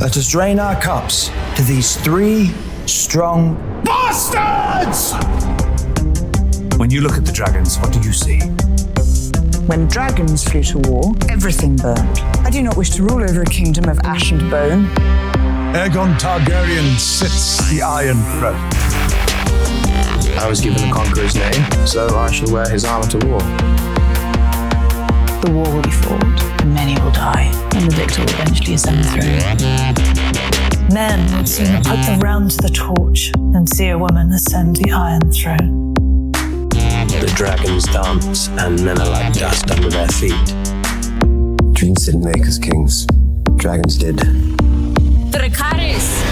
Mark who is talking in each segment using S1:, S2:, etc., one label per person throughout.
S1: Let us drain our cups to these three strong bastards! When you look at the dragons, what do you see?
S2: When dragons flew to war, everything burned. I do not wish to rule over a kingdom of ash and bone.
S1: Aegon Targaryen sits the Iron Throne.
S3: I was given the Conqueror's name, so I shall wear his armor to war.
S2: The war will be fought, and many will die, and the victor will eventually ascend the throne. Men would sooner put the realm to the torch than see a woman ascend the Iron Throne.
S3: The dragons dance, and men are like dust under their feet.
S4: Dreams didn't make us kings. Dragons did.
S5: Dracarys!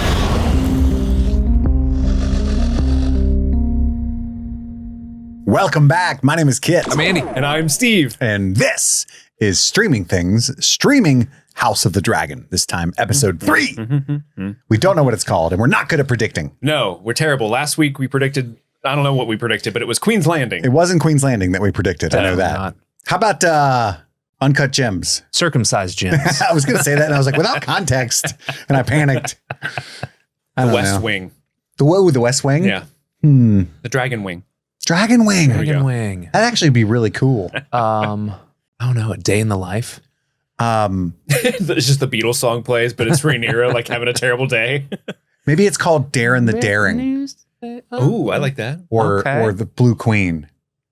S6: Welcome back. My name is Kit.
S7: I'm Andy. And I'm Steve.
S6: And this is Streaming House of the Dragon. This time, episode 3. We don't know what it's called, and we're not good at predicting.
S7: No, we're terrible. Last week we predicted, I don't know what we predicted, but it was Queen's Landing.
S6: It wasn't Queen's Landing that we predicted. I know that.
S7: Not.
S6: How about Uncut Gems?
S8: Circumcised gems.
S6: I was going to say that, and I was like, without context, and I panicked. I don't
S7: West
S6: know.
S7: Wing.
S6: The West Wing?
S7: Yeah. The Dragon Wing.
S6: Dragon Wing.
S8: Dragon Wing.
S6: That'd actually be really cool.
S8: I don't know, a day in the life.
S7: It's just the Beatles song plays, but it's Rhaenyra like having a terrible day.
S6: Maybe it's called Darren the Daring.
S7: Ooh, I like that.
S6: Or the Blue Queen.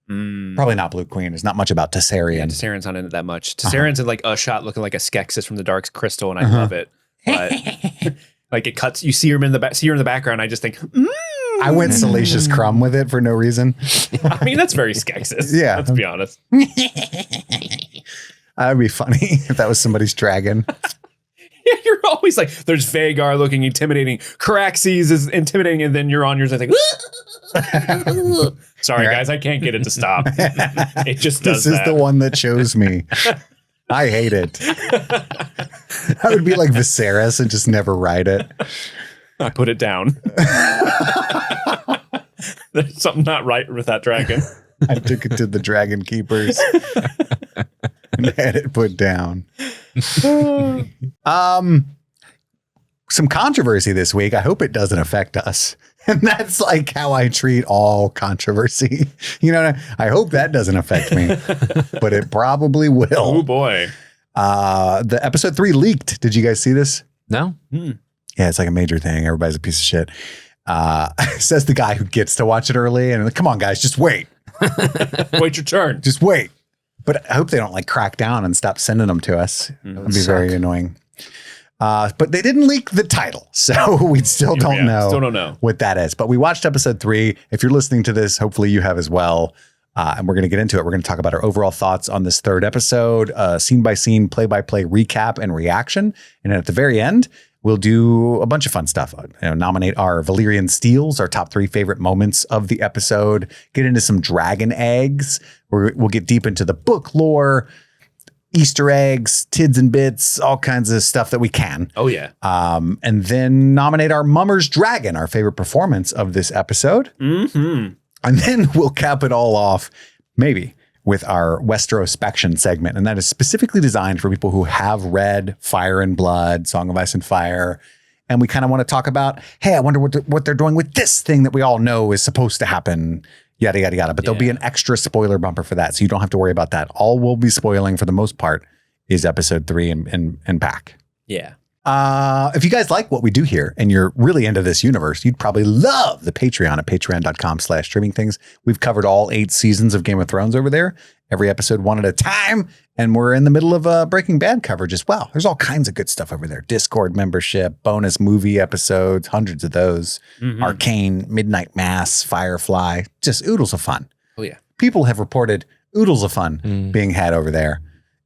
S6: Probably not Blue Queen. It's not much about Tessarian.
S7: Yeah, Tessarian's not in it that much. Tessarian's in like a shot looking like a Skeksis from the Dark Crystal, and I love it. But like it cuts, you see her in the background. I just think,
S6: I went Salacious Crumb with it for no reason.
S7: I mean, that's very Skeksis.
S6: Yeah.
S7: Let's be honest.
S6: That'd be funny if that was somebody's dragon.
S7: Yeah, you're always like, there's Vagar looking intimidating. Caraxes is intimidating, and then you're on yours. I think, sorry, guys, I can't get it to stop. It just does
S6: This is the one that chose me. I hate it. I would be like Viserys and just never ride it.
S7: I put it down. There's something not right with that dragon.
S6: I took it to the Dragon Keepers and had it put down. Some controversy this week. I hope it doesn't affect us. And that's like how I treat all controversy. You know, I hope that doesn't affect me, but it probably will.
S7: Oh boy.
S6: The episode 3 leaked. Did you guys see this?
S8: No.
S6: Yeah, it's like a major thing. Everybody's a piece of shit. Says the guy who gets to watch it early. And like, come on, guys, just wait.
S7: Wait your turn.
S6: Just wait. But I hope they don't like crack down and stop sending them to us. It'd be very annoying. But they didn't leak the title, so we still don't know what that is. But we watched episode 3. If you're listening to this, hopefully you have as well. And we're going to get into it. We're going to talk about our overall thoughts on this 3rd episode, scene by scene, play by play recap and reaction. And then at the very end, we'll do a bunch of fun stuff. Nominate our Valyrian Steels, our top 3 favorite moments of the episode. Get into some dragon eggs. We'll get deep into the book lore, Easter eggs, tids and bits, all kinds of stuff that we can.
S7: Oh, yeah.
S6: And then nominate our Mummer's Dragon, our favorite performance of this episode.
S7: Mm-hmm.
S6: And then we'll cap it all off, maybe, with our Westerospection segment. And that is specifically designed for people who have read Fire and Blood, Song of Ice and Fire. And we kind of want to talk about, hey, I wonder what they're doing with this thing that we all know is supposed to happen, yada, yada, yada. But there'll be an extra spoiler bumper for that. So you don't have to worry about that. All we'll be spoiling for the most part is episode 3 and back.
S7: Yeah.
S6: If you guys like what we do here and you're really into this universe, you'd probably love the Patreon at patreon.com/streamingthings. We've covered all 8 seasons of Game of Thrones over there, every episode one at a time. And we're in the middle of Breaking Bad coverage as well. There's all kinds of good stuff over there. Discord membership, bonus movie episodes, hundreds of those. Arcane, Midnight Mass, Firefly, just oodles of fun.
S7: Oh, yeah.
S6: People have reported oodles of fun being had over there.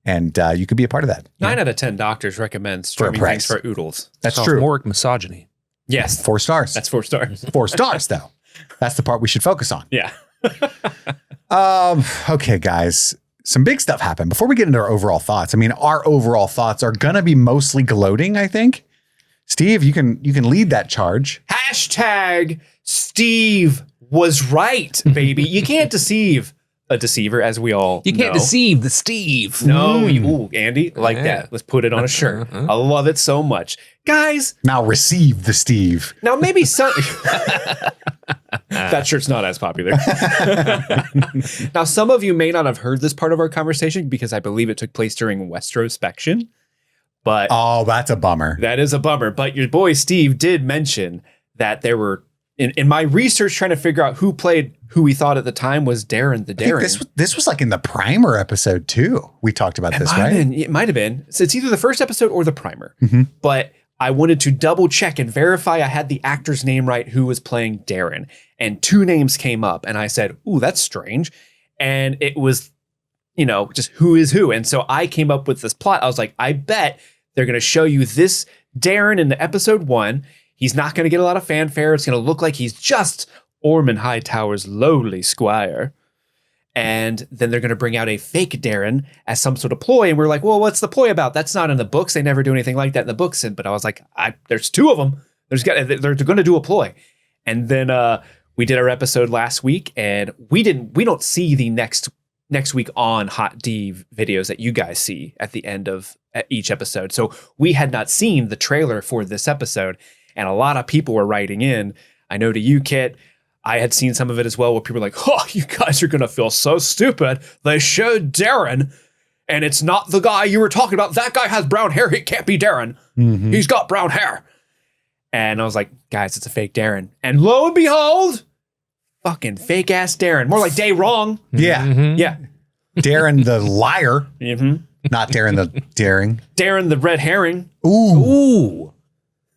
S6: And you could be a part of that.
S7: 9 out of 10 doctors recommend streaming things for oodles.
S6: That's true.
S8: More misogyny.
S7: Yes.
S6: 4 stars.
S7: That's 4 stars.
S6: 4 stars, though. That's the part we should focus on.
S7: Yeah.
S6: Okay, guys. Some big stuff happened. Before we get into our overall thoughts, I mean, our overall thoughts are going to be mostly gloating, I think. Steve, you can lead that charge.
S7: Hashtag Steve was right, baby. You can't deceive a deceiver, as we all
S8: You can't
S7: know.
S8: deceive the Steve.
S7: No, ooh, Andy, like
S8: Yeah.
S7: that. Let's put it on a shirt. I love it so much. Guys,
S6: Now receive the Steve.
S7: now maybe some... that shirt's not as popular. Now, some of you may not have heard this part of our conversation because I believe it took place during Westerospection. But
S6: Oh, that's a bummer.
S7: that is a bummer. But your boy Steve did mention that there were, in my research trying to figure out who played who we thought at the time was Darren the
S6: I think
S7: Daring.
S6: this was like in the primer episode too. We talked about this, right?
S7: It might have been. So it's either the first episode or the primer.
S6: Mhm.
S7: But I wanted to double check and verify I had the actor's name right who was playing Darren. And 2 names came up and I said, ooh, that's strange. And it was, just who is who. And so I came up with this plot. I was like, I bet they're going to show you this Darren in the episode 1. He's not going to get a lot of fanfare. It's going to look like he's just Ormond Hightower's lowly squire. And then they're going to bring out a fake Darren as some sort of ploy. And we're like, well, what's the ploy about? That's not in the books. They never do anything like that in the books. But I was like, there's 2 of them. They're going to do a ploy. And then we did our episode last week, and we don't see the next week on Hot D videos that you guys see at the end of each episode. So we had not seen the trailer for this episode, and a lot of people were writing in. I know to you, Kit, I had seen some of it as well, where people were like, oh, you guys are going to feel so stupid. They showed Darren, and it's not the guy you were talking about. That guy has brown hair. He can't be Darren.
S6: Mhm.
S7: He's got brown hair. And I was like, guys, it's a fake Darren. And lo and behold, fucking fake ass Darren. More like Day Wrong.
S6: Yeah.
S7: Yeah.
S6: Darren the liar,
S7: Mm-hmm.
S6: not Darren the daring.
S7: Darren the red herring.
S6: Ooh.
S8: Ooh,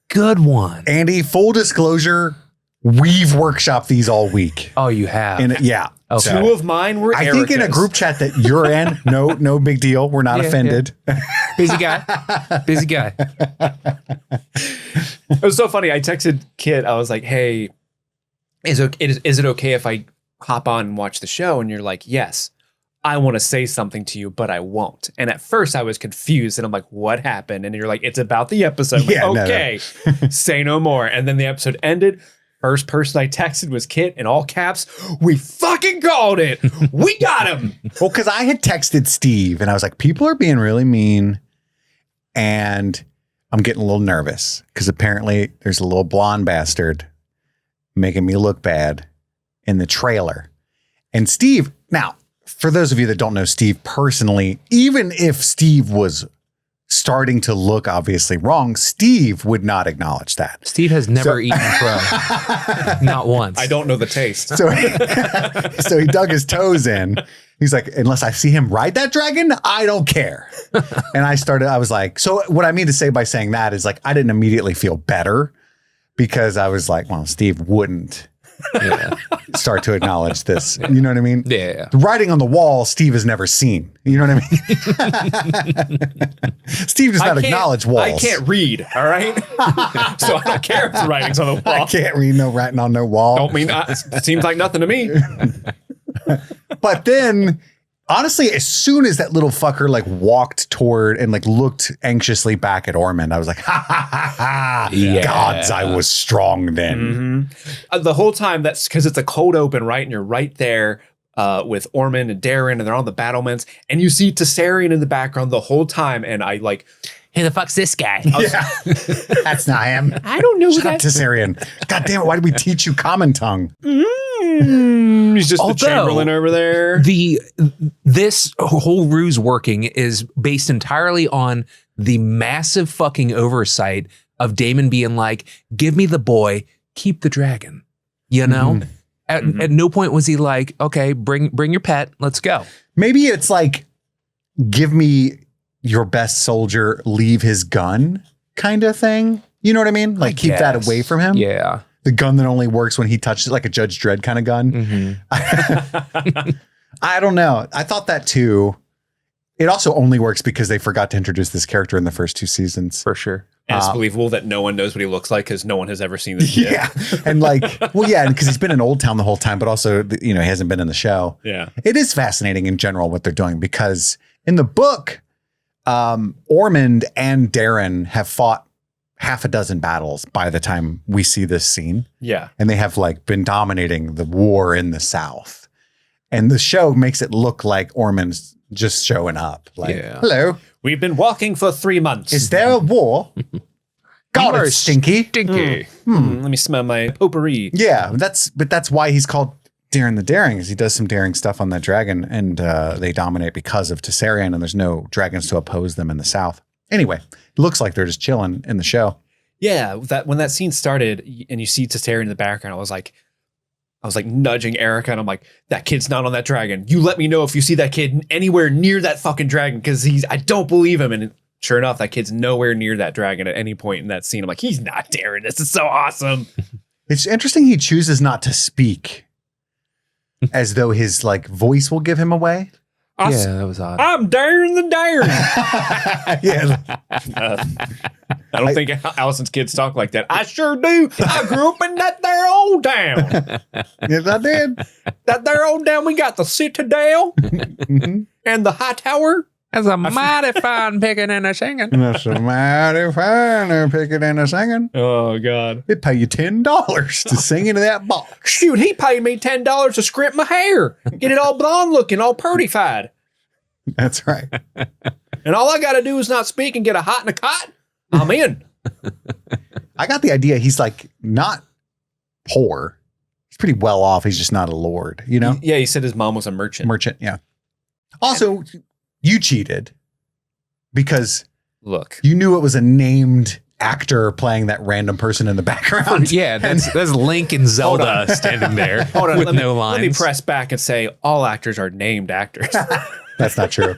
S8: good one.
S6: Andy, full disclosure, we've workshopped these all week.
S8: Oh, you have.
S6: And yeah.
S8: Okay.
S7: Two of mine were
S6: I think in a
S7: Erica's.
S6: group chat that you're in, no big deal. We're not
S8: Yeah,
S6: offended.
S8: Busy guy. Busy guy.
S7: It was so funny. I texted Kit. I was like, hey, is it okay if I hop on and watch the show? And you're like, yes. I want to say something to you, but I won't. And at first I was confused and I'm like, what happened? And you're like, it's about the episode. I'm like,
S6: Yeah, no.
S7: okay, say no more. And then the episode ended. First person I texted was Kit in all caps. We fucking called it. We got him.
S6: Well, because I had texted Steve and I was like, people are being really mean. And I'm getting a little nervous because apparently there's a little blonde bastard making me look bad in the trailer. And Steve, now, for those of you that don't know Steve personally, even if Steve was starting to look obviously wrong, Steve would not acknowledge that.
S8: Steve has never eaten crow. Not once.
S7: I don't know the taste.
S6: So, so he dug his toes in. He's like, unless I see him ride that dragon, I don't care. And I was like, so what I mean to say by saying that is like, I didn't immediately feel better because I was like, well, Steve wouldn't start to acknowledge this. You know what I mean?
S8: Yeah.
S6: The writing on the wall, Steve has never seen. You know what I mean? Steve does not acknowledge walls.
S7: I can't read, all right? So I don't care if the writing's on the wall.
S6: I can't read no writing on no wall.
S7: Don't mean, it seems like nothing to me.
S6: But then, honestly, as soon as that little fucker like walked toward and like looked anxiously back at Ormond, I was like, ha ha ha ha.
S8: Yeah.
S6: Gods, I was strong then.
S7: The whole time, that's because it's a cold open, right? And you're right there with Ormond and Darren, and they're on the battlements, and you see Tessarion in the background the whole time. And I like,
S8: Who the fuck's this guy?
S6: That's not him.
S7: I don't know who
S6: Shut up,
S7: that
S6: Tessarion. God damn it, why did we teach you common tongue?
S7: He's just
S8: Although-
S7: the Chamberlain over there.
S8: This whole ruse working is based entirely on the massive fucking oversight of Daemon being like, give me the boy, keep the dragon. You know? At no point was he like, okay, bring your pet, let's go.
S6: Maybe it's like, give me your best soldier, leave his gun kind of thing. You know what I mean? Like keep that
S8: guess.
S6: away from him.
S8: Yeah.
S6: The gun that only works when he touches it, like a Judge Dredd kind of gun. I don't know. I thought that too. It also only works because they forgot to introduce this character in the first 2 seasons.
S8: For sure.
S7: And it's believable that no one knows what he looks like because no one has ever seen this yet.
S6: Yeah. And like, well, yeah, because he's been in Old Town the whole time, but also, he hasn't been in the show.
S7: Yeah.
S6: It is fascinating in general what they're doing because in the book, Ormond and Darren have fought half a dozen battles by the time we see this scene.
S7: Yeah.
S6: And they have like been dominating the war in the South. And the show makes it look like Ormond's just showing up. Like, hello.
S7: We've been walking for 3 months.
S6: Is there a war? God, it's stinky.
S8: Stinky.
S7: Let me smell my potpourri.
S6: Yeah, that's why he's called Darren the Daring, is he does some daring stuff on that dragon, and they dominate because of Tessarion, and there's no dragons to oppose them in the south. Anyway, it looks like they're just chilling in the show.
S7: Yeah, when that scene started and you see Tessarion in the background, I was like nudging Erica, and I'm like, that kid's not on that dragon. You let me know if you see that kid anywhere near that fucking dragon, because I don't believe him. And sure enough, that kid's nowhere near that dragon at any point in that scene. I'm like, he's not Darren. This is so awesome.
S6: It's interesting he chooses not to speak, as though his like voice will give him away.
S8: That was odd.
S7: I'm Darren the Daring. I don't think Allison's kids talk like that. I sure do. I grew up in that there old town.
S6: Yes, I did.
S7: That there old town. We got the Citadel and the High Tower.
S8: That's a mighty fine picking and a singing.
S6: That's a mighty fine picking and a singing.
S7: Oh, God.
S6: They pay you $10 to sing into that box.
S7: Shoot, he paid me $10 to scrimp my hair. Get it all blonde looking, all purty-fied.
S6: That's right.
S7: And all I got to do is not speak and get a hot and a cot. I'm in.
S6: I got the idea he's like not poor. He's pretty well off. He's just not a lord, you know?
S7: Yeah, he said his mom was a merchant.
S6: Merchant, yeah. Also, you cheated because you knew it was a named actor playing that random person in the background.
S8: Yeah, that's Link and Zelda standing there with no lines.
S7: Let me press back and say all actors are named actors.
S6: That's not true.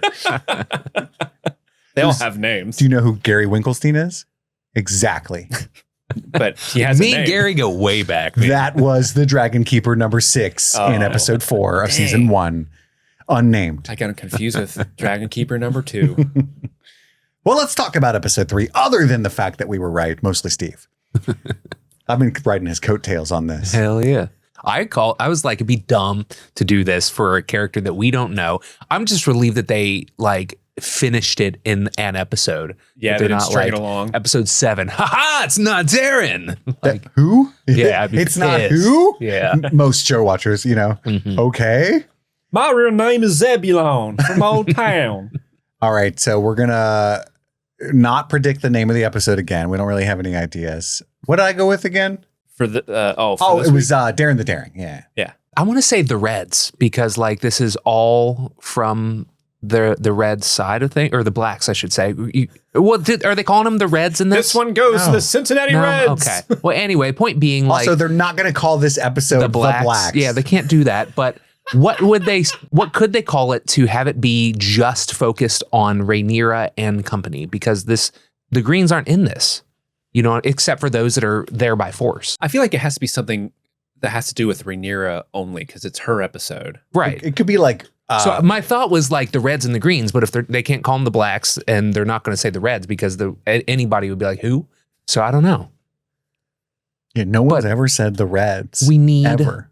S7: They all have names.
S6: Do you know who Gary Winkelstein is? Exactly.
S7: But he has
S8: Me
S7: a name.
S8: and Gary go way back. Man.
S6: That was the Dragon Keeper number 6 in episode 4 of season 1. Unnamed.
S7: I got him confused with Dragon Keeper number 2.
S6: Well, let's talk about episode 3, other than the fact that we were right, mostly Steve. I've been riding his coattails on this.
S8: Hell yeah. I was like, it'd be dumb to do this for a character that we don't know. I'm just relieved that they like finished it in an episode.
S7: Yeah, they didn't string it along.
S8: Episode 7. Haha, it's not Darren. Like,
S6: who?
S8: Yeah,
S6: it's not who?
S8: Yeah.
S6: Most show watchers, you know. Okay.
S7: My real name is Zebulon from Old Town.
S6: All right, so we're going to not predict the name of the episode again. We don't really have any ideas. What did I go with again?
S7: For the
S6: it was Darren the Daring. Yeah.
S8: I want to say the Reds, because like this is all from the red side of thing, or the blacks, I should say. Are they calling them the Reds in this?
S7: This one goes to the Cincinnati Reds.
S8: Okay. Well, anyway, point being, like,
S6: also they're not going to call this episode the blacks.
S8: Yeah, they can't do that. But what could they call it to have it be just focused on Rhaenyra and company? Because the Greens aren't in this, you know, except for those that are there by force.
S7: I feel like it has to be something that has to do with Rhaenyra only, because it's her episode.
S8: Right.
S6: It could be like.
S8: So my thought was like the Reds and the Greens, but if they can't call them the blacks, and they're not going to say the Reds, because anybody would be like, who? So I don't know.
S6: Yeah, no one's ever said the Reds.
S8: We need
S6: ever.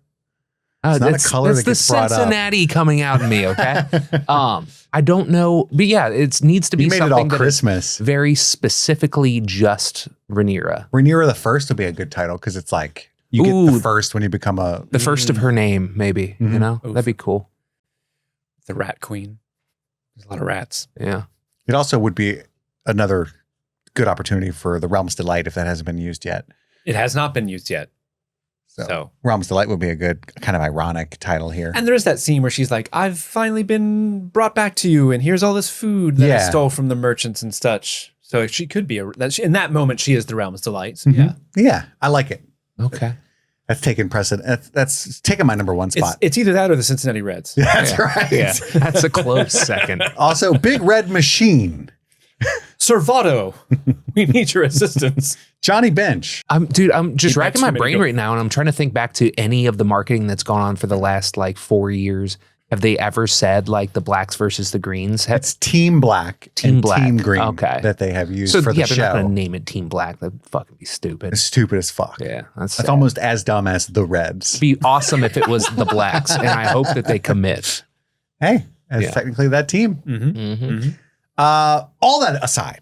S6: It's not a color that gets brought up.
S8: It's the Cincinnati coming out in me, okay? I don't know, but yeah, it needs to be something
S6: it all
S8: that
S6: Christmas.
S8: Very specifically just Rhaenyra.
S6: Rhaenyra the First would be a good title, because it's like you get the first when you become
S8: the first of her name, maybe. You know, that'd be cool.
S7: The Rat Queen. There's a lot of rats.
S8: Yeah.
S6: It also would be another good opportunity for the Realm's Delight if that hasn't been used yet.
S7: It has not been used yet. So
S6: Realm's Delight would be a good kind of ironic title here.
S7: And there's that scene where she's like, I've finally been brought back to you, and here's all this food that I stole from the merchants and such. So she could be in that moment, she is the Realm's Delight. So
S6: yeah, I like it.
S8: Okay.
S6: That's taken precedent. That's taken my number 1 spot.
S7: It's either that or the Cincinnati Reds.
S6: That's right.
S8: Yeah, that's a close second.
S6: Also, Big Red Machine.
S7: Servato, we need your assistance.
S6: Johnny Bench.
S8: I'm just racking my brain right now, and I'm trying to think back to any of the marketing that's gone on for the last like 4 years. Have they ever said like the blacks versus the greens?
S6: It's Team Black and Team Green that they have used for the show.
S8: They're not going to name it Team Black. That'd fucking be stupid.
S6: It's stupid as fuck.
S8: Yeah.
S6: That's almost as dumb as the Reds.
S8: It'd be awesome if it was the blacks, and I hope that they commit.
S6: Hey, that's technically that team. All that aside,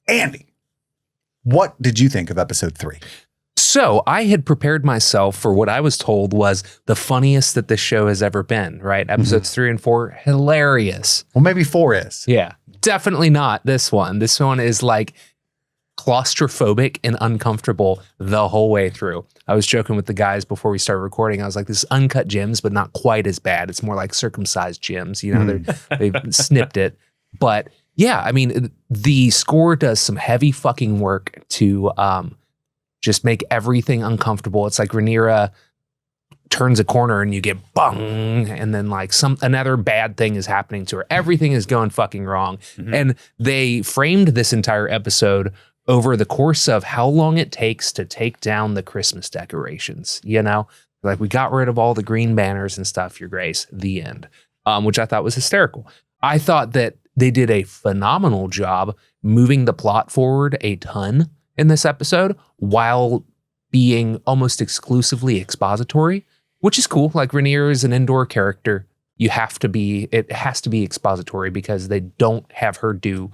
S6: Andy, what did you think of episode 3?
S8: So I had prepared myself for what I was told was the funniest that this show has ever been, right? Episodes 3 and 4, hilarious.
S6: Well, maybe 4 is.
S8: Yeah, definitely not this one. This one is like claustrophobic and uncomfortable the whole way through. I was joking with the guys before we started recording. I was like, this is uncut gems, but not quite as bad. It's more like circumcised gems. You know, they've snipped it. But yeah, I mean, the score does some heavy fucking work to just make everything uncomfortable. It's like Rhaenyra turns a corner and you get bung, and then like another bad thing is happening to her. Everything is going fucking wrong. And they framed this entire episode over the course of how long it takes to take down the Christmas decorations. You know, like, we got rid of all the green banners and stuff, Your Grace, the end, which I thought was hysterical. I thought that they did a phenomenal job moving the plot forward a ton in this episode while being almost exclusively expository, which is cool. Like, Rhaenyra is an indoor character. It has to be expository because they don't have her do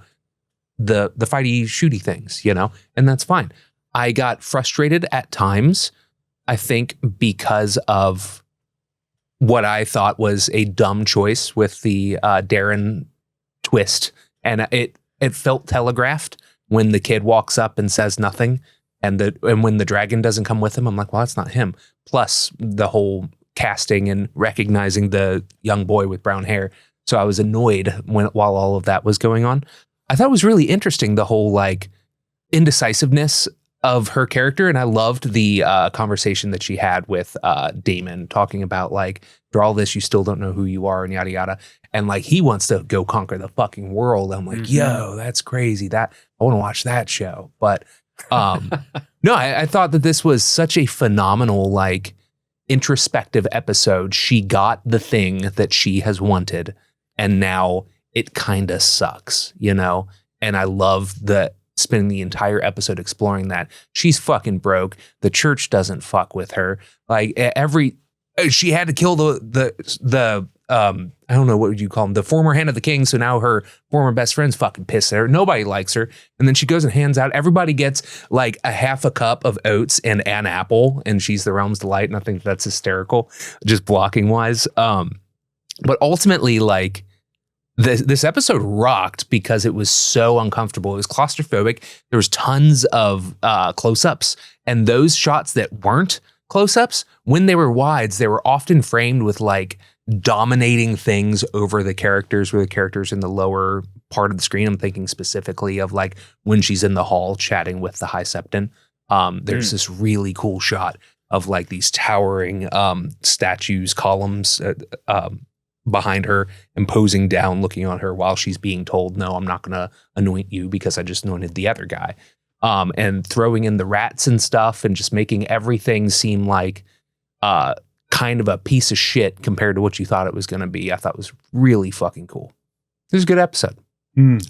S8: the fighty shooty things, you know, and that's fine. I got frustrated at times, I think, because of what I thought was a dumb choice with the Darren twist. And it felt telegraphed when the kid walks up and says nothing. And when the dragon doesn't come with him, I'm like, well, that's not him. Plus the whole casting and recognizing the young boy with brown hair. So I was annoyed while all of that was going on. I thought it was really interesting, the whole like indecisiveness of her character. And I loved the conversation that she had with Daemon, talking about like, through all this, you still don't know who you are and yada, yada. And like, he wants to go conquer the fucking world. I'm like, yo, that's crazy. I want to watch that show. But no, I thought that this was such a phenomenal, like, introspective episode. She got the thing that she has wanted, and now it kind of sucks, you know? And I love spending the entire episode exploring that. She's fucking broke. The church doesn't fuck with her. Like, she had to kill the I don't know, what would you call him? The former hand of the king. So now her former best friend's fucking pissed at her. Nobody likes her. And then she goes and hands out. Everybody gets like a half a cup of oats and an apple, and she's the realm's delight. And I think that's hysterical, just blocking wise. But ultimately, like, this episode rocked because it was so uncomfortable. It was claustrophobic. There was tons of close-ups, and those shots that weren't close-ups, when they were wides, they were often framed with like dominating things over the characters, where the characters in the lower part of the screen. I'm thinking specifically of like when she's in the hall chatting with the High Septon. There's this really cool shot of like these towering statues, columns behind her, imposing down, looking on her while she's being told, no, I'm not going to anoint you because I just anointed the other guy. And throwing in the rats and stuff and just making everything seem like kind of a piece of shit compared to what you thought it was going to be. I thought it was really fucking cool. It was a good episode.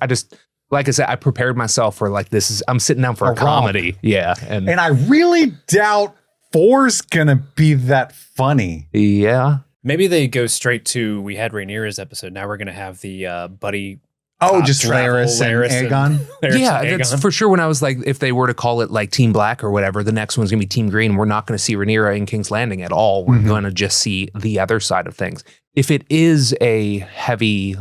S8: I just, like I said, I prepared myself for like, I'm sitting down for a comedy. Yeah. And
S6: I really doubt 4's going to be that funny.
S8: Yeah.
S7: Maybe they go straight to, we had Rhaenyra's episode. Now we're going to have the buddy.
S6: Just Larys and Aegon?
S8: Yeah, that's for sure. When I was like, if they were to call it like Team Black or whatever, the next one's going to be Team Green. We're not going to see Rhaenyra in King's Landing at all. We're going to just see the other side of things. If it is a heavy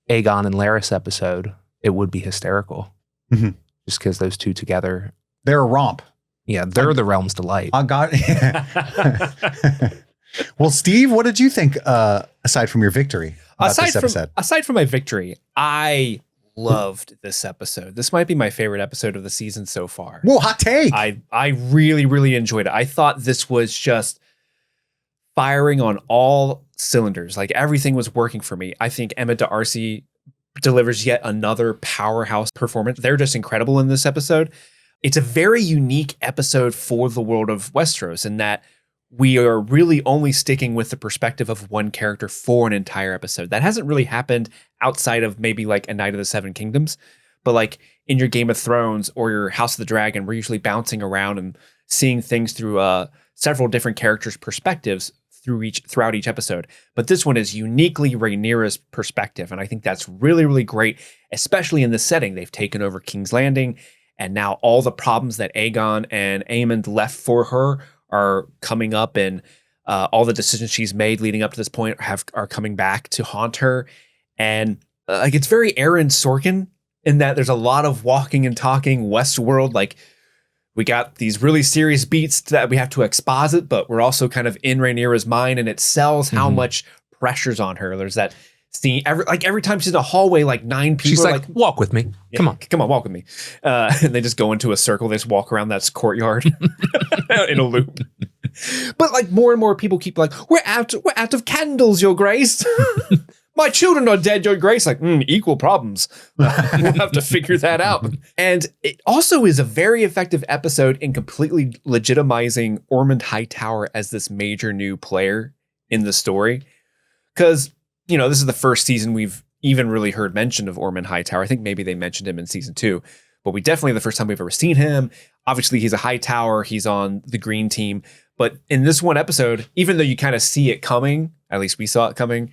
S8: Aegon and Larys episode, it would be hysterical. Just because those two together.
S6: They're a romp.
S8: Yeah, they're the realm's delight.
S6: Oh, God. Well, Steve, what did you think aside from your victory?
S7: Aside from my victory, I loved this episode. This might be my favorite episode of the season so far.
S6: Whoa, hot take.
S7: I really, really enjoyed it. I thought this was just firing on all cylinders. Like, everything was working for me. I think Emma D'Arcy delivers yet another powerhouse performance. They're just incredible in this episode. It's a very unique episode for the world of Westeros in that we are really only sticking with the perspective of one character for an entire episode. That hasn't really happened outside of maybe like A Knight of the Seven Kingdoms. But like in your Game of Thrones or your House of the Dragon, we're usually bouncing around and seeing things through several different characters' perspectives throughout each episode. But this one is uniquely Rhaenyra's perspective. And I think that's really, really great, especially in this setting. They've taken over King's Landing And now all the problems that Aegon and Aemond left for her are coming up, and all the decisions she's made leading up to this point are coming back to haunt her. And like it's very Aaron Sorkin in that there's a lot of walking and talking Westworld. Like we got these really serious beats that we have to exposit, but we're also kind of in Rhaenyra's mind, and it sells how much pressure's on her. There's that scene every time she's in a hallway, like 9 people
S8: She's
S7: are
S8: like, walk with me.
S7: come on, walk with me. And they just go into a circle. They just walk around that courtyard in a loop. But like more and more people keep like, we're out of candles, Your Grace. My children are dead, Your Grace. Like, equal problems. We'll have to figure that out. And it also is a very effective episode in completely legitimizing Ormond Hightower as this major new player in the story. Because this is the first season we've even really heard mention of Ormond Hightower. I think maybe they mentioned him in season 2, but we definitely the first time we've ever seen him. Obviously, he's a Hightower. He's on the green team. But in this one episode, even though you kind of see it coming, at least we saw it coming,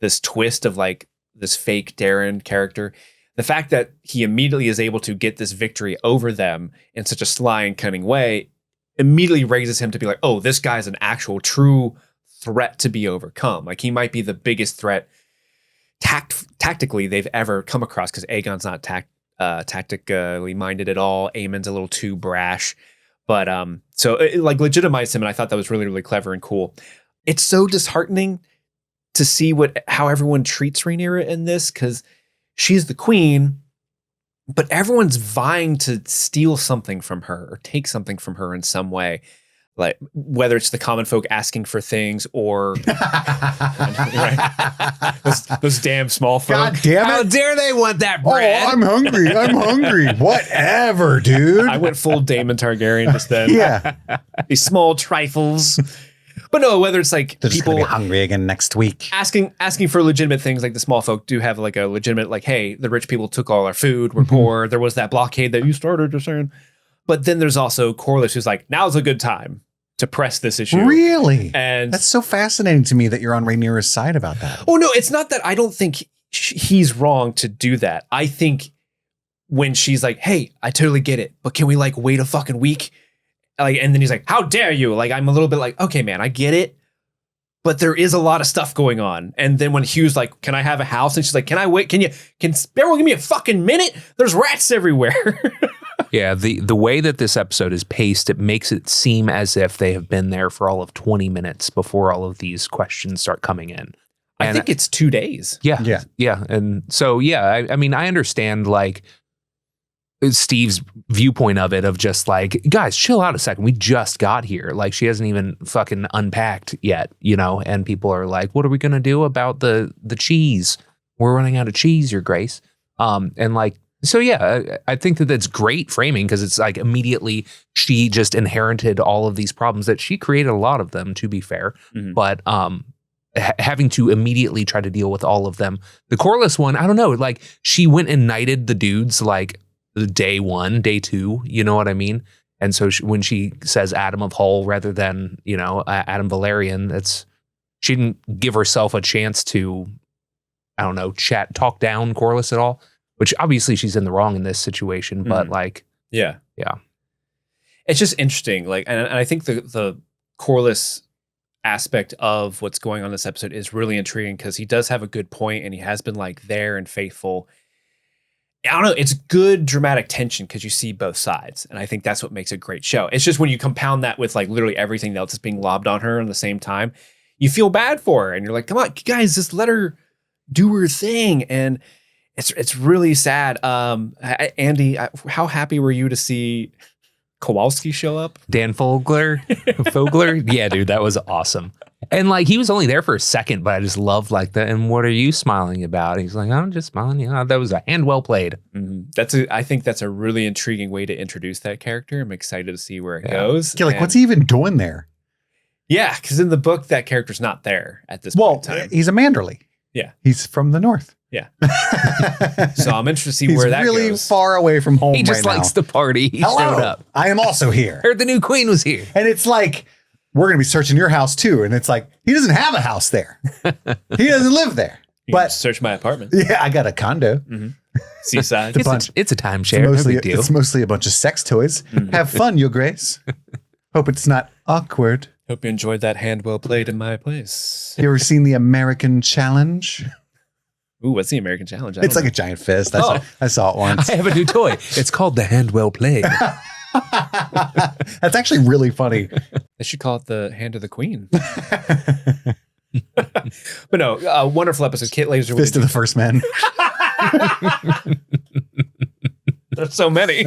S7: this twist of like this fake Darren character, the fact that he immediately is able to get this victory over them in such a sly and cunning way immediately raises him to be like, oh, this guy's an actual true threat to be overcome. Like he might be the biggest threat tactically they've ever come across, because Aegon's not tactically minded at all. Aemond's a little too brash, but so it like legitimized him, and I thought that was really, really clever and cool. It's so disheartening to see how everyone treats Rhaenyra in this, because she's the queen, but everyone's vying to steal something from her or take something from her in some way. Like whether it's the common folk asking for things or those damn small folk.
S6: God damn it.
S8: How dare they want that bread?
S6: Oh, I'm hungry. Whatever, dude.
S7: I went full Daemon Targaryen just then.
S6: Yeah.
S7: These small trifles. But no, whether it's like
S6: They're just
S7: people
S6: gonna be hungry again next week.
S7: asking for legitimate things, like the small folk do have like a legitimate, like, hey, the rich people took all our food, we're poor. There was that blockade that you started, just saying. But then there's also Corlys, who's like, now's a good time to press this issue.
S6: Really?
S7: And
S6: that's so fascinating to me that you're on Rhaenyra's side about that.
S7: Oh, no, it's not that I don't think he's wrong to do that. I think when she's like, hey, I totally get it, but can we like wait a fucking week? Like, and then he's like, how dare you? Like, I'm a little bit like, okay, man, I get it, but there is a lot of stuff going on. And then when Hugh's like, can I have a house? And she's like, can I wait? Can everyone give me a fucking minute? There's rats everywhere.
S8: Yeah, the way that this episode is paced, it makes it seem as if they have been there for all of 20 minutes before all of these questions start coming in.
S7: I think it's 2 days.
S8: Yeah. And so, I mean, I understand like Steve's viewpoint of it, of just like, guys, chill out a second. We just got here. Like, she hasn't even fucking unpacked yet, and people are like, what are we going to do about the cheese? We're running out of cheese, Your Grace. And like, so I think that that's great framing, because it's like immediately she just inherited all of these problems that she created, a lot of them, to be fair, but having to immediately try to deal with all of them. The Corlys one, I don't know, like she went and knighted the dudes like day 1, day 2, you know what I mean? And so when she says Adam of Hull rather than, Adam Valyrian, she didn't give herself a chance to, I don't know, talk down Corlys at all. Which obviously she's in the wrong in this situation, but like,
S7: yeah, it's just interesting. Like, and I think the Corlys aspect of what's going on in this episode is really intriguing, because he does have a good point, and he has been like there and faithful. I don't know. It's good dramatic tension because you see both sides, and I think that's what makes a great show. It's just when you compound that with like literally everything else that's being lobbed on her at the same time, you feel bad for her, and you're like, come on, guys, just let her do her thing. And it's really sad. Andy, how happy were you to see Kowalski show up?
S8: Dan Fogler? Yeah, dude, that was awesome. And like, he was only there for a second, but I just loved like that. And what are you smiling about? He's like, I'm just smiling. That was a hand well played.
S7: I think that's a really intriguing way to introduce that character. I'm excited to see where it goes.
S6: You're like, what's he even doing there?
S7: Yeah, because in the book, that character's not there at this point in time.
S6: He's a Manderly.
S7: Yeah.
S6: He's from the north.
S7: Yeah. So I'm interested to see where that goes. He's
S6: really far away from home.
S8: He just likes to party. He showed up.
S6: I am also here.
S8: Heard the new queen was here.
S6: And it's like, we're going to be searching your house too. And it's like, he doesn't have a house there. He doesn't live there.
S7: But search my apartment.
S6: Yeah, I got a condo.
S7: Seaside.
S8: It's a timeshare. No big deal.
S6: It's mostly a bunch of sex toys. Have fun, Your Grace. Hope it's not awkward.
S7: Hope you enjoyed that hand well played in my place.
S6: You ever seen the American Challenge?
S7: Ooh, what's the American Challenge?
S6: It's like a giant fist. I saw it once.
S8: I have a new toy. It's called the hand well played.
S6: That's actually really funny.
S7: They should call it the Hand of the Queen. But no, wonderful episode. Kit Lazer.
S6: Fist of the First Man.
S7: There's so many.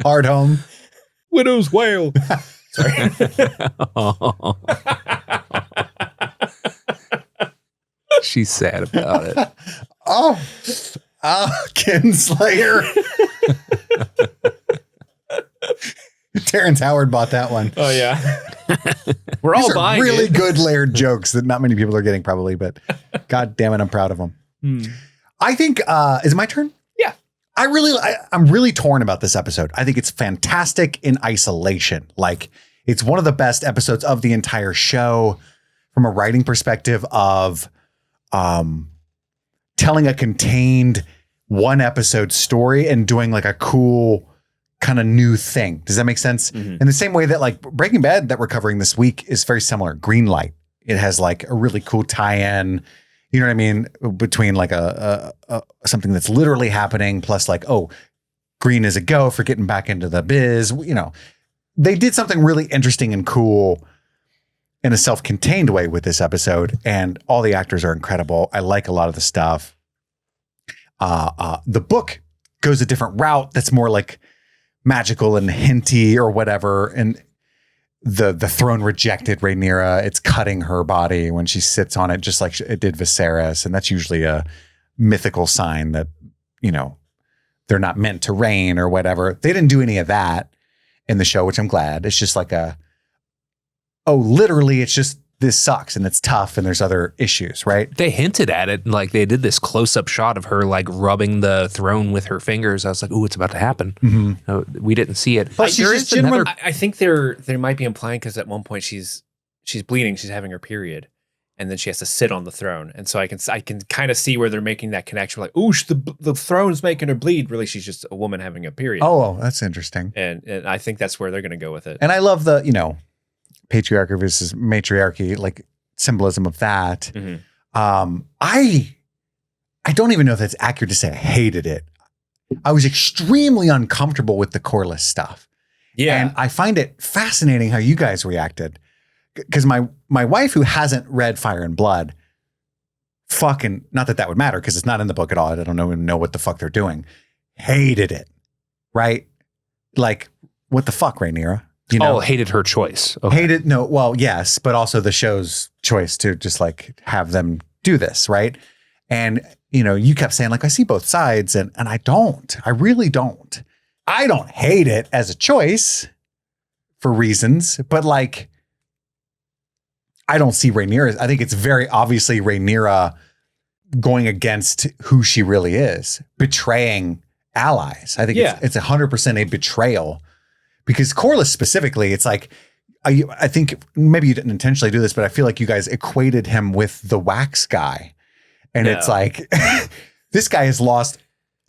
S6: Hard Home.
S7: Widow's Wail. Sorry.
S8: She's sad about it.
S6: Oh, Kinslayer. Terrence Howard bought that one.
S7: Oh yeah. We're all buying
S6: really
S7: it.
S6: good layered jokes that not many people are getting probably, but God damn it, I'm proud of them. I think, is it my turn?
S7: Yeah.
S6: I'm really torn about this episode. I think it's fantastic in isolation. Like, it's one of the best episodes of the entire show from a writing perspective of telling a contained one episode story and doing like a cool kind of new thing. Does that make sense? In the same way that like Breaking Bad that we're covering this week is very similar. Greenlight. It has like a really cool tie-in, you know what I mean? Between like a something that's literally happening plus like, oh, green is a go for getting back into the biz. You know, they did something really interesting and cool in a self-contained way with this episode, and all the actors are incredible. I like a lot of the stuff. The book goes a different route that's more like magical and hinty or whatever, and the throne rejected Rhaenyra. It's cutting her body when she sits on it, just like it did Viserys, and that's usually a mythical sign that, you know, they're not meant to reign or whatever. They didn't do any of that in the show, which I'm glad. It's just like literally it's just this sucks and it's tough and there's other issues, right?
S8: They hinted at it. Like they did this close-up shot of her like rubbing the throne with her fingers. I was like, ooh, it's about to happen. No, we didn't see it.
S6: But
S7: I think they might be implying because at one point she's bleeding, she's having her period, and then she has to sit on the throne. And so I can kind of see where they're making that connection. Like, ooh, the throne's making her bleed. Really, she's just a woman having a period.
S6: Oh, that's interesting.
S7: And I think that's where they're going to go with it.
S6: And I love the, you know, patriarchy versus matriarchy, like symbolism of that. I don't even know if that's accurate to say I hated it. I was extremely uncomfortable with the Corlys stuff.
S7: Yeah.
S6: And I find it fascinating how you guys reacted. Because my wife, who hasn't read Fire and Blood, fucking, not that would matter because it's not in the book at all. I don't even know what the fuck they're doing. Hated it. Right? Like, what the fuck, Rhaenyra? You know,
S8: hated her choice. Okay.
S6: Hated, no, well, yes, but also the show's choice to just like have them do this, right? And, you know, you kept saying like, I see both sides, and I don't. I really don't. I don't hate it as a choice for reasons, but like, I don't see Rhaenyra. I think it's very obviously Rhaenyra going against who she really is, betraying allies. I think it's 100% a betrayal. Because Corlys specifically, it's like, I think maybe you didn't intentionally do this, but I feel like you guys equated him with the wax guy. And it's like, this guy has lost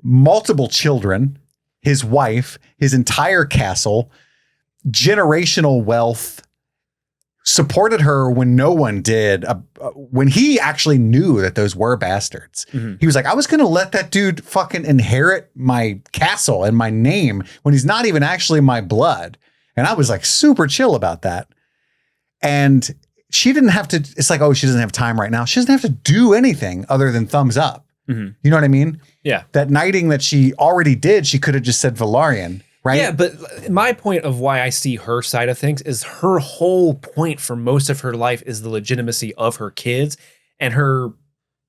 S6: multiple children, his wife, his entire castle, generational wealth, supported her when no one did, when he actually knew that those were bastards. He was like, I was going to let that dude fucking inherit my castle and my name when he's not even actually my blood. And I was like super chill about that. And she didn't have to, it's like, oh, she doesn't have time right now. She doesn't have to do anything other than thumbs up. You know what I mean?
S7: Yeah.
S6: That knighting that she already did, she could have just said Valyrian. Right?
S7: Yeah, but my point of why I see her side of things is her whole point for most of her life is the legitimacy of her kids, and her,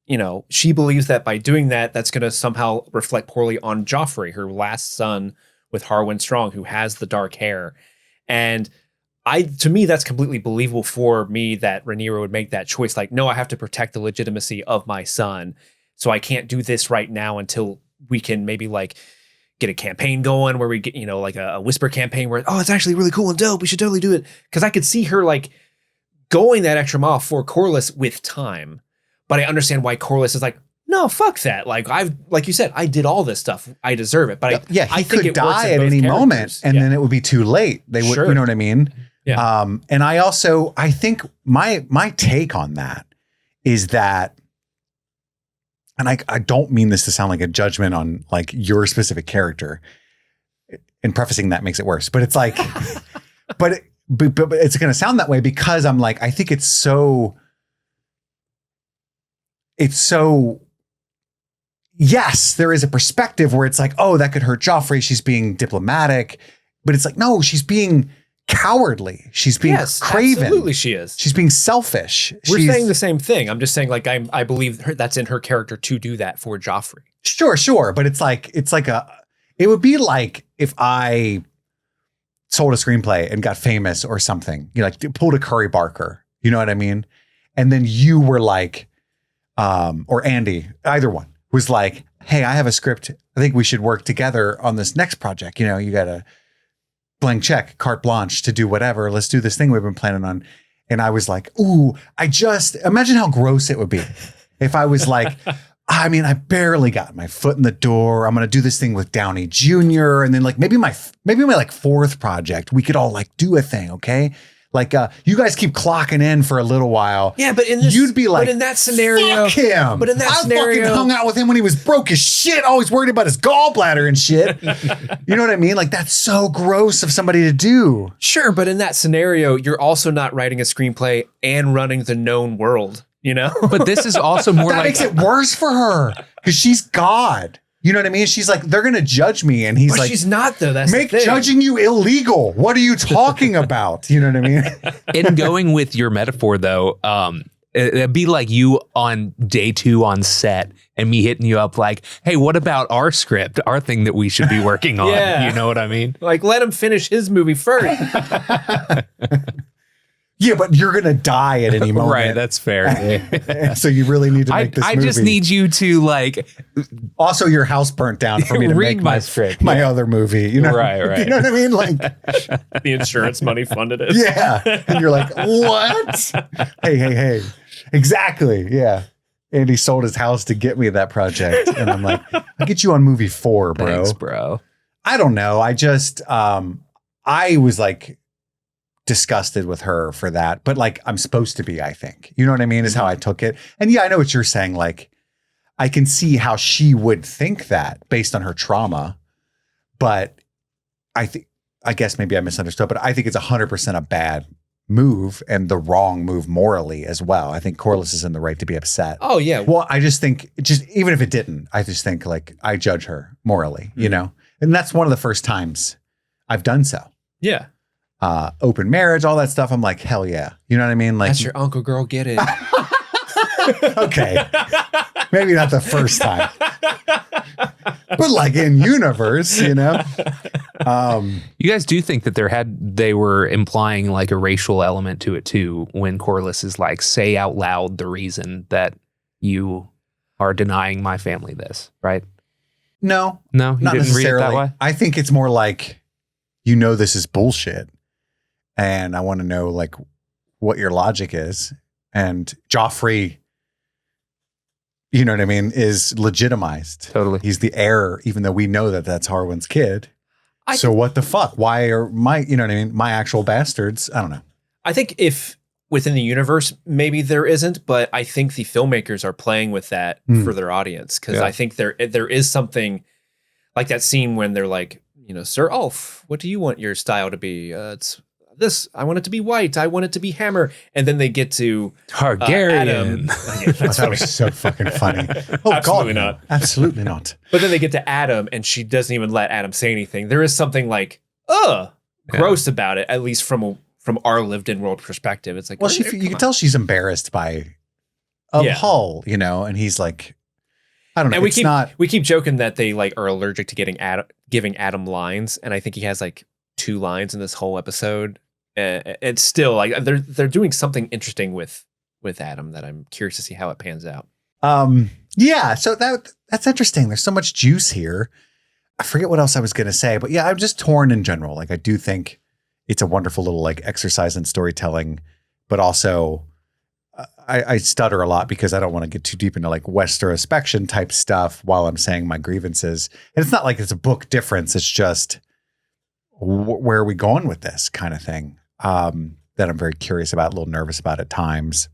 S7: you know, she believes that by doing that, that's going to somehow reflect poorly on Joffrey, her last son with Harwin Strong, who has the dark hair. And to me, that's completely believable for me that Rhaenyra would make that choice. Like, no, I have to protect the legitimacy of my son, so I can't do this right now until we can maybe like get a campaign going where we get, you know, like a whisper campaign where, oh, it's actually really cool and dope. We should totally do it. Because I could see her like going that extra mile for Corlys with time. But I understand why Corlys is like, no, fuck that. Like you said, I did all this stuff. I deserve it. But
S6: he
S7: I think
S6: could die at any moment, and then it would be too late. They would, you know what I mean?
S7: Yeah.
S6: And I think my take on that is that, and I don't mean this to sound like a judgment on like your specific character, and prefacing that makes it worse, but it's like, but it's going to sound that way because I'm like, I think it's so, yes, there is a perspective where it's like, oh, that could hurt Joffrey. She's being diplomatic, but it's like, no, she's being cowardly. She's being craven.
S7: Absolutely, she is.
S6: She's being selfish.
S7: We're saying the same thing. I'm just saying, like, I believe that's in her character to do that for Joffrey.
S6: Sure, but it would be like if I sold a screenplay and got famous or something. You know, like pulled a Curry Barker. You know what I mean? And then you were like, or Andy, either one was like, hey, I have a script. I think we should work together on this next project. You know, you got a blank check, carte blanche to do whatever. Let's do this thing we've been planning on. And I was like, ooh, imagine how gross it would be if I was like, I mean, I barely got my foot in the door. I'm going to do this thing with Downey Jr. And then like maybe my like fourth project, we could all like do a thing. Okay. Like, you guys keep clocking in for a little while.
S7: Yeah, but
S6: you'd be like,
S7: but in that scenario,
S6: fuck him.
S7: But in that scenario,
S6: I fucking hung out with him when he was broke as shit, always worried about his gallbladder and shit. You know what I mean? Like, that's so gross of somebody to do.
S7: Sure, but in that scenario, you're also not writing a screenplay and running the known world, you know?
S8: But this is also more
S6: that
S8: like...
S6: makes it worse for her because she's God. You know what I mean? She's like, they're going to judge me. And he's like,
S7: she's not though. That's
S6: make
S7: the thing.
S6: judging you illegal. What are you talking about? You know what I mean?
S8: In going with your metaphor though, it'd be like you on day 2 on set and me hitting you up like, hey, what about our script, our thing that we should be working on?
S7: Yeah.
S8: You know what I mean?
S7: Like, let him finish his movie first.
S6: Yeah, but you're going to die at any moment.
S8: Right, that's fair.
S6: So you really need to make this movie.
S8: I just need you to like...
S6: Also, your house burnt down for me to
S8: Read
S6: make
S8: my script.
S6: my other movie. You know?
S8: Right.
S6: You know what I mean? Like,
S7: The insurance money funded it.
S6: yeah. And you're like, what? Hey. Exactly. Yeah. Andy sold his house to get me that project. And I'm like, I'll get you on movie 4, bro.
S8: Thanks, bro.
S6: I don't know. I just, I was like, disgusted with her for that, but like I'm supposed to be, I think, you know what I mean, is how I took it. And yeah, I know what you're saying. Like I can see how she would think that based on her trauma, but I guess maybe I misunderstood, but I think it's 100% a bad move and the wrong move morally as well. I think Corlys is in the right to be upset.
S7: Oh yeah.
S6: Well, I just think even if it didn't, I just think like I judge her morally, you know, and that's one of the first times I've done so.
S7: Yeah.
S6: Open marriage, all that stuff. I'm like, hell yeah. You know what I mean? Like,
S7: That's your uncle, girl. Get it.
S6: Okay. Maybe not the first time, but like in universe, you know?
S8: You guys do think that they were implying like a racial element to it too, when Corlys is like, say out loud the reason that you are denying my family this, right?
S6: No,
S8: you
S6: not
S8: didn't
S6: necessarily.
S8: read it that way?
S6: I think it's more like, you know, this is bullshit. And I want to know like what your logic is. And Joffrey, you know what I mean, is legitimized.
S8: Totally.
S6: He's the heir, even though we know that that's Harwin's kid. So what the fuck? Why are you know what I mean? My actual bastards. I don't know.
S7: I think if within the universe, maybe there isn't, but I think the filmmakers are playing with that for their audience. Cause I think there is something like that scene when they're like, you know, Sir Ulf, what do you want your style to be? It's this. I want it to be white. I want it to be hammer. And then they get to
S8: Targaryen.
S6: That was so fucking funny. Oh,
S7: Absolutely
S6: God,
S7: not.
S6: Absolutely not.
S7: But then they get to Adam, and she doesn't even let Adam say anything. There is something like, gross about it, at least from our lived-in world perspective. It's like,
S6: well, you can tell she's embarrassed by Hull, you know, and he's like, I don't know.
S7: And we keep joking that they like are allergic to giving Adam lines, and I think he has like 2 lines in this whole episode. It's still like they're doing something interesting with Adam that I'm curious to see how it pans out.
S6: Yeah, so that's interesting. There's so much juice here. I forget what else I was going to say, but yeah, I'm just torn in general. Like I do think it's a wonderful little like exercise in storytelling, but also I stutter a lot because I don't want to get too deep into like Westerospection type stuff while I'm saying my grievances. And it's not like it's a book difference. It's just where are we going with this kind of thing that I'm very curious about, a little nervous about at times.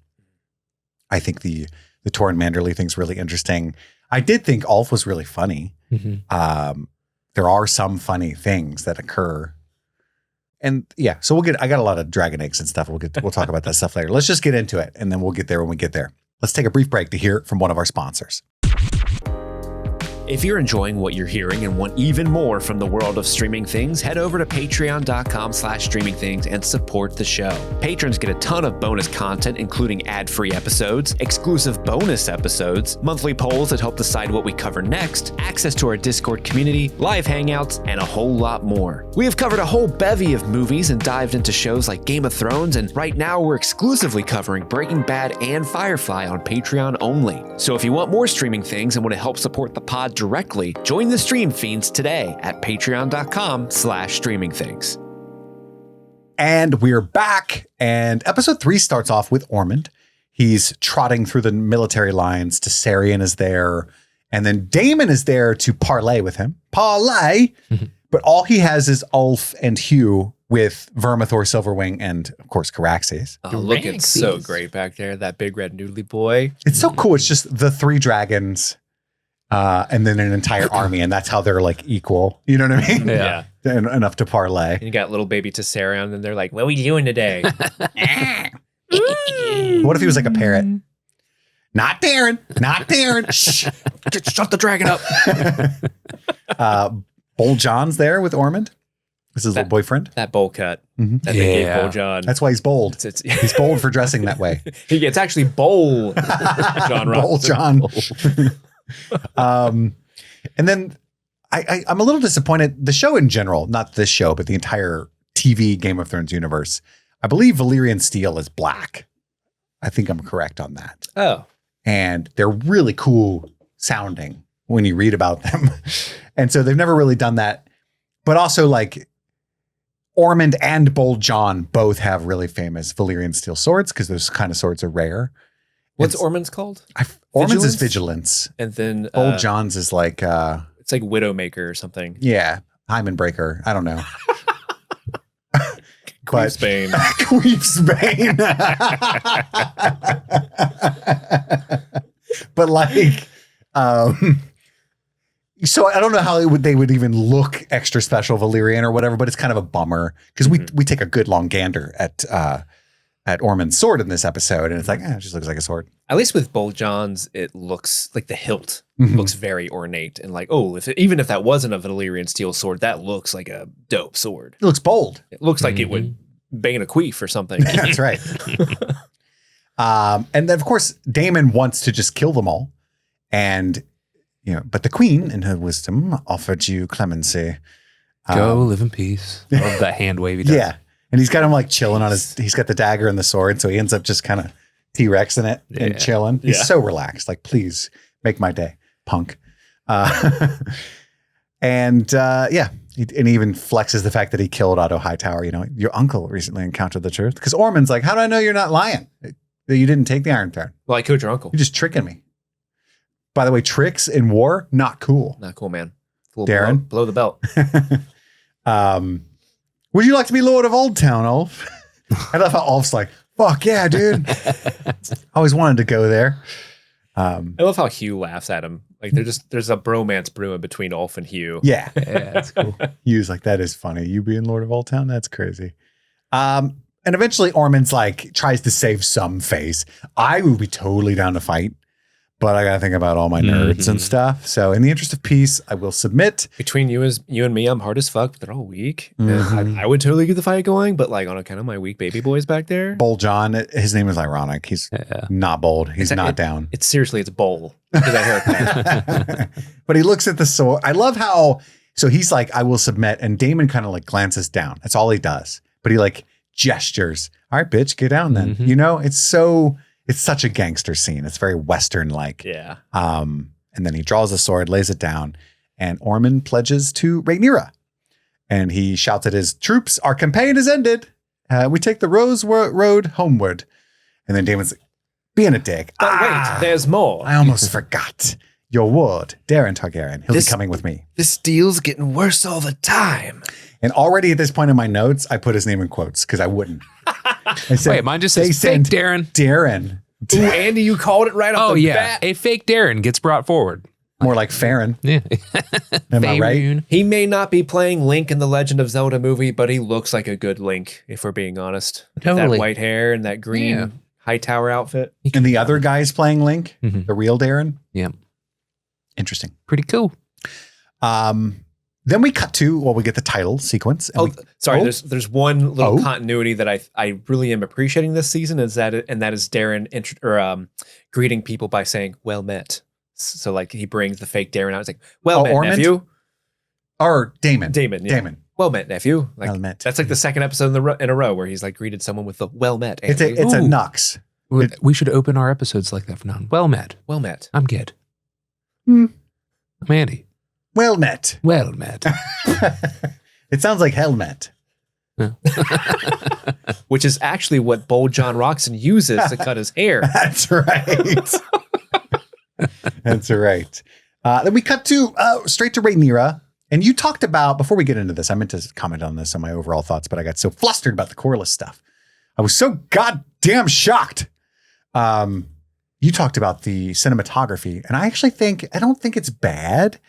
S6: I think the Torrin Manderley thing's really interesting. I did think Ulf was really funny. There are some funny things that occur. And yeah, so I got a lot of dragon eggs and stuff. We'll talk about that stuff later. Let's just get into it and then we'll get there when we get there. Let's take a brief break to hear from one of our sponsors.
S7: If you're enjoying what you're hearing and want even more from the world of streaming things, head over to patreon.com/streamingthings and support the show. Patrons get a ton of bonus content, including ad-free episodes, exclusive bonus episodes, monthly polls that help decide what we cover next, access to our Discord community, live hangouts, and a whole lot more. We have covered a whole bevy of movies and dived into shows like Game of Thrones, and right now we're exclusively covering Breaking Bad and Firefly on Patreon only. So if you want more streaming things and want to help support the pod directly, join the stream fiends today at patreon.com/streamingthings.
S6: And we're back, and episode 3 starts off with Ormond. He's trotting through the military lines. Tessarion is there, and then Daemon is there to parlay with him. Parlay! But all he has is Ulf and Hugh with Vermithor, Silverwing, and of course Caraxes.
S7: Oh, looking so great back there, that big red noodly boy.
S6: It's so cool. It's just the 3 dragons and then an entire army, and that's how they're like equal. You know what I mean?
S7: Yeah.
S6: Enough to parlay.
S7: And you got little baby Tessarion, and they're like, what are we doing today?
S6: What if he was like a parrot? Not Darren. Not Darren. Shh.
S7: Shut the dragon up.
S6: Bold John's there with Ormond. This is his little boyfriend.
S7: That bowl cut that they gave Bold John.
S6: That's why he's bold. He's bold for dressing that way.
S7: It's actually Bowl John Robinson.
S6: Bold John. And then I'm a little disappointed. The show in general, not this show, but the entire TV Game of Thrones universe, I believe Valyrian Steel is black. I think I'm correct on that.
S7: Oh.
S6: And they're really cool sounding when you read about them. And so they've never really done that. But also like Ormond and Bold John both have really famous Valyrian steel swords because those kind of swords are rare.
S7: What's Ormond's called?
S6: Ormond's is Vigilance.
S7: And then
S6: Bold John's is like
S7: it's like Widowmaker or something.
S6: Yeah. Hymen Breaker. I don't know.
S7: Queef's Bane.
S6: Queef's Bane. But like so I don't know how they would even look extra special Valyrian or whatever, but it's kind of a bummer because we take a good long gander at Ormond's sword in this episode, and it's like, it just looks like a sword.
S7: At least with Bold John's, it looks like the hilt looks very ornate and like, even if that wasn't a Valyrian steel sword, that looks like a dope sword.
S6: It looks bold.
S7: It looks like it would bane a queef or something.
S6: That's right. And then of course Daemon wants to just kill them all, and but the queen, in her wisdom, offered you clemency.
S8: Go live in peace. I love that hand wave he does.
S6: Yeah. And he's got him like chilling on he's got the dagger and the sword. So he ends up just kind of T-Rexing it and chilling. He's so relaxed. Like, please make my day, punk. And he even flexes the fact that he killed Otto Hightower. Your uncle recently encountered the truth. Because Ormond's like, how do I know you're not lying? That you didn't take the Iron Throne?
S7: Well, I killed your uncle.
S6: You're just tricking me. By the way, tricks in war, not cool.
S7: Not cool, man.
S6: Darren?
S7: Blow the belt.
S6: Would you like to be Lord of Old Town, Ulf? I love how Ulf's like, fuck yeah, dude. I always wanted to go there.
S7: I love how Hugh laughs at him. Like there's a bromance brewing between Ulf and Hugh.
S6: Yeah.
S8: That's cool.
S6: Hugh's like, that is funny. You being Lord of Old Town? That's crazy. And eventually Ormond's like, tries to save some face. I would be totally down to fight, but I got to think about all my nerds and stuff. So in the interest of peace, I will submit.
S7: Between you and me, I'm hard as fuck, but they're all weak. And I would totally get the fight going, but like on account of my weak baby boys back there.
S6: Bold John, his name is ironic. He's not bold. He's not down.
S7: It's seriously, it's Bowl. Look at that haircut.
S6: But he looks at the sword. I love how, so he's like, I will submit. And Daemon kind of like glances down. That's all he does. But he like gestures. All right, bitch, get down then. It's such a gangster scene. It's very Western-like.
S7: Yeah.
S6: And then he draws a sword, lays it down, and Ormond pledges to Rhaenyra. And he shouts at his troops, our campaign is ended. We take the Rose Road homeward. And then Daemon's like, being a dick.
S7: But wait, there's more.
S6: I almost forgot. Your ward, Darren Targaryen. He'll be coming with me.
S7: This deal's getting worse all the time.
S6: And already at this point in my notes, I put his name in quotes because I wouldn't. I said,
S8: Wait, mine just says fake Darren.
S6: Darren.
S7: Ooh, Andy, you called it right off the bat.
S8: A fake Darren gets brought forward.
S6: More like Farron.
S8: Yeah.
S6: Am I right?
S7: He may not be playing Link in the Legend of Zelda movie, but he looks like a good Link, if we're being honest.
S8: Totally.
S7: That white hair and that green high tower outfit.
S6: And the other guy's playing Link, the real Darren.
S8: Yeah.
S6: Interesting.
S8: Pretty cool.
S6: Then we cut to, we get the title sequence. And
S7: there's one little continuity that I really am appreciating this season, that is Darren greeting people by saying, well met. So like he brings the fake Darren out. It's like, well met,
S6: Ormond?
S7: nephew.
S6: Or Damon.
S7: Damon. Well met, nephew. Like,
S6: well met.
S7: That's like the second episode in a row where he's like greeted someone with the well met.
S6: It's a Nux.
S8: We should open our episodes like that from now on. Well met.
S7: Well met.
S8: I'm Kit. I'm Andy.
S6: Well met.
S8: Well met.
S6: It sounds like helmet.
S7: Which is actually what Bold John Roxon uses to cut his hair.
S6: That's right. That's right. Then we cut to straight to Rhaenyra. And you talked about, before we get into this, I meant to comment on this on my overall thoughts, but I got so flustered about the Corlys stuff. I was so goddamn shocked. You talked about the cinematography, and I don't think it's bad,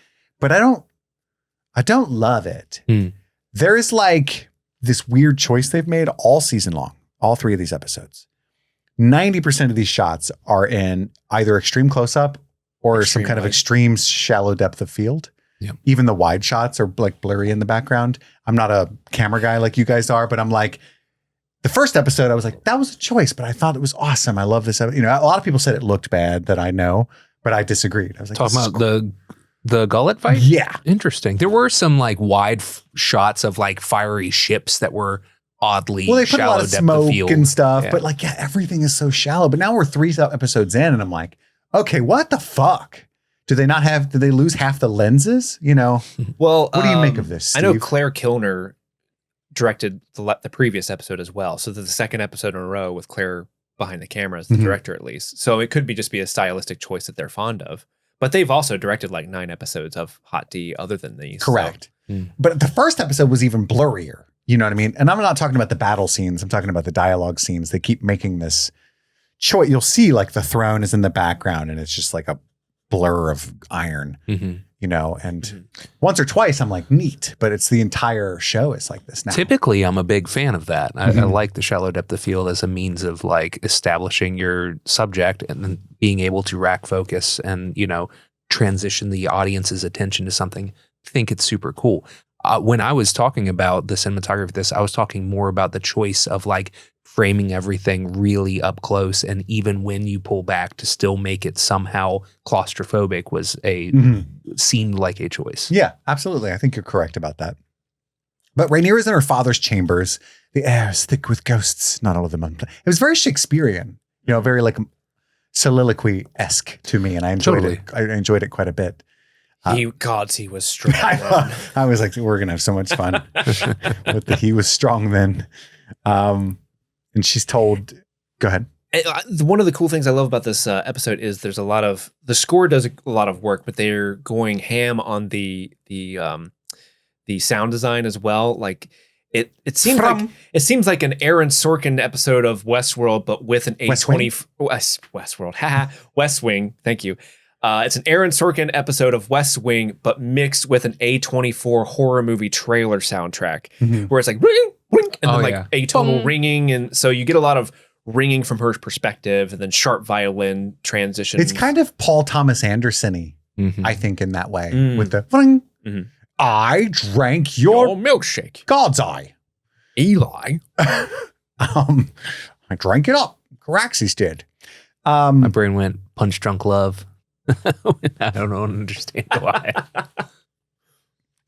S6: but I don't love it. There is like this weird choice they've made all season long, all 3 of these episodes. 90% of these shots are in either extreme close-up or some kind of extreme shallow depth of field. Yeah. Even the wide shots are like blurry in the background. I'm not a camera guy like you guys are, but I'm like, the first episode, I was like, that was a choice, but I thought it was awesome. I love this. You know, a lot of people said it looked bad that I know, but I disagreed. I was like,
S8: talking about the gullet fight?
S6: Yeah.
S8: Interesting. There were some like wide shots of like fiery ships that were oddly
S6: they put a lot of smoke and stuff,
S8: yeah.
S6: But like, everything is so shallow. But now we're 3 episodes in and I'm like, okay, what the fuck? Did they lose half the lenses? You know,
S7: well,
S6: what do you make of this, Steve?
S7: I know Claire Kilner directed the previous episode as well. So the second episode in a row with Claire behind the camera as the director, at least. So it could be a stylistic choice that they're fond of. But they've also directed like 9 episodes of Hot D other than these.
S6: Correct. So. But the first episode was even blurrier. You know what I mean? And I'm not talking about the battle scenes. I'm talking about the dialogue scenes. They keep making this choice. You'll see like the throne is in the background and it's just like a blur of iron, you know, and once or twice I'm like, neat, but it's the entire show is like this now.
S8: Typically, I'm a big fan of that. I like the shallow depth of field as a means of like establishing your subject and then being able to rack focus and, you know, transition the audience's attention to something. I think it's super cool. When I was talking about the cinematography of this, I was talking more about the choice of like framing everything really up close, and even when you pull back to still make it somehow claustrophobic seemed like a choice.
S6: Yeah, absolutely. I think you're correct about that. But Rhaenyra's in her father's chambers. The air is thick with ghosts. Not all of them. It was very Shakespearean, you know, very like soliloquy-esque to me, and I enjoyed it. I enjoyed it quite a bit.
S7: He was strong.
S6: I was like, we're gonna have so much fun with the he was strong then. And she's told, go ahead.
S7: One of the cool things I love about this episode is there's the score does a lot of work, but they're going ham on the sound design as well. Like it seems like an Aaron Sorkin episode of Westworld, but with an A20 Westworld, West Wing. Thank you. It's an Aaron Sorkin episode of West Wing, but mixed with an A24 horror movie trailer soundtrack, where it's like ring, ring, and then atonal ringing, and so you get a lot of ringing from her perspective, and then sharp violin transition.
S6: It's kind of Paul Thomas Anderson-y, I think, in that way, with the ring. I drank your
S7: milkshake,
S6: God's eye,
S7: Eli.
S6: I drank it up. Caraxes did.
S8: My brain went punch drunk love. I don't understand why.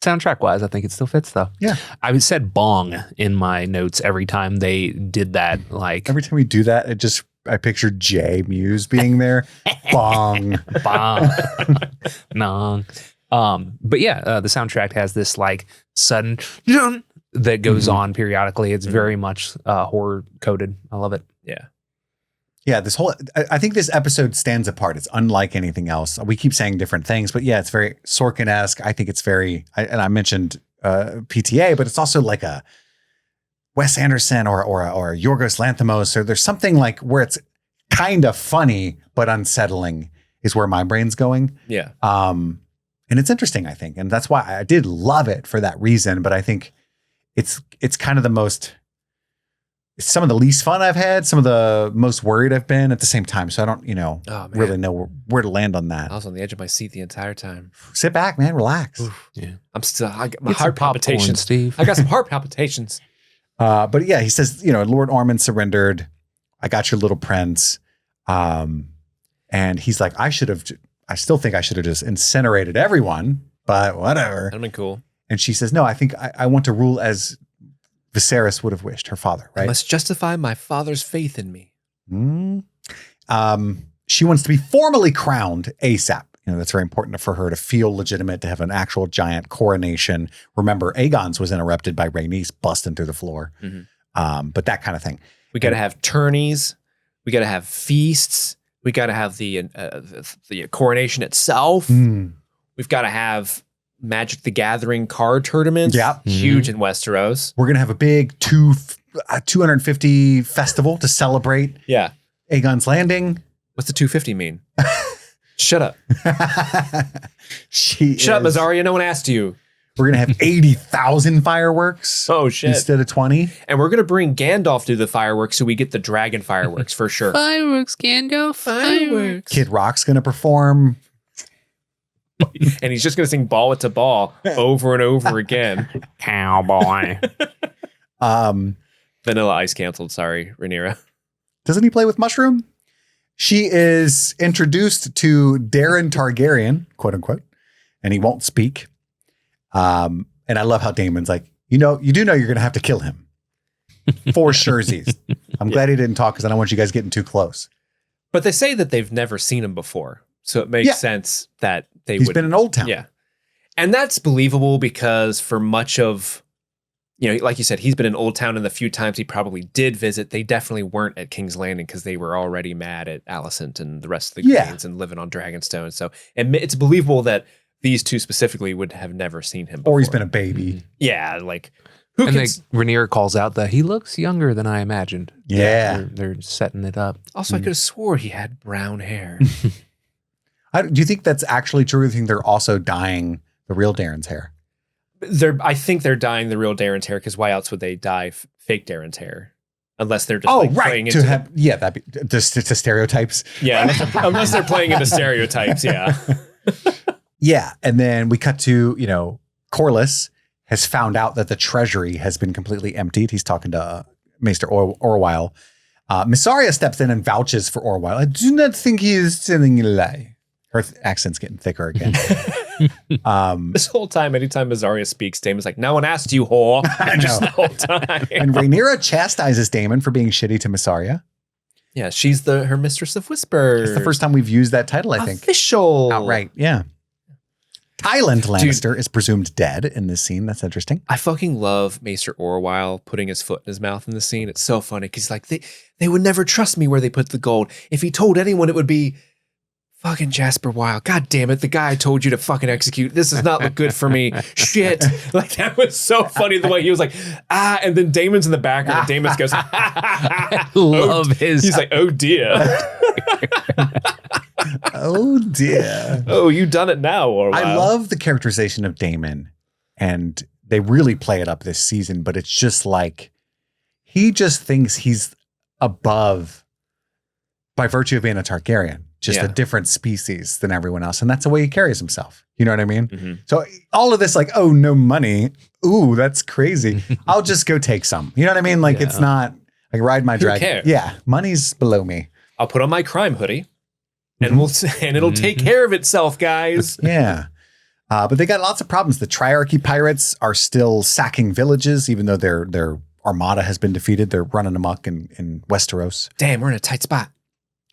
S8: Soundtrack wise, I think it still fits though.
S6: Yeah.
S8: I said bong in my notes every time they did that. Like
S6: every time we do that, I pictured Jay Muse being there. Bong.
S8: Bong. Nong. But yeah, the soundtrack has this like sudden that goes on periodically. It's very much horror coded. I love it.
S7: Yeah.
S6: Yeah, I think this episode stands apart. It's unlike anything else. We keep saying different things, but yeah, it's very Sorkin-esque. I think it's and I mentioned PTA, but it's also like a Wes Anderson or a Yorgos Lanthimos, or there's something like where it's kind of funny, but unsettling is where my brain's going.
S7: Yeah.
S6: And it's interesting, I think. And that's why I did love it for that reason. But I think it's kind of it's some of the least fun I've had, some of the most worried I've been at the same time. So I don't, really know where to land on that.
S7: I was on the edge of my seat the entire time.
S6: Sit back, man. Relax.
S7: Oof. Yeah. I got my heart palpitations.
S8: Steve.
S7: I got some heart palpitations.
S6: But yeah, he says, Lord Ormond surrendered. I got your little prince. And he's like, I still think I should have just incinerated everyone, but whatever.
S7: That'd been cool.
S6: And she says, no, I think I want to rule as Viserys would have wished, her father, right?
S7: I must justify my father's faith in me.
S6: She wants to be formally crowned ASAP. That's very important for her to feel legitimate, to have an actual giant coronation. Remember, Aegon's was interrupted by Rhaenys busting through the floor. Mm-hmm. But that kind of thing.
S7: We got to have tourneys. We got to have feasts. We got to have the coronation itself. We've got to have Magic the Gathering card tournaments.
S6: Yeah.
S7: Huge in Westeros.
S6: We're going to have a big 250 festival to celebrate Aegon's Landing.
S7: What's the 250 mean? Shut up.
S6: Shut
S7: up, Mazaria. No one asked you.
S6: We're going to have 80,000 fireworks.
S7: Oh, shit.
S6: Instead of 20.
S7: And we're going to bring Gandalf to the fireworks so we get the dragon fireworks for sure.
S8: Fireworks, Gandalf. Fireworks.
S6: Kid Rock's going to perform.
S7: And he's just going to sing Ball It to Ball over and over again.
S8: Cowboy.
S7: Vanilla Ice canceled. Sorry, Rhaenyra.
S6: Doesn't he play with Mushroom? She is introduced to Daeron Targaryen, quote unquote, and he won't speak. And I love how Daemon's like, you do know you're going to have to kill him. For surezies. I'm glad he didn't talk because I don't want you guys getting too close.
S7: But they say that they've never seen him before. So it makes sense that
S6: He's been in Old Town.
S7: Yeah. And that's believable because for much of, like you said, he's been in Old Town, and the few times he probably did visit, they definitely weren't at King's Landing because they were already mad at Alicent and the rest of the queens and living on Dragonstone. So it's believable that these two specifically would have never seen him before.
S6: Or he's been a baby.
S7: Mm-hmm. Yeah, like
S8: Rhaenyra calls out that he looks younger than I imagined.
S6: Yeah.
S8: They're setting it up.
S7: Also, I could have swore he had brown hair.
S6: Do you think that's actually true? Do you think they're also dyeing the real Darren's hair?
S7: I think they're dyeing the real Darren's hair because why else would they dye fake Darren's hair? Unless they're just playing into
S6: that'd be to stereotypes.
S7: Yeah, unless they're playing into stereotypes. Yeah.
S6: Yeah, and then we cut to Corlys has found out that the treasury has been completely emptied. He's talking to Maester Orwyle. Missaria steps in and vouches for Orwyle. I do not think he is telling a lie. Her accent's getting thicker again.
S7: This whole time, anytime Mazaria speaks, Daemon's like, no one asked you, whore. Just the whole time.
S6: And Rhaenyra chastises Daemon for being shitty to Missaria.
S7: Yeah, she's her mistress of whispers.
S6: It's the first time we've used that title, I think.
S7: Official.
S6: Outright, yeah. Tywin Lannister is presumed dead in this scene. That's interesting.
S7: I fucking love Maester Orwyle putting his foot in his mouth in the scene. It's so funny because like they would never trust me where they put the gold. If he told anyone, it would be fucking Jasper Wilde. God damn it. The guy I told you to fucking execute. This does not look good for me. Shit. Like that was so funny the way he was like, and then Daemon's in the background and Daemon goes,
S8: I love his.
S7: He's like, oh dear.
S6: Oh dear.
S7: Oh, you done it now, Orwyle.
S6: I love the characterization of Daemon, and they really play it up this season, but it's just like, he just thinks he's above by virtue of being a Targaryen. Just a different species than everyone else. And that's the way he carries himself. You know what I mean? Mm-hmm. So all of this like, oh, no money. Ooh, that's crazy. I'll just go take some. You know what I mean? Like it's not like ride my dragon.
S7: Cares?
S6: Yeah. Money's below me.
S7: I'll put on my crime hoodie and it'll take care of itself, guys.
S6: Yeah. But they got lots of problems. The Triarchy pirates are still sacking villages, even though their armada has been defeated. They're running amok in Westeros.
S7: Damn, we're in a tight spot.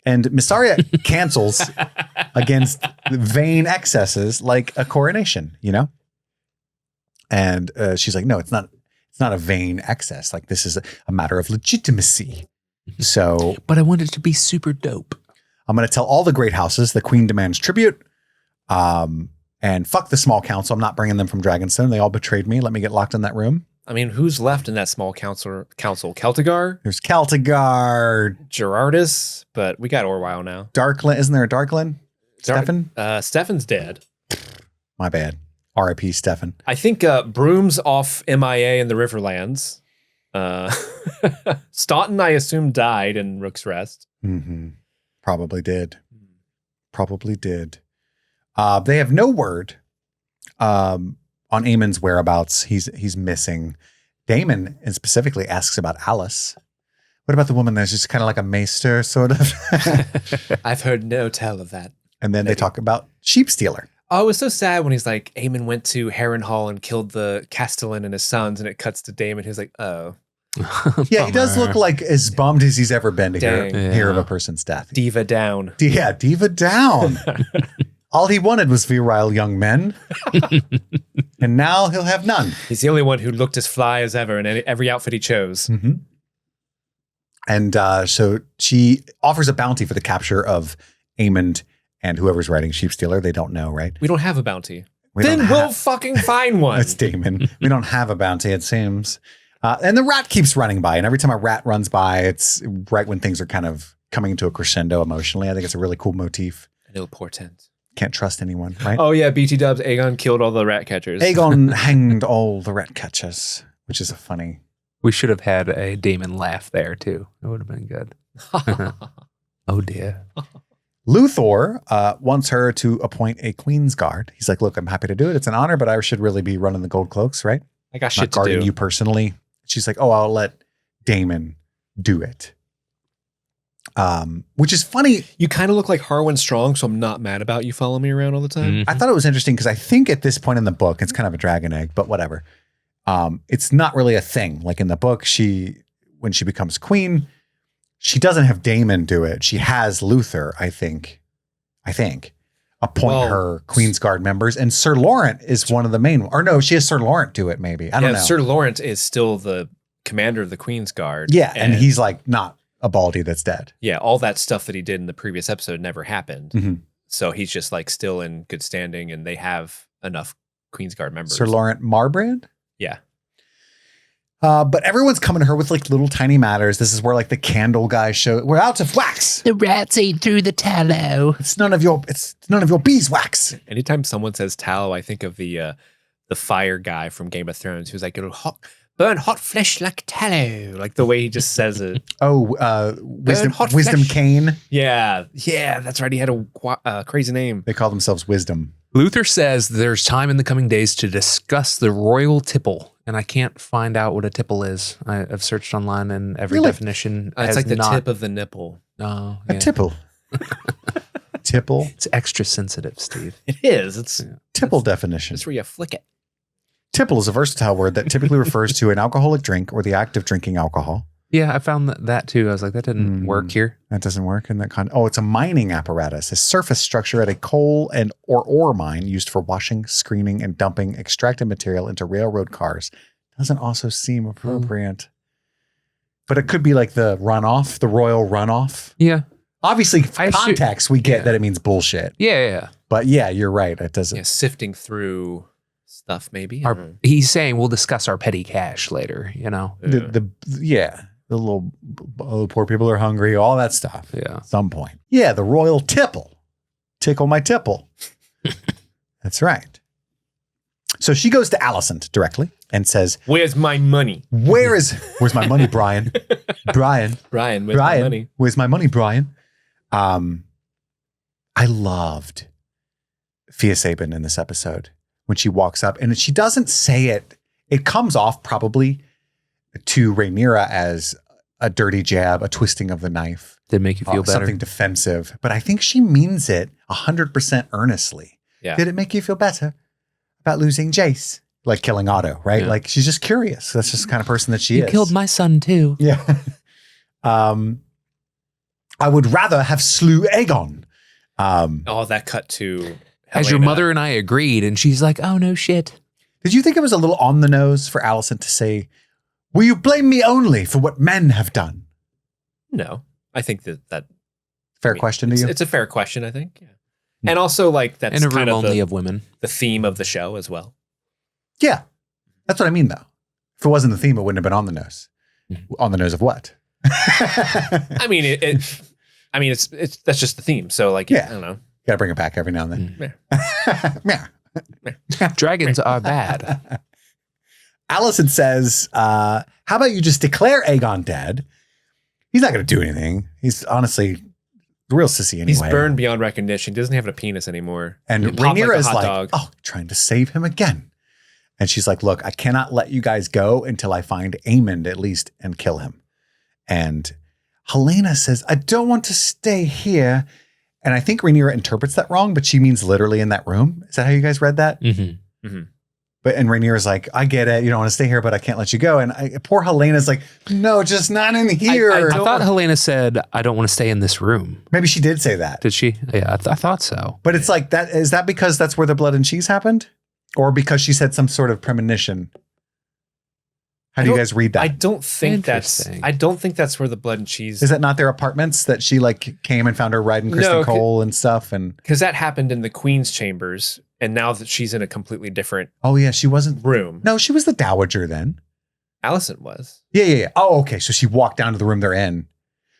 S6: And Missaria cancels against vain excesses like a coronation, And she's like, no, it's not a vain excess. Like this is a matter of legitimacy. So,
S8: but I want it to be super dope.
S6: I'm going to tell all the great houses the queen demands tribute. And fuck the small council. I'm not bringing them from Dragonstone. They all betrayed me. Let me get locked in that room.
S7: I mean, who's left in that small council? Celtigar?
S6: There's Celtigar.
S7: Gerardus, but we got Orwell now.
S6: Darkland. Isn't there a Darkland? Stefan?
S7: Stefan's dead.
S6: My bad. R.I.P. Stefan.
S7: I think Broom's off MIA in the Riverlands. Staunton, I assume, died in Rook's Rest.
S6: Mm-hmm. Probably did. They have no word on Aemon's whereabouts. He's missing. Daemon and specifically asks about Alice. What about the woman that's just kind of like a maester, sort of?
S7: I've heard no tell of that.
S6: And then they talk about Sheep Stealer.
S7: Oh, it was so sad when he's like, Aemon went to Harrenhal and killed the Castellan and his sons, and it cuts to Daemon, who's like, oh.
S6: Yeah, he does look like as bummed as he's ever been to hear of a person's death.
S7: Diva down.
S6: Yeah, diva down. All he wanted was virile young men. And now he'll have none.
S7: He's the only one who looked as fly as ever in every outfit he chose.
S6: Mm-hmm. And so she offers a bounty for the capture of Aemon and whoever's writing Sheep Stealer. They don't know, right?
S7: We don't have a bounty. We'll fucking find one.
S6: That's Daemon. We don't have a bounty, it seems. And the rat keeps running by. And every time a rat runs by, it's right when things are kind of coming to a crescendo emotionally. I think it's a really cool motif.
S7: An ill portent.
S6: Can't trust anyone, right?
S7: Oh, yeah. BT dubs. Aegon killed all the rat catchers.
S6: Aegon hanged all the rat catchers, which is a funny.
S8: We should have had a Daemon laugh there, too. It would have been good. Oh, dear.
S6: Luthor wants her to appoint a Queen's Guard. He's like, look, I'm happy to do it. It's an honor, but I should really be running the gold cloaks, right?
S7: I got
S6: Not
S7: shit to
S6: guarding
S7: do.
S6: you personally. She's like, oh, I'll let Daemon do it. Which is funny.
S7: You kind of look like Harwin Strong, so I'm not mad about you following me around all the time.
S8: Mm-hmm.
S6: I thought it was interesting because I think at this point in the book, it's kind of a dragon egg, but whatever. It's not really a thing. Like in the book, when she becomes queen, she doesn't have Daemon do it. She has Luthor, I think, appoint her Queen's Guard members. And Sir Laurent is one of the main, or no, she has Sir Laurent do it maybe. I don't know.
S7: Sir Laurent is still the commander of the Queen's Guard.
S6: Yeah, and he's like not a baldy that's dead.
S7: Yeah, all that stuff that he did in the previous episode never happened.
S6: Mm-hmm.
S7: So he's just like still in good standing, and they have enough Queen's Guard members.
S6: Sir Laurent Marbrand?
S7: Yeah.
S6: But everyone's coming to her with like little tiny matters. This is where like the candle guys show. We're out of wax.
S8: The rats ate through the tallow.
S6: It's none of your beeswax.
S7: Anytime someone says tallow, I think of the fire guy from Game of Thrones who's like, it'll burn hot flesh like tallow. Like the way he just says it.
S6: Oh, Wisdom
S7: flesh.
S6: Cane.
S7: Yeah, that's right. He had a crazy name.
S6: They call themselves Wisdom.
S8: Luther says there's time in the coming days to discuss the royal tipple. And I can't find out what a tipple is. I've searched online and every definition.
S7: It's like the tip of the nipple.
S8: Oh,
S6: A tipple. Tipple.
S8: It's extra sensitive, Steve.
S7: It is. It's
S6: tipple definition.
S7: It's where you flick it.
S6: Tipple is a versatile word that typically refers to an alcoholic drink or the act of drinking alcohol.
S8: Yeah, I found that too. I was like, that didn't work here.
S6: That doesn't work in that Oh, it's a mining apparatus, a surface structure at a coal or ore mine used for washing, screening, and dumping extracted material into railroad cars. Doesn't also seem appropriate. But it could be like the runoff, the royal runoff.
S8: Yeah.
S6: Obviously, context, we get that it means bullshit.
S8: Yeah.
S6: But yeah, you're right. It doesn't.
S7: Yeah, sifting through stuff, maybe.
S8: He's saying we'll discuss our petty cash later, you know?
S6: The little poor people are hungry, all that stuff.
S8: Yeah.
S6: At some point. Yeah, the royal tipple. Tickle my tipple. That's right. So she goes to Alicent directly and says,
S7: where's my money?
S6: Where's my money, Brian? Brian,
S7: where's my money?
S6: Where's my money, Brian? I loved Fia Sabin in this episode when she walks up and she doesn't say it. It comes off probably to Rhaenyra as a dirty jab, a twisting of the knife.
S8: Did make you feel better?
S6: Something defensive. But I think she means it 100% earnestly.
S7: Yeah.
S6: Did it make you feel better about losing Jace? Like killing Otto, right? Yeah. Like she's just curious. That's just the kind of person that she is.
S8: You killed my son too.
S6: Yeah. I would rather have slew Aegon.
S7: That cut to
S8: as your mother and I agreed, and she's like, oh no shit.
S6: Did you think it was a little on the nose for Alicent to say, will you blame me only for what men have done?
S7: No, I think that
S6: Fair question to you?
S7: It's a fair question, I think. Yeah. And also, like, that's
S8: In a
S7: kind
S8: room
S7: of
S8: only of women.
S7: the theme of the show as well.
S6: Yeah. That's what I mean, though. If it wasn't the theme, it wouldn't have been on the nose. On the nose of what?
S7: I mean, it's that's just the theme. So, like,
S6: Yeah.
S7: I don't know.
S6: Got to bring it back every now and then. Yeah.
S8: Dragons are bad.
S6: Allison says, how about you just declare Aegon dead? He's not going to do anything. He's honestly real sissy anyway.
S7: He's burned beyond recognition. He doesn't have a penis anymore.
S6: And
S7: He popped
S6: Rhaenyra
S7: a
S6: is
S7: hot
S6: like,
S7: dog.
S6: oh, trying to save him again. And she's like, look, I cannot let you guys go until I find Aemond at least and kill him. And Helena says, I don't want to stay here. And I think Rhaenyra interprets that wrong, but she means literally in that room. Is that how you guys read that?
S8: Mm-hmm.
S7: Mm-hmm.
S6: But and Rhaenyra's like, I get it. You don't want to stay here, but I can't let you go. And poor Helena's like, no, just not in here.
S8: I thought Helena said, I don't want to stay in this room.
S6: Maybe she did say that.
S8: Did she? Yeah, I thought so.
S6: But it's like that. Is that because that's where the blood and cheese happened? Or because she said some sort of premonition? How do you guys read that?
S7: I don't think that's where the blood and cheese.
S6: Is that not their apartments that she like came and found her riding Kristen
S7: No,
S6: Cole and stuff? And
S7: because that happened in the Queen's chambers, and now that she's in a completely different
S6: oh yeah, she wasn't.
S7: room.
S6: No, she was the dowager then.
S7: Allison was.
S6: Yeah. Oh, okay. So she walked down to the room they're in.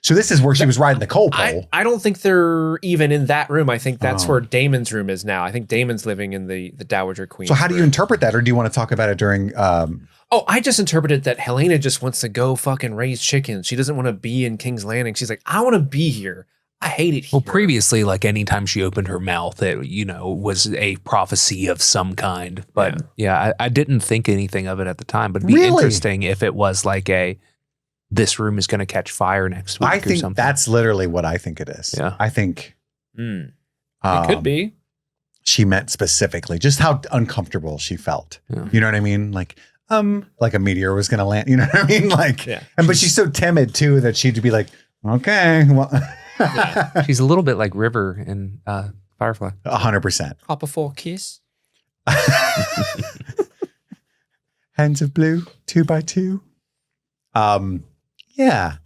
S6: So this is where she was riding the coal pole.
S7: I don't think they're even in that room. I think that's where Damon's room is now. I think Damon's living in the Dowager Queen.
S6: So how do you interpret that, or do you want to talk about it during?
S7: I just interpreted that Helena just wants to go fucking raise chickens. She doesn't want to be in King's Landing. She's like, I want to be here. I hate it here.
S8: Well, previously, like anytime she opened her mouth, it, was a prophecy of some kind. But yeah, I didn't think anything of it at the time. But it'd be interesting if it was like this room is going to catch fire next week.
S6: I
S8: or
S6: think
S8: something.
S6: that's literally what I think it is.
S8: Yeah.
S6: I think
S7: it could be.
S6: She meant specifically just how uncomfortable she felt.
S8: Yeah.
S6: You know what I mean? Like a meteor was going to land. You know what I mean? Like, but she's so timid too that she'd be like, okay, well,
S8: she's a little bit like River in Firefly.
S6: 100%.
S7: Hop a full kiss.
S6: Hands of blue, 2x2. Yeah,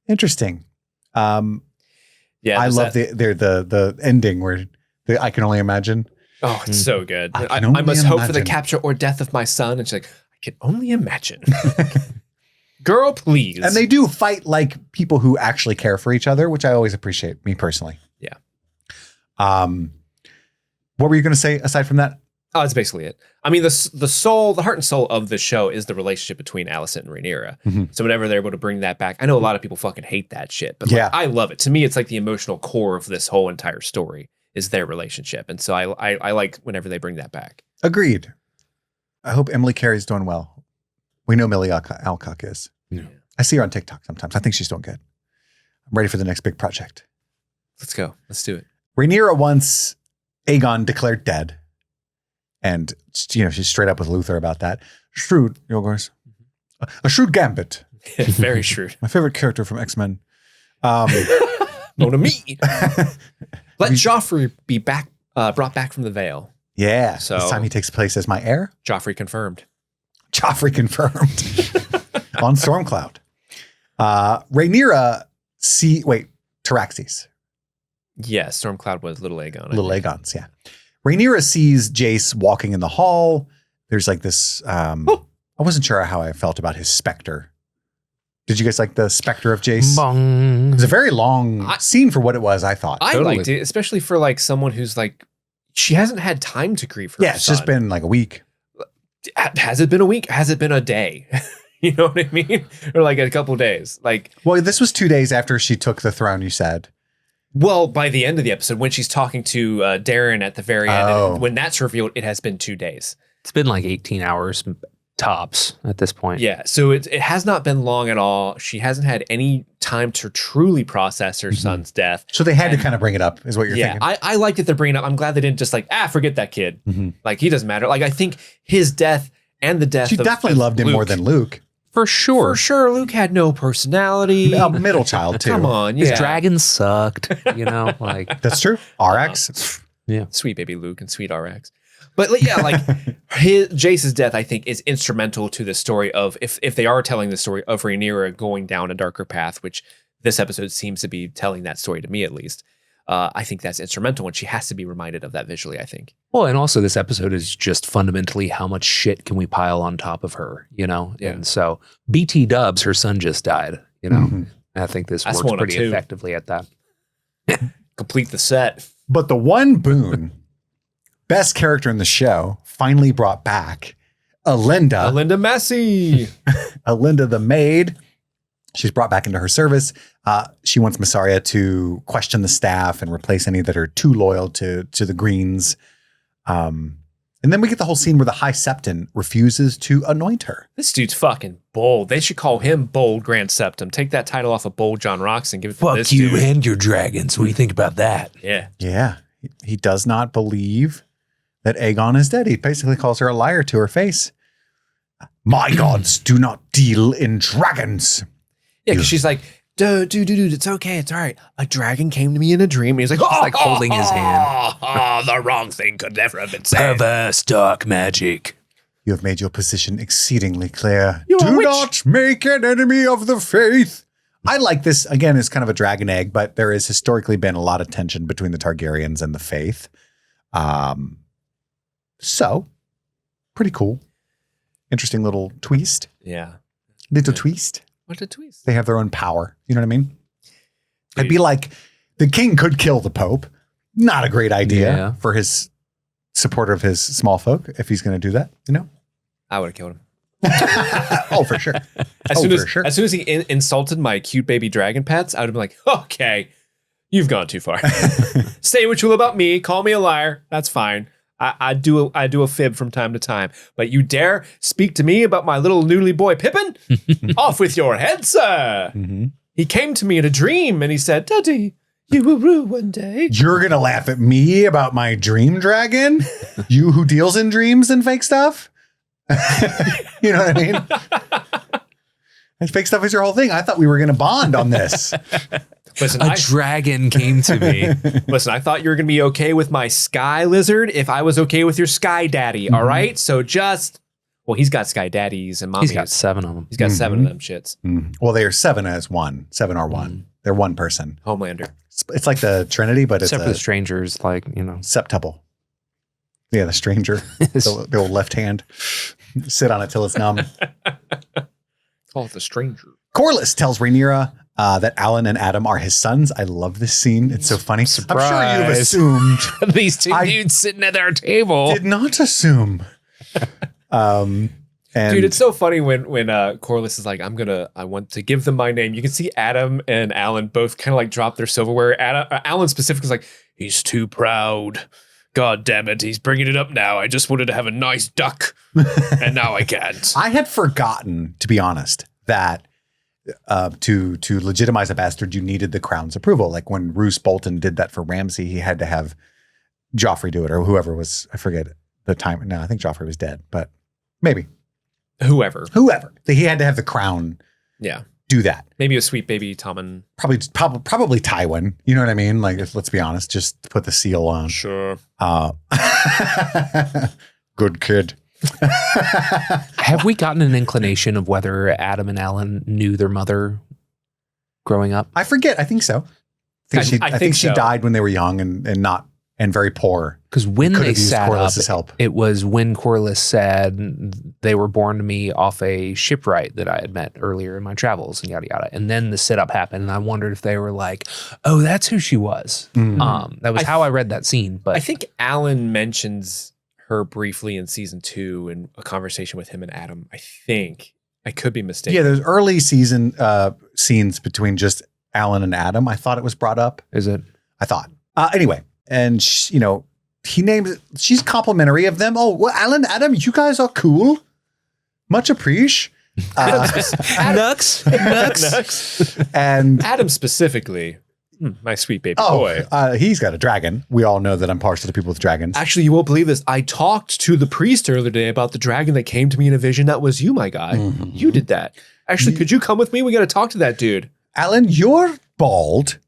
S6: interesting. I love the ending where I can only imagine.
S7: Oh, it's so good. I
S6: only
S7: must hope for the
S6: imagine.
S7: capture or death of my son. And she's like, I can only imagine. Girl, please.
S6: And they do fight like people who actually care for each other, which I always appreciate, me personally.
S7: Yeah.
S6: What were you going to say aside from that?
S7: Oh, that's basically it. I mean, the heart and soul of the show is the relationship between Allison and Rhaenyra.
S6: Mm-hmm.
S7: So whenever they're able to bring that back, I know a lot of people fucking hate that shit, but
S6: Yeah.
S7: I love it. To me, it's like the emotional core of this whole entire story is their relationship. And so I like whenever they bring that back.
S6: Agreed. I hope Emily Carey's doing well. We know Millie Alcock is.
S8: Yeah.
S6: I see her on TikTok sometimes. I think she's doing good. I'm ready for the next big project.
S7: Let's go. Let's do it.
S6: Rhaenyra wants Aegon declared dead. And, she's straight up with Luther about that. Shrewd, Yogors. A shrewd gambit.
S7: Very shrewd.
S6: My favorite character from X-Men.
S7: No, to me. Let Joffrey be brought back from the Vale.
S6: Yeah.
S7: So
S6: this time he takes place as my heir.
S7: Joffrey confirmed.
S6: Confirmed. On Stormcloud. Rhaenyra Taraxes.
S7: Yeah, Stormcloud was Little Aegon.
S6: Little Aegons, yeah. Rhaenyra sees Jace walking in the hall. There's like this, I wasn't sure how I felt about his specter. Did you guys like the specter of Jace?
S8: Bong.
S6: It was a very long scene for what it was, I thought.
S7: I liked it, especially for like someone who's like, she hasn't had time to grieve for her
S6: it's just
S7: son.
S6: been like a week.
S7: Has it been a week? Has it been a day? You know what I mean? Or like a couple days. Like,
S6: well, this was 2 days after she took the throne, you said.
S7: Well, by the end of the episode, when she's talking to Darren at the very end, and when that's revealed, it has been 2 days.
S8: It's been like 18 hours tops at this point.
S7: Yeah, so it has not been long at all. She hasn't had any time to truly process her son's death.
S6: So they had to kind of bring it up, is what you're thinking.
S7: I like that they're bringing it up. I'm glad they didn't just like, forget that kid.
S6: Mm-hmm.
S7: Like, he doesn't matter. Like, I think his death and the death
S6: She
S7: of
S6: definitely loved him
S7: Luke,
S6: more than Luke.
S8: For sure.
S7: For sure, Luke had no personality.
S6: A middle child, too.
S7: Come on.
S8: His
S7: Yeah.
S8: dragons sucked, like.
S6: That's true. RX.
S8: Yeah.
S7: Sweet baby Luke and sweet RX. But like Jace's death, I think, is instrumental to the story of if they are telling the story of Rhaenyra going down a darker path, which this episode seems to be telling that story to me, at least. I think that's instrumental, and she has to be reminded of that visually, I think.
S8: Well, and also this episode is just fundamentally how much shit can we pile on top of her, you know?
S7: Yeah.
S8: And so BT Dubs, her son just died, you know?
S6: Mm-hmm.
S8: I think this
S7: That's
S8: works
S7: one of
S8: pretty
S7: two.
S8: effectively at that.
S7: Complete the set.
S6: But the one boon, best character in the show, finally brought back Alinda.
S7: Alinda Massey.
S6: Alinda the maid. She's brought back into her service. She wants Massaria to question the staff and replace any that are too loyal to the Greens. And then we get the whole scene where the High Septon refuses to anoint her.
S7: This dude's fucking bold. They should call him Bold Grand Septum. Take that title off of Bold John Rocks and give it to this dude.
S8: and your dragons. What do you think about that?
S7: Yeah.
S6: Yeah. He does not believe that Aegon is dead. He basically calls her a liar to her face. My gods do not deal in dragons.
S7: Yeah, because she's like, dude, it's okay. It's all right. A dragon came to me in a dream. And he's like,
S8: Just like holding his hand.
S7: The wrong thing could never have been said.
S8: Perverse dark magic.
S6: You have made your position exceedingly clear.
S7: You're a
S6: Do
S7: witch.
S6: not make an enemy of the faith. I like this. Again, it's kind of a dragon egg, but there has historically been a lot of tension between the Targaryens and the faith. So, pretty cool. Interesting little twist.
S7: Yeah.
S6: Little twist.
S7: What a twist.
S6: They have their own power. You know what I mean? It'd be like the king could kill the Pope. Not a great idea for his supporter of his small folk if he's going to do that, you know?
S7: I would have killed him.
S6: Oh, for sure.
S7: As soon as he insulted my cute baby dragon pets, I would have been like, okay, you've gone too far. Say what you will about me. Call me a liar. That's fine. I do a fib from time to time. But you dare speak to me about my little noodly boy Pippin? Off with your head, sir.
S6: Mm-hmm.
S7: He came to me in a dream and he said, Daddy, you will rule one day.
S6: You're going to laugh at me about my dream dragon? You who deals in dreams and fake stuff? You know what I mean? And fake stuff is your whole thing. I thought we were going to bond on this.
S7: Listen,
S8: A dragon came to me.
S7: Listen, I thought you were going to be okay with my sky lizard if I was okay with your sky daddy. All right. So he's got sky daddies and mommies.
S8: He's got 7 of them.
S7: He's got 7 of them shits.
S6: Well, they are 7 as one. 7 are one. They're one person.
S7: Homelander.
S6: It's like the Trinity, but
S8: Except
S6: it's
S8: for
S6: a
S8: the strangers, like, you know.
S6: septuple. Yeah, the stranger. the old left hand. Sit on it till it's numb.
S7: Oh, the stranger.
S6: Corlys tells Rhaenyra that Alan and Adam are his sons. I love this scene. It's so funny.
S8: Surprise.
S6: I'm sure you've assumed.
S8: These two dudes sitting at our table.
S6: Did not assume. And
S7: Dude, it's so funny when Corlys is like, I want to give them my name. You can see Adam and Alan both kind of like drop their silverware. Alan specifically is like, he's too proud. God damn it, he's bringing it up now. I just wanted to have a nice duck, and now I can't.
S6: I had forgotten, to be honest, that to legitimize a bastard, you needed the crown's approval. Like when Roose Bolton did that for Ramsay, he had to have Joffrey do it, or whoever was, I forget the time. No, I think Joffrey was dead, but maybe.
S7: Whoever.
S6: He had to have the crown do that.
S7: Maybe a sweet baby Tommen.
S6: Probably Tywin. You know what I mean? Like, let's be honest, just put the seal on.
S7: Sure.
S6: Good kid.
S8: Have we gotten an inclination of whether Adam and Alan knew their mother growing up?
S6: I forget. I think so. I think she died when they were young and very poor.
S8: Because when
S6: Could
S8: they
S6: have used
S8: sat
S6: Corlys's
S8: up,
S6: help.
S8: it was when Corlys said they were born to me off a shipwright that I had met earlier in my travels and yada yada. And then the sit up happened, and I wondered if they were like, "Oh, that's who she was." That was how I read that scene. But
S7: I think Alan mentions her briefly in season 2 in a conversation with him and Adam. I think I could be mistaken.
S6: Yeah, there's early season scenes between just Alan and Adam. I thought it was brought up.
S8: Is it?
S6: I thought. Anyway, and he names. She's complimentary of them. Oh, well, Alan, Adam, you guys are cool. Much appreciate.
S8: Nux.
S6: And
S7: Adam specifically, my sweet baby boy.
S6: He's got a dragon. We all know that I'm partial to people with dragons.
S7: Actually, you won't believe this. I talked to the priest earlier today about the dragon that came to me in a vision. That was you, my guy.
S6: Mm-hmm.
S7: You did that. Actually, could you come with me? We got to talk to that dude.
S6: Alan, you're bald.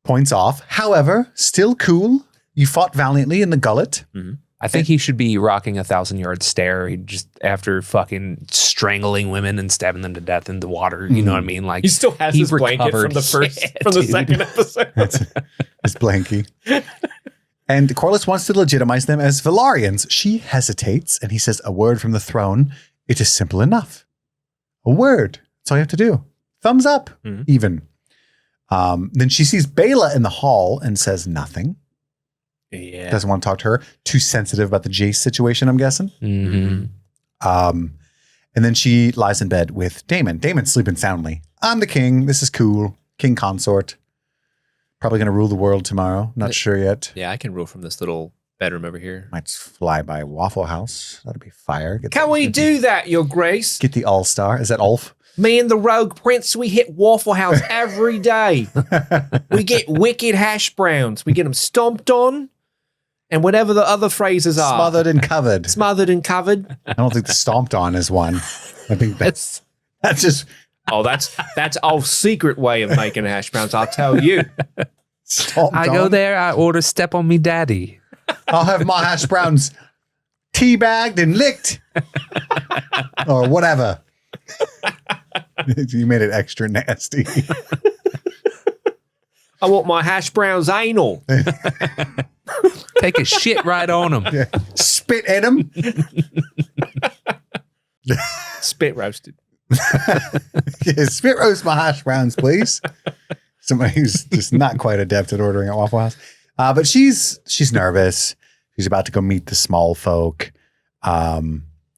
S6: Points off. However, still cool. You fought valiantly in the gullet.
S7: Mm-hmm.
S8: I think he should be rocking a 1,000-yard stare. He just after fucking strangling women and stabbing them to death in the water. You know what I mean? Like
S7: He still has his blanket from the second episode.
S6: His blankie. And Corlys wants to legitimize them as Valyrians. She hesitates, and he says, "A word from the throne. It is simple enough. A word. That's all you have to do. Thumbs up, even." Then she sees Bela in the hall and says nothing.
S7: Yeah.
S6: Doesn't want to talk to her. Too sensitive about the Jace situation, I'm guessing.
S8: Mm-hmm.
S6: And then she lies in bed with Daemon. Daemon's sleeping soundly. I'm the king. This is cool. King consort. Probably going to rule the world tomorrow. Not sure yet.
S7: Yeah, I can rule from this little bedroom over here.
S6: Might fly by Waffle House. That'll be fire.
S7: Can we do that, Your Grace?
S6: Get the All-Star. Is that Ulf?
S7: Me and the Rogue Prince, we hit Waffle House every day. We get wicked hash browns. We get them stomped on. And whatever the other phrases are.
S6: Smothered and covered.
S7: Smothered and covered.
S6: I don't think the stomped on is one. I think that's just...
S7: Oh, that's our secret way of making hash browns, I'll tell you.
S8: I go there, I order step on me daddy.
S6: I'll have my hash browns teabagged and licked. Or whatever. You made it extra nasty.
S7: I want my hash browns anal.
S8: Take a shit right on them.
S6: Yeah. Spit at them.
S7: Spit roasted.
S6: Yeah, spit roast my hash browns, please. Somebody who's just not quite adept at ordering at Waffle House. But she's nervous. She's about to go meet the small folk.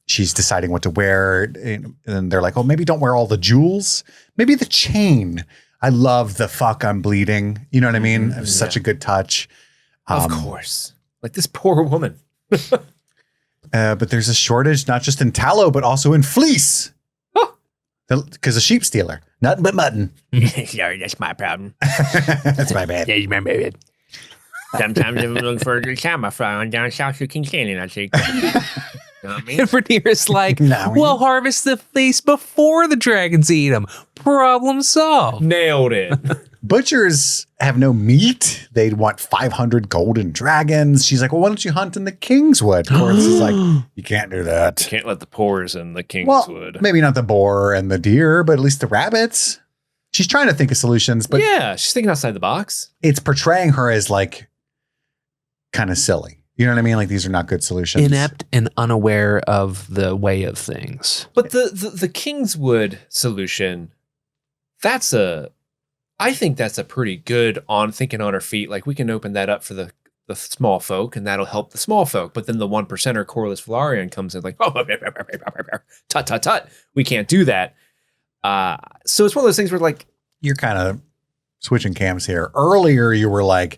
S6: She's deciding what to wear. And they're like, oh, maybe don't wear all the jewels. Maybe the chain. I love the fuck I'm bleeding. You know what I mean? It was such a good touch.
S7: Of course. Like this poor woman.
S6: But there's a shortage, not just in tallow, but also in fleece. Because a sheep stealer. Nothing but mutton.
S7: Sorry, that's my problem.
S6: That's my bad.
S7: Yeah, my bad. Sometimes I'm looking for a good time. I fly on down south to King's Landing, I think. Know what I mean?
S8: And Rhaenyra's like, we'll harvest the fleece before the dragons eat them. Problem solved.
S7: Nailed it.
S6: Butchers have no meat. They want 500 golden dragons. She's like, well, why don't you hunt in the Kingswood? Corlys is like, you can't do that.
S7: Can't let the pores in the Kingswood.
S6: Maybe not the boar and the deer, but at least the rabbits. She's trying to think of solutions, but
S7: yeah, she's thinking outside the box.
S6: It's portraying her as like kind of silly. You know what I mean? Like these are not good solutions.
S8: Inept and unaware of the way of things.
S7: But the Kingswood solution, I think that's a pretty good on thinking on her feet. Like we can open that up for the small folk and that'll help the small folk. But then the 1%er Corlys Velaryon comes in like, oh, tut, tut, tut. We can't do that. So it's one of those things where like.
S6: You're kind of switching cams here. Earlier you were like,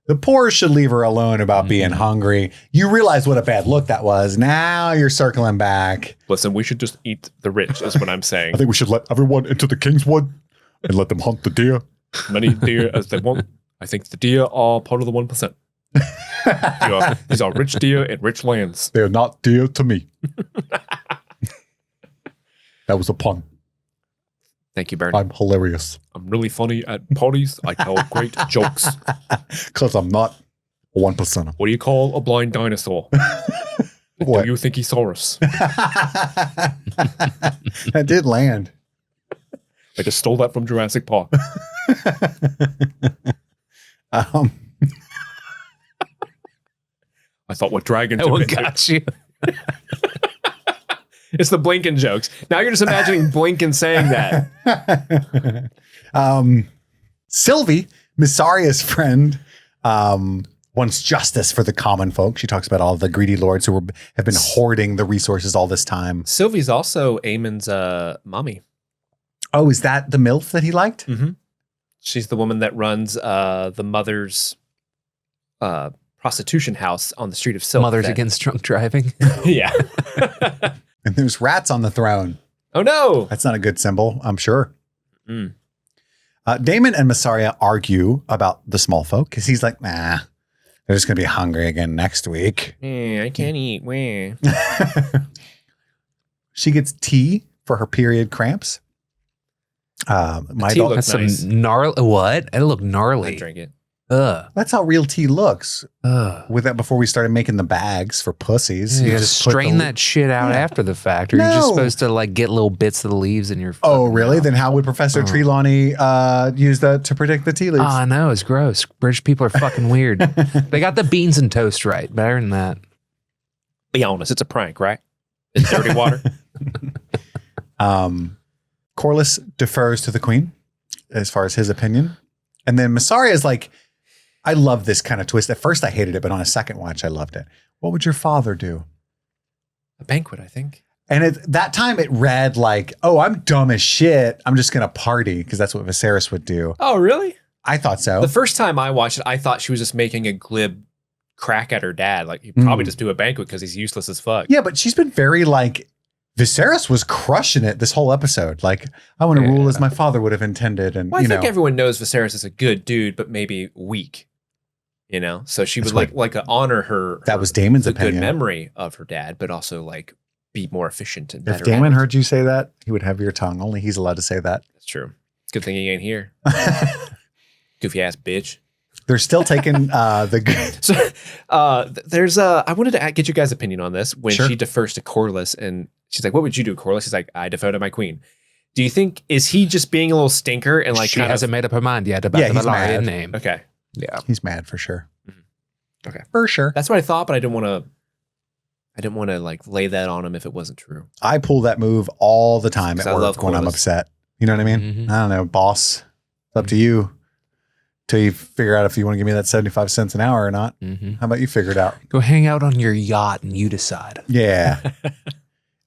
S6: the poor should leave her alone about being hungry. You realize what a bad look that was. Now you're circling back.
S7: Listen, we should just eat the rich is what I'm saying.
S9: I think we should let everyone into the Kingswood and let them hunt the deer.
S7: Many deer as they want. I think the deer are part of the 1%. These are rich deer in rich lands.
S9: They are not dear to me. That was a pun.
S7: Thank you, Bernie.
S9: I'm hilarious.
S7: I'm really funny at parties. I tell great jokes.
S9: Because I'm not a 1%er.
S7: What do you call a blind dinosaur?
S6: What?
S7: Do you think he saw us?
S6: That did land.
S7: I just stole that from Jurassic Park.
S8: I
S7: thought what dragons
S8: one got you.
S7: It's the Blinken jokes. Now you're just imagining Blinken saying that.
S6: Sylvie, Mysaria's friend, wants justice for the common folk. She talks about all the greedy lords who have been hoarding the resources all this time.
S7: Sylvie's also Aemon's mommy.
S6: Oh, is that the MILF that he liked?
S7: Mm-hmm. She's the woman that runs the mother's prostitution house on the street of Silk.
S8: Mothers Against Drunk Driving.
S7: Yeah.
S6: And there's rats on the throne.
S7: Oh, no.
S6: That's not a good symbol, I'm sure.
S7: Mm.
S6: Daemon and Mysaria argue about the small folk because he's like, nah, they're just going to be hungry again next week.
S7: I can't eat.
S6: She gets tea for her period cramps. My
S7: tea
S6: dog
S7: looks
S8: That's
S7: nice.
S8: some gnarly. What? It looked gnarly.
S7: I drink it.
S6: That's how real tea looks. With that, before we started making the bags for pussies,
S8: you just strain that shit out after the fact, or you're just supposed to like get little bits of the leaves in your.
S6: Oh, really? Mouth. Then how would Professor Trelawney use that to predict the tea leaves?
S8: Oh, no, it's gross. British people are fucking weird. They got the beans and toast right. Better than that.
S7: Be honest, it's a prank, right? It's dirty water.
S6: Corlys defers to the queen as far as his opinion, and then Mysaria is like, I love this kind of twist. At first I hated it, but on a second watch, I loved it. What would your father do?
S7: A banquet, I think.
S6: And that time it read like, oh, I'm dumb as shit. I'm just going to party because that's what Viserys would do.
S7: Oh, really?
S6: I thought so.
S7: The first time I watched it, I thought she was just making a glib crack at her dad. Like, he'd probably just do a banquet because he's useless as fuck.
S6: Yeah, but she's been very like, Viserys was crushing it this whole episode. Like, I want to rule as my father would have intended. And
S7: well, I think everyone knows Viserys is a good dude, but maybe weak. You know, so she would like honor her.
S6: That was Daemon's opinion.
S7: Good memory of her dad, but also like be more efficient and better.
S6: If Daemon heard you say that, he would have your tongue. Only he's allowed to say that.
S7: That's true. It's a good thing he ain't here. Goofy ass bitch.
S6: They're still taking the good.
S7: So there's I wanted to get your guys' opinion on this when she defers to Corlys, and she's like, "What would you do, Corlys?" He's like, "I defer to my queen." Do you think is he just being a little stinker and like
S8: she hasn't made up her mind yet about the Valyrian name?
S7: Okay.
S6: Yeah, he's mad for sure.
S7: Okay,
S6: for sure.
S7: That's what I thought, but I didn't want to like lay that on him if it wasn't true.
S6: I pull that move all the time at work when I'm upset. You know what I mean?
S8: Mm-hmm.
S6: I don't know, boss. It's up to you till you figure out if you want to give me that 75 cents an hour or not.
S8: Mm-hmm.
S6: How about you figure it out?
S8: Go hang out on your yacht and you decide.
S6: Yeah.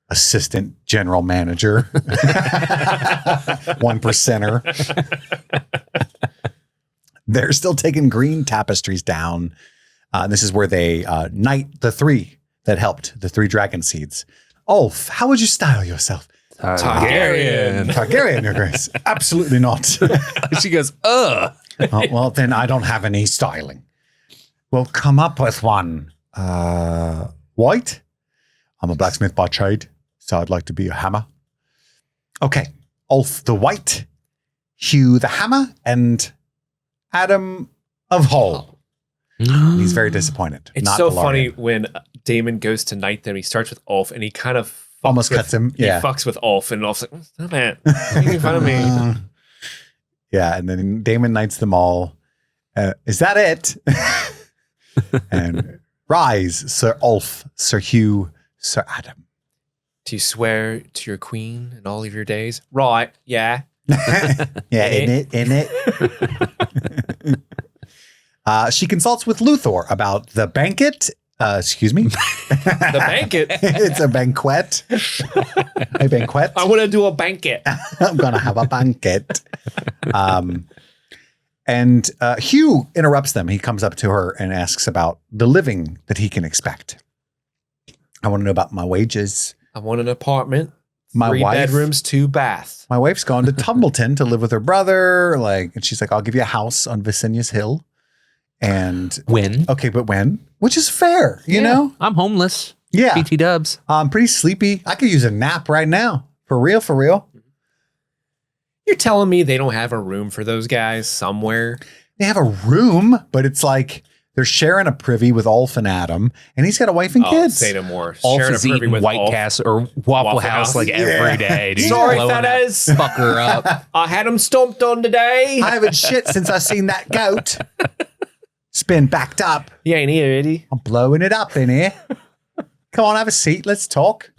S6: Assistant general manager. 1%er. They're still taking green tapestries down. This is where they knight the three that helped, the 3 dragon seeds. Ulf, how would you style yourself?
S7: Targaryen.
S6: Targaryen, Your Grace. Absolutely not.
S8: She goes, ugh.
S6: Well, then I don't have any styling. Well, come up with one. White? I'm a blacksmith by trade, so I'd like to be a hammer. Okay. Ulf the White, Hugh the Hammer, and Adam of Hull. He's very disappointed.
S7: It's so funny when Daemon goes to knight them. He starts with Ulf, and he kind of
S6: almost cuts him. Yeah,
S7: he fucks with Ulf, and Ulf's like, "Stop it, you're making fun of me."
S6: Yeah, and then Daemon knights them all. Is that it? And rise, Sir Ulf, Sir Hugh, Sir Adam.
S7: Do you swear to your queen in all of your days? Right? Yeah.
S6: Yeah, in it. She consults with Luthor about the banquet. Excuse me.
S7: The banquet?
S6: It's a banquet. A banquet.
S7: I want to do a banquet.
S6: I'm going to have a banquet. And Hugh interrupts them. He comes up to her and asks about the living that he can expect. I want to know about my wages.
S7: I want an apartment.
S6: My
S7: 3
S6: wife,
S7: bedrooms, 2 baths.
S6: My wife's gone to Tumbleton to live with her brother. And she's like, I'll give you a house on Visinius Hill. And
S8: when?
S6: Okay, but when? Which is fair, you know?
S8: I'm homeless.
S6: Yeah.
S8: BT dubs.
S6: I'm pretty sleepy. I could use a nap right now. For real, for real.
S7: You're telling me they don't have a room for those guys somewhere?
S6: They have a room, but it's like they're sharing a privy with Ulf and Adam, and he's got a wife and kids.
S7: Say no more.
S8: Ulf
S7: Sharing
S8: is
S7: a privy
S8: eating
S7: with
S8: White
S7: Ulf.
S8: Castle or Waffle House like every day. Dude.
S7: Sorry,
S8: Blowing
S7: fellas.
S8: that fucker up.
S7: I had him stomped on today.
S6: I haven't shit since I seen that goat. It's been backed up.
S7: You ain't here, Eddie.
S6: I'm blowing it up in here. Come on, have a seat. Let's talk.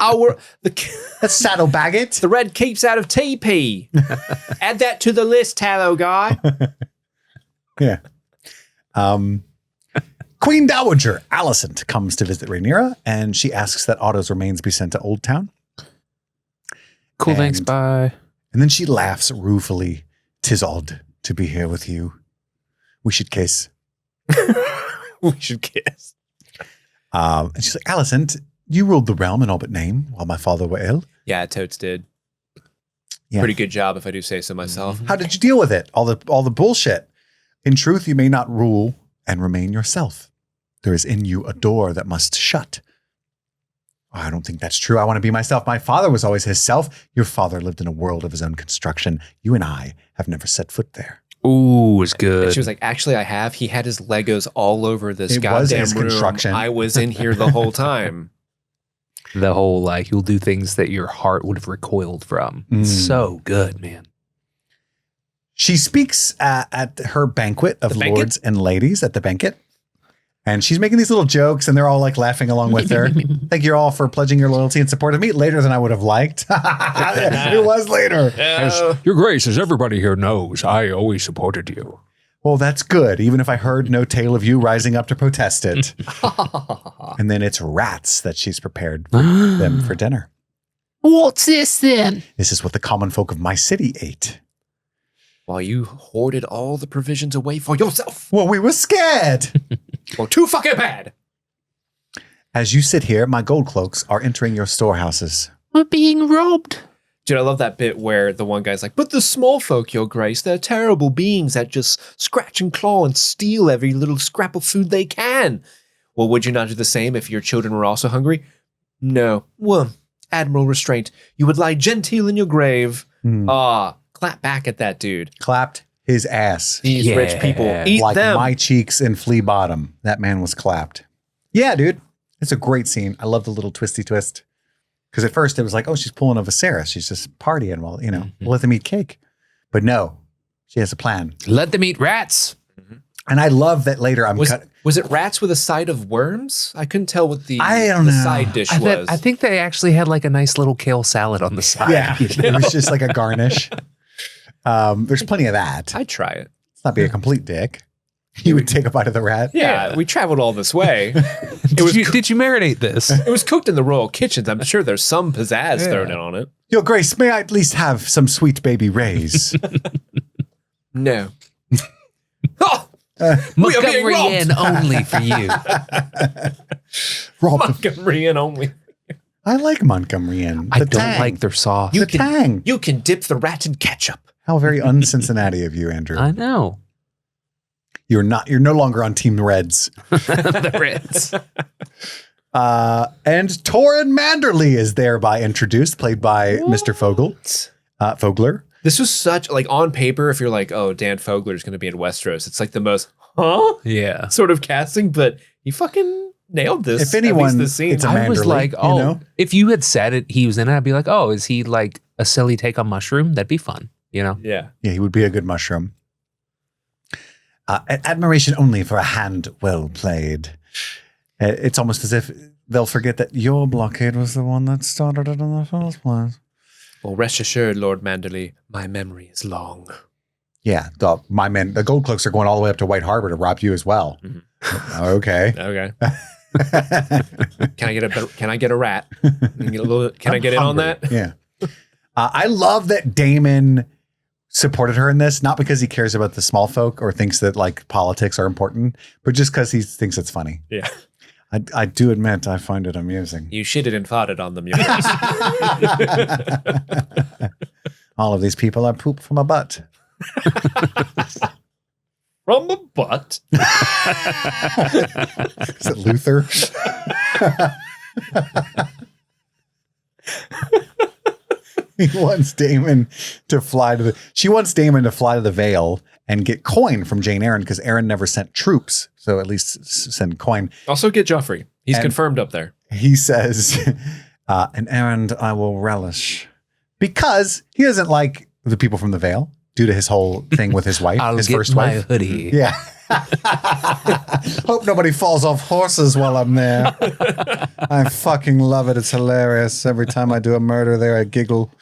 S6: Let's saddlebag it.
S7: The red keeps out of TP. Add that to the list, Tallow guy.
S6: Yeah. Queen Dowager Alicent comes to visit Rhaenyra, and she asks that Otto's remains be sent to Old Town.
S8: Cool, thanks, bye.
S6: And then she laughs ruefully. 'Tis odd to be here with you. We should kiss.
S7: We should kiss.
S6: And she's like, Alicent, you ruled the realm in all but name while my father were ill.
S7: Yeah, totes did.
S6: Yeah.
S7: Pretty good job, if I do say so myself.
S6: How did you deal with it? All the bullshit. In truth, you may not rule and remain yourself. There is in you a door that must shut. Oh, I don't think that's true. I want to be myself. My father was always his self. Your father lived in a world of his own construction. You and I have never set foot there.
S8: Ooh, it's good.
S7: And she was like, actually, I have. He had his Legos all over this
S6: It was
S7: goddamn
S6: his
S7: room.
S6: construction.
S7: I was in here the whole time.
S8: The whole, like, you'll do things that your heart would have recoiled from. So good, man.
S6: She speaks at her banquet of lords and ladies at the banquet. And she's making these little jokes and they're all like laughing along with her. Thank you all for pledging your loyalty and support of me later than I would have liked. It was later.
S8: Your Grace, as everybody here knows, I always supported you.
S6: Well, that's good. Even if I heard no tale of you rising up to protest it. And then it's rats that she's prepared for them for dinner.
S8: What's this then?
S6: This is what the common folk of my city ate.
S7: While you hoarded all the provisions away for yourself.
S6: Well, we were scared.
S7: Well, too fucking bad.
S6: As you sit here, my gold cloaks are entering your storehouses.
S8: We're being robbed.
S7: Dude, I love that bit where the one guy's like, but the small folk, your grace, they're terrible beings that just scratch and claw and steal every little scrap of food they can. Well, would you not do the same if your children were also hungry? No. Well, admiral restraint. You would lie genteel in your grave. Clap back at that dude.
S6: Clapped his ass.
S7: These rich people, eat
S6: like
S7: them.
S6: my cheeks and flea bottom. That man was clapped. Yeah, dude. It's a great scene. I love the little twisty twist. Because at first it was like, oh, she's pulling a Viserys. She's just partying. Well, you know, we'll let them eat cake. But no, she has a plan.
S8: Let them eat rats.
S6: And I love that later
S7: Was it rats with a side of worms? I couldn't tell what the
S6: know.
S7: side dish was.
S8: I think they actually had like a nice little kale salad on the side.
S6: Yeah, it was just like a garnish. There's plenty of that.
S7: I'd try it.
S6: Let's not be a complete dick. You would take a bite of the rat.
S7: Yeah, we traveled all this way.
S8: Did you marinate this?
S7: It was cooked in the royal kitchens. I'm sure there's some pizzazz thrown in on it.
S6: Your Grace, may I at least have some sweet baby rays?
S7: No.
S8: Montgomery Inn only for you.
S7: Montgomery Inn only.
S6: I like Montgomery Inn.
S8: I don't like their sauce.
S6: The tang.
S7: You can dip the rat in ketchup.
S6: How very un-Cincinnati of you, Andrew.
S8: I know.
S6: You're no longer on Team Reds.
S8: The Reds.
S6: And Torrin Manderly is thereby introduced, played by Mr. Fogler.
S7: This was such, like, on paper, if you're like, oh, Dan Fogler is going to be in Westeros, it's like the most,
S8: Yeah.
S7: sort of casting, but he fucking nailed this.
S6: If anyone,
S7: at least this scene.
S6: it's a
S8: I was
S6: Manderly,
S8: like, oh,
S6: you know?
S8: if you had said it, he was in it, I'd be like, oh, is he like a silly take on Mushroom? That'd be fun, you know?
S7: Yeah.
S6: Yeah, he would be a good mushroom. Admiration only for a hand well played. It's almost as if they'll forget that your blockade was the one that started it in the first place.
S7: Well, rest assured, Lord Manderly, my memory is long.
S6: Yeah, the gold cloaks are going all the way up to White Harbor to rob you as well. Mm-hmm. Okay.
S7: Can I get a rat? Can I get in on that?
S6: Yeah. I love that Daemon supported her in this, not because he cares about the small folk or thinks that like politics are important, but just because he thinks it's funny.
S7: Yeah.
S6: I do admit I find it amusing.
S7: You shitted and farted on them, yours.
S6: All of these people are poop from a butt.
S7: From a butt?
S6: Is it Luther? She wants Damon to fly to the Vale and get coin from Jane Eyre because Aaron never sent troops. So at least send coin.
S7: Also get Joffrey. He's confirmed up there.
S6: He says, an errand I will relish. Because he doesn't like the people from the Vale due to his whole thing with his wife,
S8: I'll
S6: his
S8: get
S6: first
S8: my
S6: wife.
S8: hoodie.
S6: Yeah. Hope nobody falls off horses while I'm there. I fucking love it. It's hilarious. Every time I do a murder there, I giggle.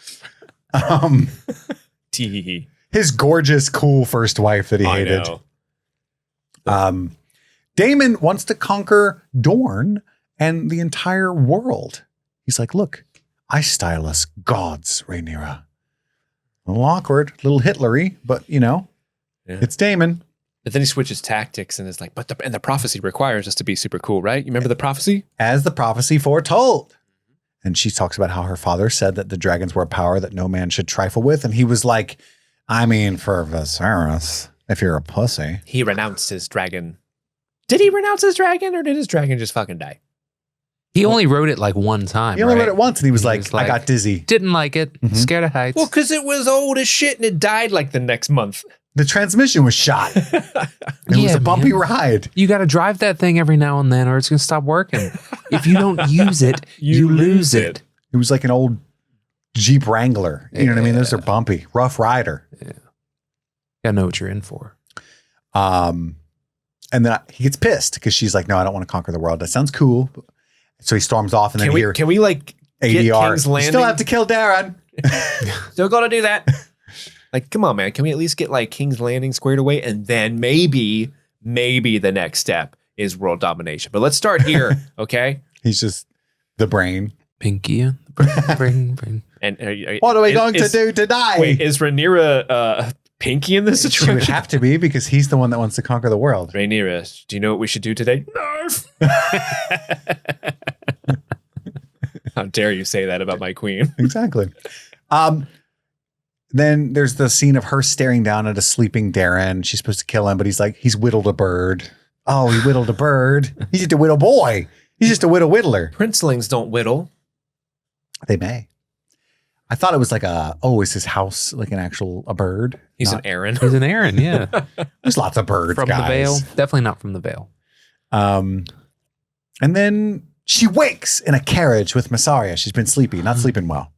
S6: His gorgeous, cool first wife that he hated. Daemon wants to conquer Dorne and the entire world. He's like, look, I style us gods, Rhaenyra. A little awkward, a little Hitlery, but you know, it's Daemon.
S7: But then he switches tactics and is like, but the prophecy requires us to be super cool, right? You remember the prophecy?
S6: As the prophecy foretold. And she talks about how her father said that the dragons were a power that no man should trifle with. And he was like, I mean, for Viserys, if you're a pussy.
S7: He renounced his dragon. Did he renounce his dragon or did his dragon just fucking die?
S8: He only wrote it like one time.
S6: He only wrote it once and he was like, I got dizzy.
S8: Didn't like it. Scared of heights.
S7: Well, because it was old as shit and it died like the next month.
S6: The transmission was shot. It was a bumpy ride.
S8: You got to drive that thing every now and then or it's going to stop working. If you don't use it, you lose it.
S6: It was like an old Jeep Wrangler. You know what I mean? Those are bumpy. Rough rider.
S8: Yeah. Gotta know what you're in for.
S6: And then he gets pissed because she's like, no, I don't want to conquer the world. That sounds cool. So he storms off and then
S7: can we like
S6: ADR.
S7: get King's Landing?
S6: You still have to kill Darren.
S7: Still gotta do that. Like, come on, man. Can we at least get like King's Landing squared away? And then maybe the next step is world domination. But let's start here, okay?
S6: He's just the brain.
S8: Pinky and the brain.
S7: And
S6: what are we going to do today?
S7: Wait, is Rhaenyra Pinky in this situation?
S6: She would have to be because he's the one that wants to conquer the world.
S7: Rhaenyra, do you know what we should do today? Nerf! How dare you say that about my queen?
S6: Exactly. Then there's the scene of her staring down at a sleeping Darren. She's supposed to kill him, but he's whittled a bird. Oh, he whittled a bird. He's just a whittle boy. He's just a whittler.
S7: Princelings don't whittle.
S6: They may. I thought it was like is his house like a bird?
S7: He's an Aaron.
S8: He's an Aaron, yeah.
S6: There's lots of birds,
S8: from
S6: guys.
S8: the Vale. Definitely not from the Vale.
S6: And then she wakes in a carriage with Massaria. She's been sleepy, not sleeping well.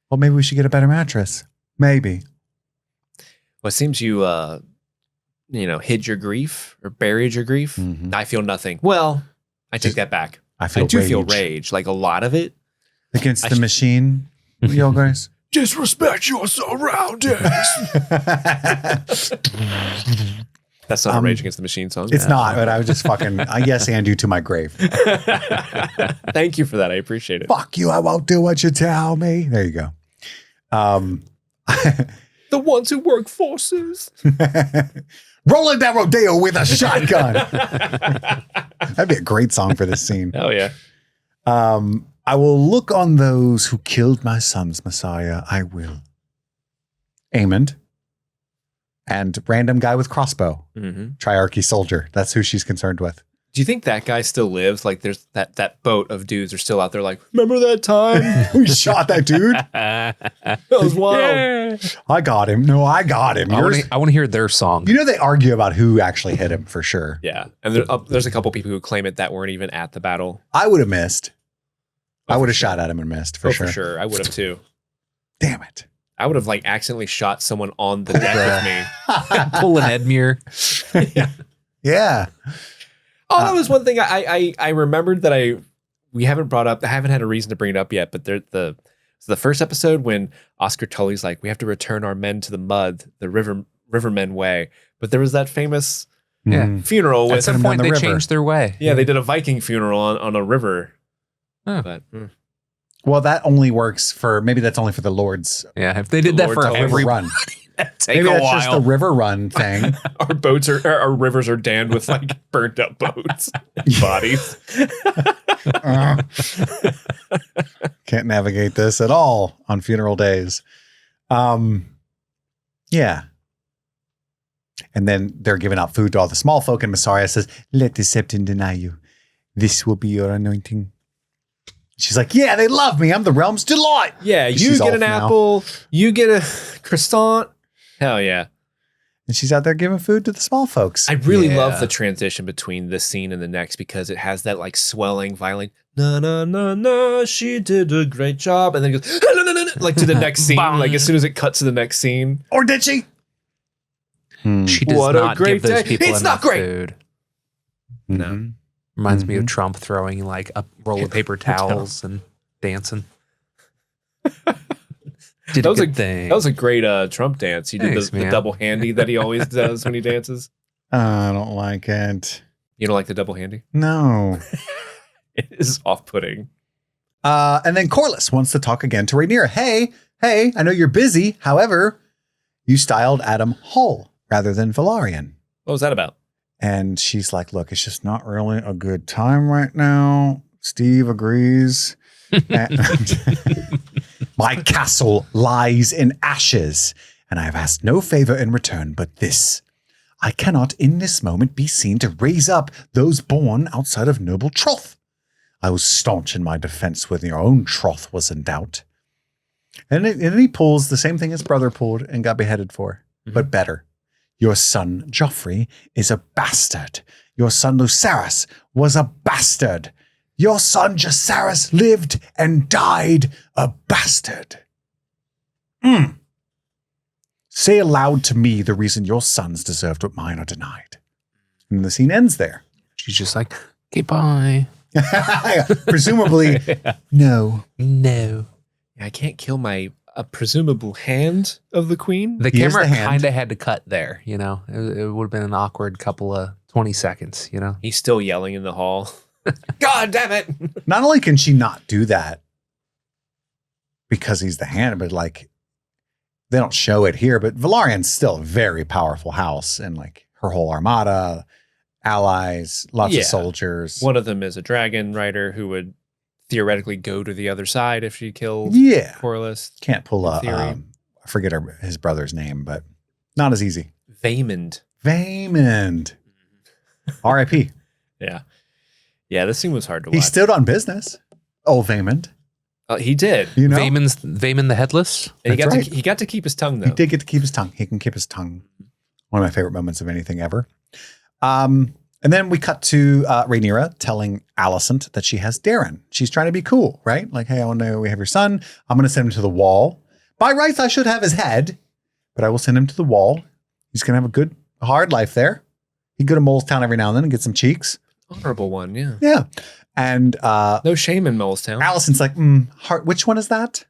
S6: Well, maybe we should get a better mattress. Maybe.
S7: Well, it seems you, hid your grief or buried your grief.
S6: Mm-hmm.
S7: I feel nothing. Well, I take that back. I feel rage. Like a lot of it.
S6: Against the machine, y'all guys.
S9: Disrespect your surroundings.
S7: That's not a Rage Against the Machine song.
S6: It's not, but I was just fucking, yes, and you to my grave.
S7: Thank you for that. I appreciate it.
S6: Fuck you. I won't do what you tell me. There you go.
S7: The ones who work forces.
S6: Rolling that rodeo with a shotgun. That'd be a great song for this scene.
S7: Hell yeah.
S6: I will look on those who killed my sons, Messiah. I will. Aemond. And random guy with crossbow.
S7: Mm-hmm.
S6: Triarchy soldier. That's who she's concerned with.
S7: Do you think that guy still lives? Like there's that boat of dudes are still out there like, remember that time?
S6: We shot that dude?
S7: That was wild.
S6: Yeah. I got him. No, I got him.
S8: I want to hear their song.
S6: You know, they argue about who actually hit him for sure.
S7: Yeah. And there's a couple people who claim it that weren't even at the battle.
S6: I would have missed. I would have shot at him and missed for sure.
S7: For sure. I would have too.
S6: Damn it.
S7: I would have like accidentally shot someone on the deck with me.
S8: Pull an Edmure.
S6: Yeah.
S7: Oh, that was one thing I remembered that we haven't brought up. I haven't had a reason to bring it up yet, but the first episode when Oscar Tully's like, we have to return our men to the mud, the rivermen way. But there was that famous funeral.
S8: At some point they changed their way.
S7: Yeah, they did a Viking funeral on a river.
S8: Oh.
S7: But
S6: well, that only works for, maybe that's only for the lords.
S8: Yeah, if they did that for every
S6: run.
S8: Maybe
S6: that's just the river run thing.
S7: Our rivers are damned with like burnt up boats, bodies.
S6: Can't navigate this at all on funeral days. Yeah. And then they're giving out food to all the small folk, and Massaria says, "Let the septon deny you. This will be your anointing." She's like, yeah, they love me. I'm the realm's delight.
S7: Yeah, you get an apple. You get a croissant. Hell yeah.
S6: And she's out there giving food to the small folks.
S7: I really love the transition between this scene and the next because it has that like swelling violin. Na na na na, she did a great job. And then it goes, na, na, na, na, like to the next scene. Like as soon as it cuts to the next scene.
S6: Or did she?
S8: She does not give those people enough food.
S7: No.
S8: Reminds me of Trump throwing like a roll of paper towels and dancing. That
S7: was a great Trump dance. He did the double handy that he always does when he dances.
S6: I don't like it.
S7: You don't like the double handy?
S6: No.
S7: It is off-putting.
S6: And then Corlys wants to talk again to Rhaenyra. Hey, I know you're busy. However, you styled Adam Hull rather than Valyrian.
S7: What was that about?
S6: And she's like, look, it's just not really a good time right now. Steve agrees. My castle lies in ashes, and I have asked no favor in return but this. I cannot in this moment be seen to raise up those born outside of noble troth. I was staunch in my defense when your own troth was in doubt. And then he pulls the same thing his brother pulled and got beheaded for, but better. Your son Joffrey is a bastard. Your son Lucerys was a bastard. Your son Jacaerys lived and died a bastard. Say aloud to me the reason your sons deserved what mine are denied. And the scene ends there.
S8: She's just like, okay, bye.
S6: Presumably, no.
S7: I can't kill my presumable hand of the queen.
S8: The camera kind of had to cut there, you know. It would have been an awkward couple of 20 seconds, you know.
S7: He's still yelling in the hall. God damn it.
S6: Not only can she not do that because he's the hand, but like they don't show it here, but Valarian's still a very powerful house and like her whole armada, allies, lots of soldiers.
S7: One of them is a dragon rider who would theoretically go to the other side if she killed Corlys.
S6: Can't pull I forget his brother's name, but not as easy.
S7: Vaymond.
S6: R.I.P.
S7: Yeah, this scene was hard to watch.
S6: He stood on business. Oh, Vaymond.
S7: He did.
S6: You know?
S8: Vaymond the Headless.
S7: And he got to keep his tongue, though.
S6: He did get to keep his tongue. He can keep his tongue. One of my favorite moments of anything ever. And then we cut to Rhaenyra telling Alicent that she has Darren. She's trying to be cool, right? Like, hey, I want to know we have your son. I'm going to send him to the wall. By rights, I should have his head, but I will send him to the wall. He's going to have a good, hard life there. He'd go to Molestown every now and then and get some cheeks.
S7: Honorable one, yeah.
S6: Yeah. And
S7: no shame in Molestown.
S6: Alicent's like, which one is that?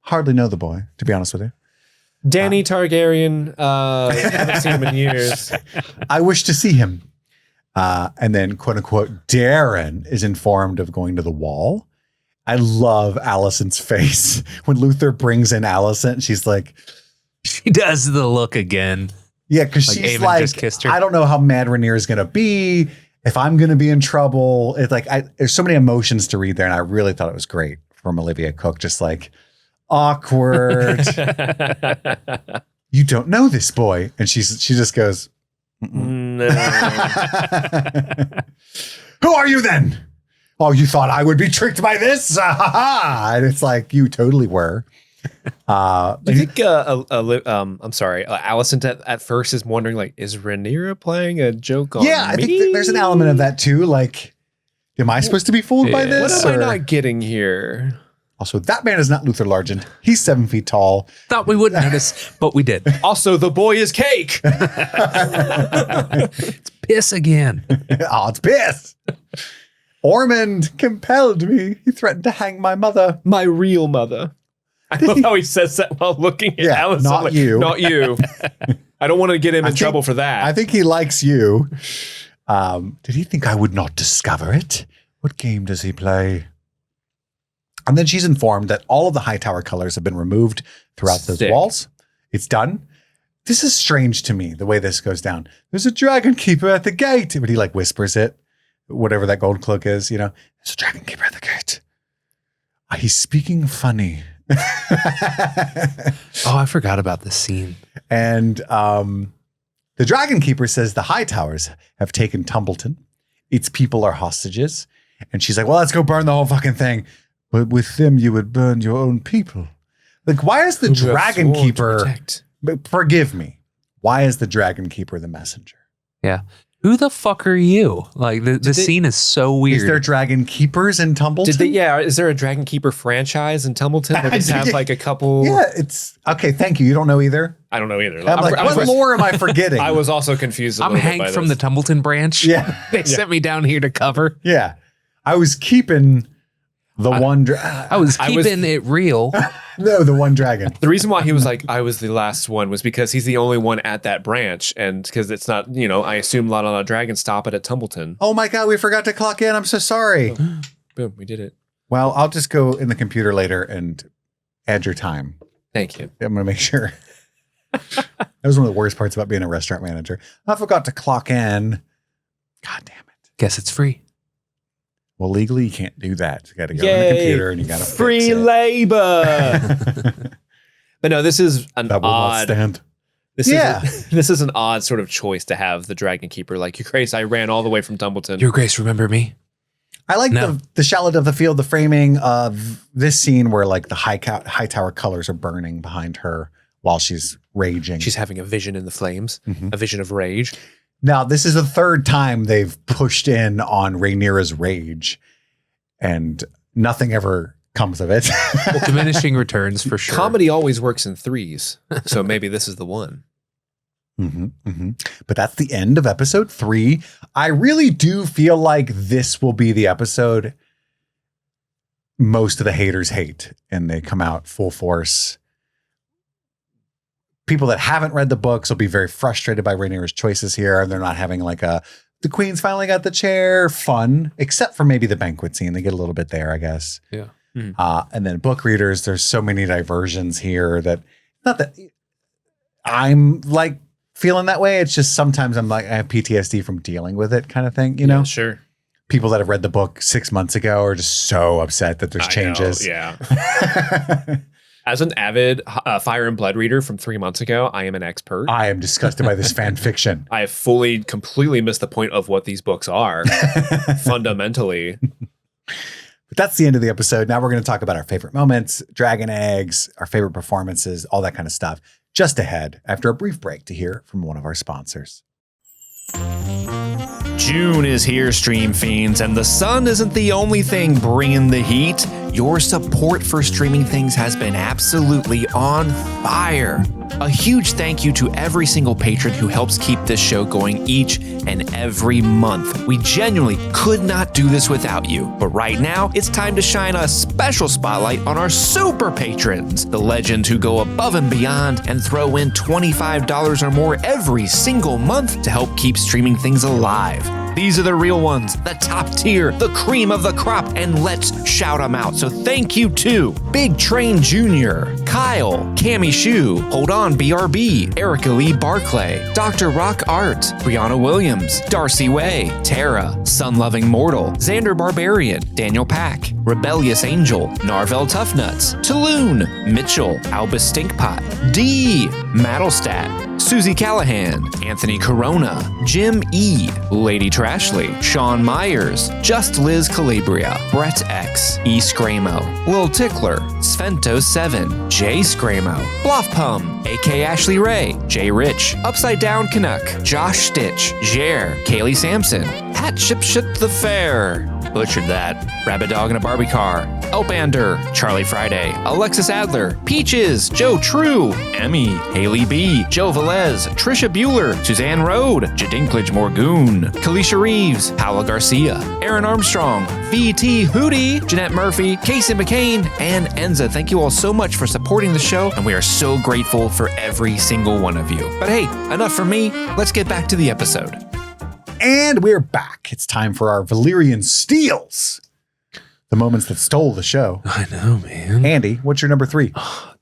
S6: Hardly know the boy, to be honest with you.
S7: Danny Targaryen. Haven't seen him in years.
S6: I wish to see him. And then, quote unquote, Darren is informed of going to the wall. I love Alicent's face when Luther brings in Alicent. She's like,
S8: she does the look again.
S6: Yeah, because she's
S8: Aemon
S6: like,
S8: just kissed her.
S6: I don't know how mad Rhaenyra is going to be. If I'm going to be in trouble, it's like there's so many emotions to read there, and I really thought it was great from Olivia Cook. Just like awkward. You don't know this boy, and she just goes,
S7: no.
S6: Who are you then? Oh, you thought I would be tricked by this? And it's like, you totally were.
S7: Do you think Alicent at first is wondering, like, is Rhaenyra playing a joke on me?
S6: I think there's an element of that too. Like, am I supposed to be fooled by this?
S7: What am I not getting here?
S6: Also, that man is not Luther Largent. He's 7 feet tall.
S8: Thought we wouldn't notice, but we did.
S7: Also, the boy is cake.
S8: It's piss again.
S6: Oh, it's piss. Ormond compelled me. He threatened to hang my mother.
S7: My real mother. I love how he says that while looking at Alice.
S6: Not
S7: like,
S6: you.
S7: Not you. I don't want to get him in trouble for that.
S6: I think he likes you. Did he think I would not discover it? What game does he play? And then she's informed that all of the Hightower colors have been removed throughout those walls. It's done. This is strange to me, the way this goes down. There's a dragon keeper at the gate. But he like whispers it, whatever that gold cloak is, you know. There's a dragon keeper at the gate. He's speaking funny.
S8: Oh, I forgot about this scene.
S6: And the Dragon Keeper says the Hightowers have taken Tumbleton. Its people are hostages. And she's like, well, let's go burn the whole fucking thing. But with them, you would burn your own people. Like, why is the Dragon Keeper... Forgive me. Why is the Dragon Keeper the messenger?
S8: Yeah. Who the fuck are you? Like, the scene is so weird.
S6: Is there Dragon Keepers in Tumbleton?
S7: Is there a Dragon Keeper franchise in Tumbleton? They just have like a couple...
S6: Yeah, it's... Okay, thank you. You don't know either?
S7: I don't know either.
S6: I'm like, what lore am I forgetting?
S7: I was also confused a
S8: I'm
S7: little
S8: Hank
S7: bit by
S8: from
S7: this.
S8: the Tumbleton branch.
S6: Yeah.
S8: They sent me down here to cover.
S6: Yeah. I was keeping the one...
S8: I was keeping it real.
S6: No, the one dragon.
S7: The reason why he was like, I was the last one was because he's the only one at that branch. And because it's not, you know, I assume a lot of dragons stop it at Tumbleton.
S6: Oh my God, we forgot to clock in. I'm so sorry.
S7: Oh, boom, we did it.
S6: Well, I'll just go in the computer later and add your time.
S7: Thank you.
S6: I'm going to make sure. That was one of the worst parts about being a restaurant manager. I forgot to clock in. God damn it.
S8: Guess it's free.
S6: Well, legally, you can't do that. You got to go on the computer and you got to
S7: free labor. But no, this is an
S6: that will
S7: odd.
S6: not stand.
S7: This is an odd sort of choice to have the Dragon Keeper. Like, Your Grace, I ran all the way from Tumbleton.
S8: Your Grace, remember me?
S6: I like the shallot of the field, the framing of this scene where like the high tower colors are burning behind her while she's raging.
S7: She's having a vision in the flames, a vision of rage.
S6: Now, this is the third time they've pushed in on Rhaenyra's rage, and nothing ever comes of it.
S8: Well, diminishing returns for sure.
S7: Comedy always works in threes, so maybe this is the one.
S6: But that's the end of episode 3. I really do feel like this will be the episode most of the haters hate, and they come out full force. People that haven't read the books will be very frustrated by Rhaenyra's choices here, and they're not having like the queen's finally got the chair fun, except for maybe the banquet scene. They get a little bit there, I guess.
S8: Yeah.
S6: And then book readers, there's so many diversions here that, not that I'm like feeling that way. It's just sometimes I'm like, I have PTSD from dealing with it kind of thing, you know?
S7: Yeah, sure.
S6: People that have read the book 6 months ago are just so upset that there's changes.
S7: Yeah. As an avid Fire and Blood reader from 3 months ago, I am an expert.
S6: I am disgusted by this fan fiction.
S7: I have completely missed the point of what these books are fundamentally.
S6: But that's the end of the episode. Now we're going to talk about our favorite moments, dragon eggs, our favorite performances, all that kind of stuff. Just ahead after a brief break to hear from one of our sponsors.
S10: June is here, Stream Fiends, and the sun isn't the only thing bringing the heat. Your support for Streaming Things has been absolutely on fire. A huge thank you to every single patron who helps keep this show going each and every month. We genuinely could not do this without you. But right now, it's time to shine a special spotlight on our super patrons, the legends who go above and beyond and throw in $25 or more every single month to help keep Streaming Things alive. These are the real ones, the top tier, the cream of the crop, and let's shout them out. So thank you to Big Train Jr., Kyle, Cami Shu, Hold On BRB, Erica Lee Barclay, Dr. Rock Art, Brianna Williams, Darcy Way, Tara, Sun-Loving Mortal, Xander Barbarian, Daniel Pack, Rebellious Angel, Narvel Toughnuts, Taloon, Mitchell, Albus Stinkpot, D, Maddlestat, Susie Callahan, Anthony Corona, Jim E, Lady Trashley, Sean Myers, Just Liz Calabria, Brett X, E Scramo, Lil Tickler, Svento7, Jay Scramo, Bluffpum, AK Ashley Ray, Jay Rich, Upside Down Canuck, Josh Stitch, Jer, Kaylee Sampson, Hat Ship Ship the Fair, butchered that, Rabbit Dog in a Barbie Car, Elpander, Charlie Friday, Alexis Adler, Peaches, Joe True, Emmy, Haley B, Joe Velez, Trisha Bueller, Suzanne Rode, Jadinklage Morgoon, Kalisha Reeves, Paula Garcia, Aaron Armstrong, VT Hootie, Jeanette Murphy, Casey McCain, and Enza. Thank you all so much for supporting the show, and we are so grateful for every single one of you. But hey, enough from me. Let's get back to the episode.
S6: And we're back. It's time for our Valyrian Steels. The moments that stole the show.
S8: I know, man.
S6: Andy, what's your number 3?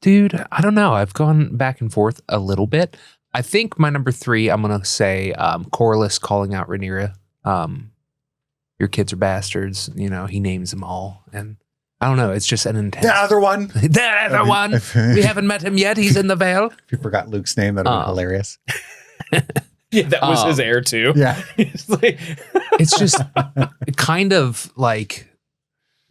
S8: Dude, I don't know. I've gone back and forth a little bit. I think my number 3, I'm going to say Corlys calling out Rhaenyra. Your kids are bastards. You know, he names them all. And I don't know. It's just an intense.
S6: The other one.
S8: The other one. We haven't met him yet. He's in the Vale.
S6: If you forgot Luke's name, that would be hilarious.
S7: Yeah, that was his heir too.
S6: Yeah.
S8: It's just kind of like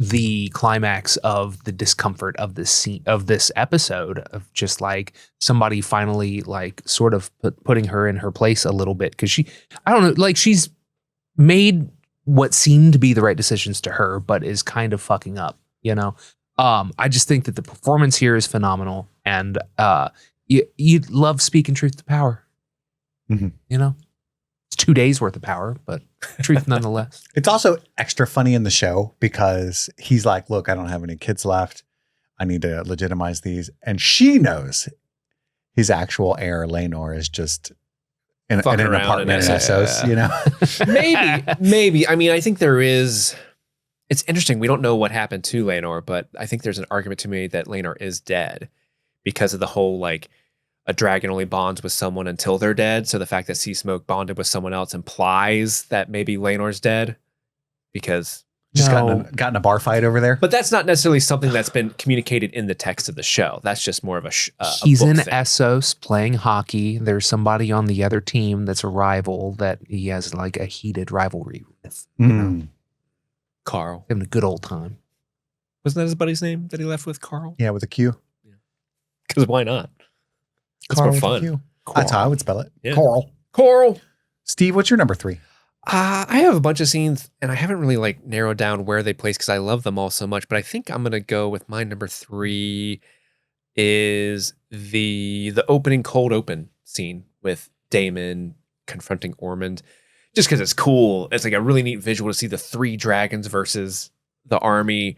S8: the climax of the discomfort of this scene, of this episode, of just like somebody finally like sort of putting her in her place a little bit. Cause I don't know, like she's made what seemed to be the right decisions to her, but is kind of fucking up, you know? I just think that the performance here is phenomenal. And you love speaking truth to power.
S6: Mm-hmm.
S8: You know, it's 2 days worth of power, but truth nonetheless.
S6: It's also extra funny in the show because he's like, look, I don't have any kids left. I need to legitimize these. And she knows his actual heir, Laenor, is just in an apartment in Essos, you know?
S7: Maybe. I mean, I think there is, it's interesting. We don't know what happened to Laenor, but I think there's an argument to me that Laenor is dead because of the whole, like, a dragon only bonds with someone until they're dead. So the fact that Sea Smoke bonded with someone else implies that maybe Laenor's dead because
S6: just got in a bar fight over there.
S7: But that's not necessarily something that's been communicated in the text of the show. That's just more of a
S8: he's
S7: book
S8: in
S7: thing.
S8: Essos playing hockey. There's somebody on the other team that's a rival that he has like a heated rivalry with. You know?
S7: Carl.
S8: Having a good old time.
S7: Wasn't that his buddy's name that he left with, Carl?
S6: Yeah, with a Q.
S7: Because why not? It's more fun.
S6: That's how I would spell it.
S7: Yeah.
S6: Coral. Steve, what's your number 3?
S7: I have a bunch of scenes, and I haven't really like narrowed down where they place because I love them all so much. But I think I'm gonna go with my number 3 is the opening cold open scene with Daemon confronting Ormond, just because it's cool. It's like a really neat visual to see the 3 dragons versus the army,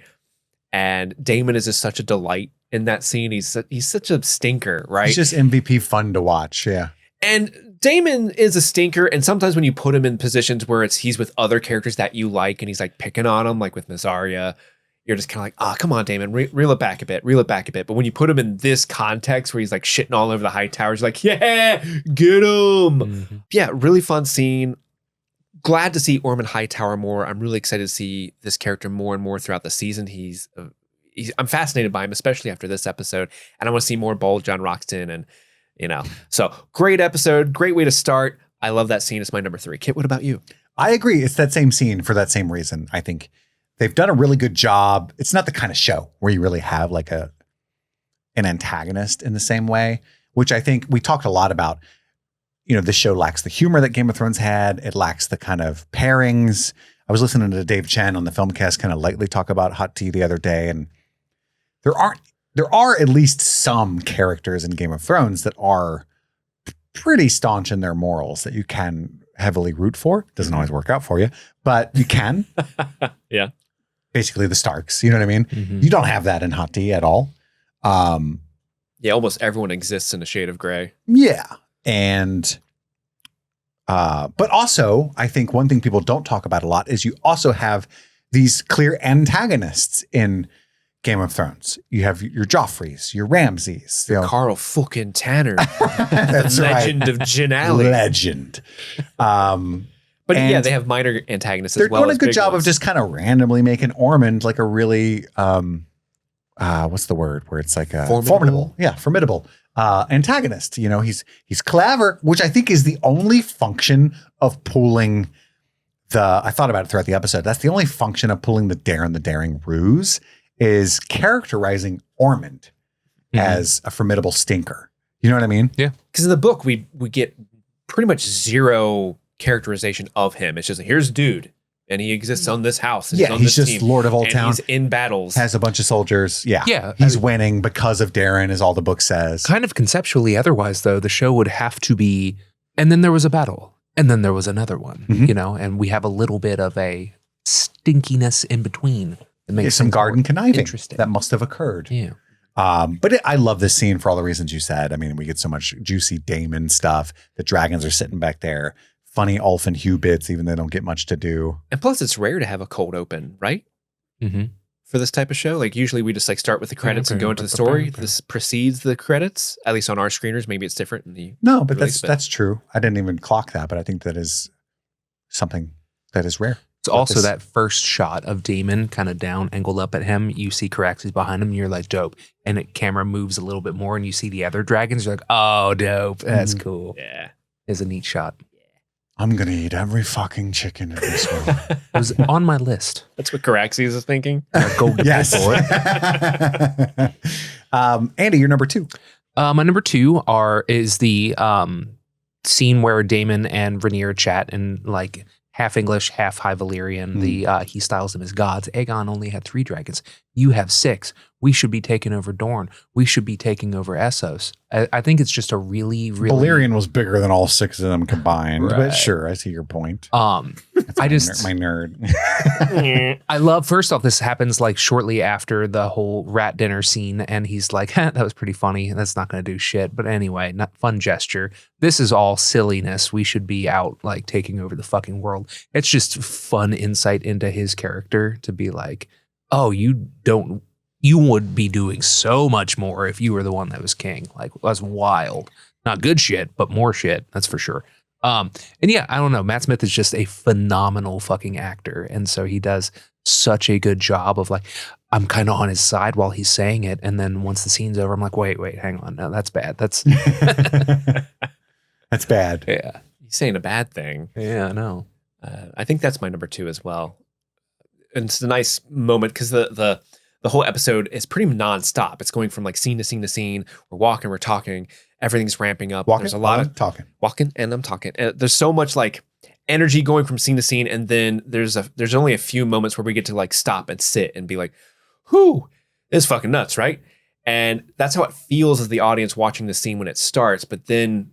S7: and Daemon is just such a delight in that scene. He's such a stinker, right?
S6: He's just MVP fun to watch. Yeah.
S7: And Daemon is a stinker, and sometimes when you put him in positions where he's with other characters that you like, and he's like picking on them, like with Nazaria, you're just kind of like, oh, come on, Daemon, reel it back a bit. But when you put him in this context where he's like shitting all over the high towers, you're like, yeah, get him. Mm-hmm. Yeah, really fun scene. Glad to see Ormond Hightower more. I'm really excited to see this character more and more throughout the season. I'm fascinated by him, especially after this episode, and I want to see more bold John Roxton and. So great episode, great way to start. I love that scene. It's my number 3. Kit, what about you?
S6: I agree. It's that same scene for that same reason. I think they've done a really good job. It's not the kind of show where you really have like an antagonist in the same way, which I think we talked a lot about. This show lacks the humor that Game of Thrones had. It lacks the kind of pairings. I was listening to Dave Chen on the Filmcast kind of lightly talk about Hot Tea the other day, and there are at least some characters in Game of Thrones that are pretty staunch in their morals that you can heavily root for. Doesn't always work out for you, but you can.
S7: Yeah.
S6: Basically the Starks, you know what I mean? Mm-hmm. You don't have that in Hot Tea at all.
S7: Yeah, almost everyone exists in a shade of gray.
S6: Yeah. And, but also I think one thing people don't talk about a lot is you also have these clear antagonists in Game of Thrones. You have your Joffreys, your Ramsays,
S7: Carl fucking Tanner,
S6: That's
S7: legend
S6: right.
S7: of Janelle.
S6: Legend.
S7: But yeah, they have minor antagonists as well.
S6: They're doing a good job of just kind of randomly making Ormond like a really, what's the word where it's like a formidable. Yeah, formidable antagonist. He's clever, which I think is the only function of pulling I thought about it throughout the episode. That's the only function of pulling the Darren the Daring ruse is characterizing Ormond as a formidable stinker. You know what I mean?
S7: Yeah. Because in the book, we get pretty much zero characterization of him. It's just like, here's a dude, and he exists on this house. And
S6: he's just team, Lord of Old Town.
S7: He's in battles.
S6: Has a bunch of soldiers. Yeah. He's winning because of Darren, as all the book says.
S8: Kind of conceptually otherwise, though, the show would have to be, and then there was a battle, and then there was another one, and we have a little bit of a stinkiness in between.
S6: Makes some garden conniving that must have occurred.
S8: Yeah.
S6: But I love this scene for all the reasons you said. I mean, we get so much juicy Daemon stuff. The dragons are sitting back there. Funny Ulf and Hugh bits, even though they don't get much to do.
S7: And plus, it's rare to have a cold open, right?
S8: Mm-hmm.
S7: For this type of show. Like usually we just like start with the credits and go into the story. This precedes the credits, at least on our screeners. Maybe it's different in the
S6: No, but that's true. I didn't even clock that, but I think that is something that is rare.
S8: It's also that first shot of Daemon kind of down, angled up at him. You see Caraxes behind him, and you're like, dope. And the camera moves a little bit more, and you see the other dragons. You're like, oh, dope. That's cool.
S7: Yeah.
S8: It's a neat shot.
S6: I'm going to eat every fucking chicken in this world.
S8: It was on my list.
S7: That's what Caraxes is thinking.
S8: Go
S6: yes. Andy, you're number 2.
S8: My number 2 is the scene where Daemon and Rhaenyra chat and like half English, half High Valyrian. He styles them as gods. Aegon only had 3 dragons. You have 6. We should be taking over Dorne. We should be taking over Essos. I think it's just a really, really...
S6: Valyrian was bigger than all 6 of them combined. Right. But sure, I see your point.
S8: My nerd. I love, first off, this happens like shortly after the whole rat dinner scene, and he's like, that was pretty funny. That's not going to do shit. But anyway, not fun gesture. This is all silliness. We should be out like taking over the fucking world. It's just fun insight into his character to be like, oh, you would be doing so much more if you were the one that was king. Like, that's wild. Not good shit, but more shit. That's for sure. And yeah, I don't know. Matt Smith is just a phenomenal fucking actor. And so he does such a good job of like, I'm kind of on his side while he's saying it. And then once the scene's over, I'm like, wait, hang on. No, that's bad. That's
S6: that's bad.
S7: Yeah. He's saying a bad thing.
S8: Yeah, I know.
S7: I think that's my number 2 as well. And it's a nice moment because the the whole episode is pretty nonstop. It's going from like scene to scene to scene. We're walking, we're talking, everything's ramping up.
S6: Walking,
S7: there's a lot of
S6: talking,
S7: walking, and I'm talking. There's so much like energy going from scene to scene, and then there's only a few moments where we get to like stop and sit and be like, "Whoo, this is fucking nuts," right? And that's how it feels as the audience watching the scene when it starts. But then,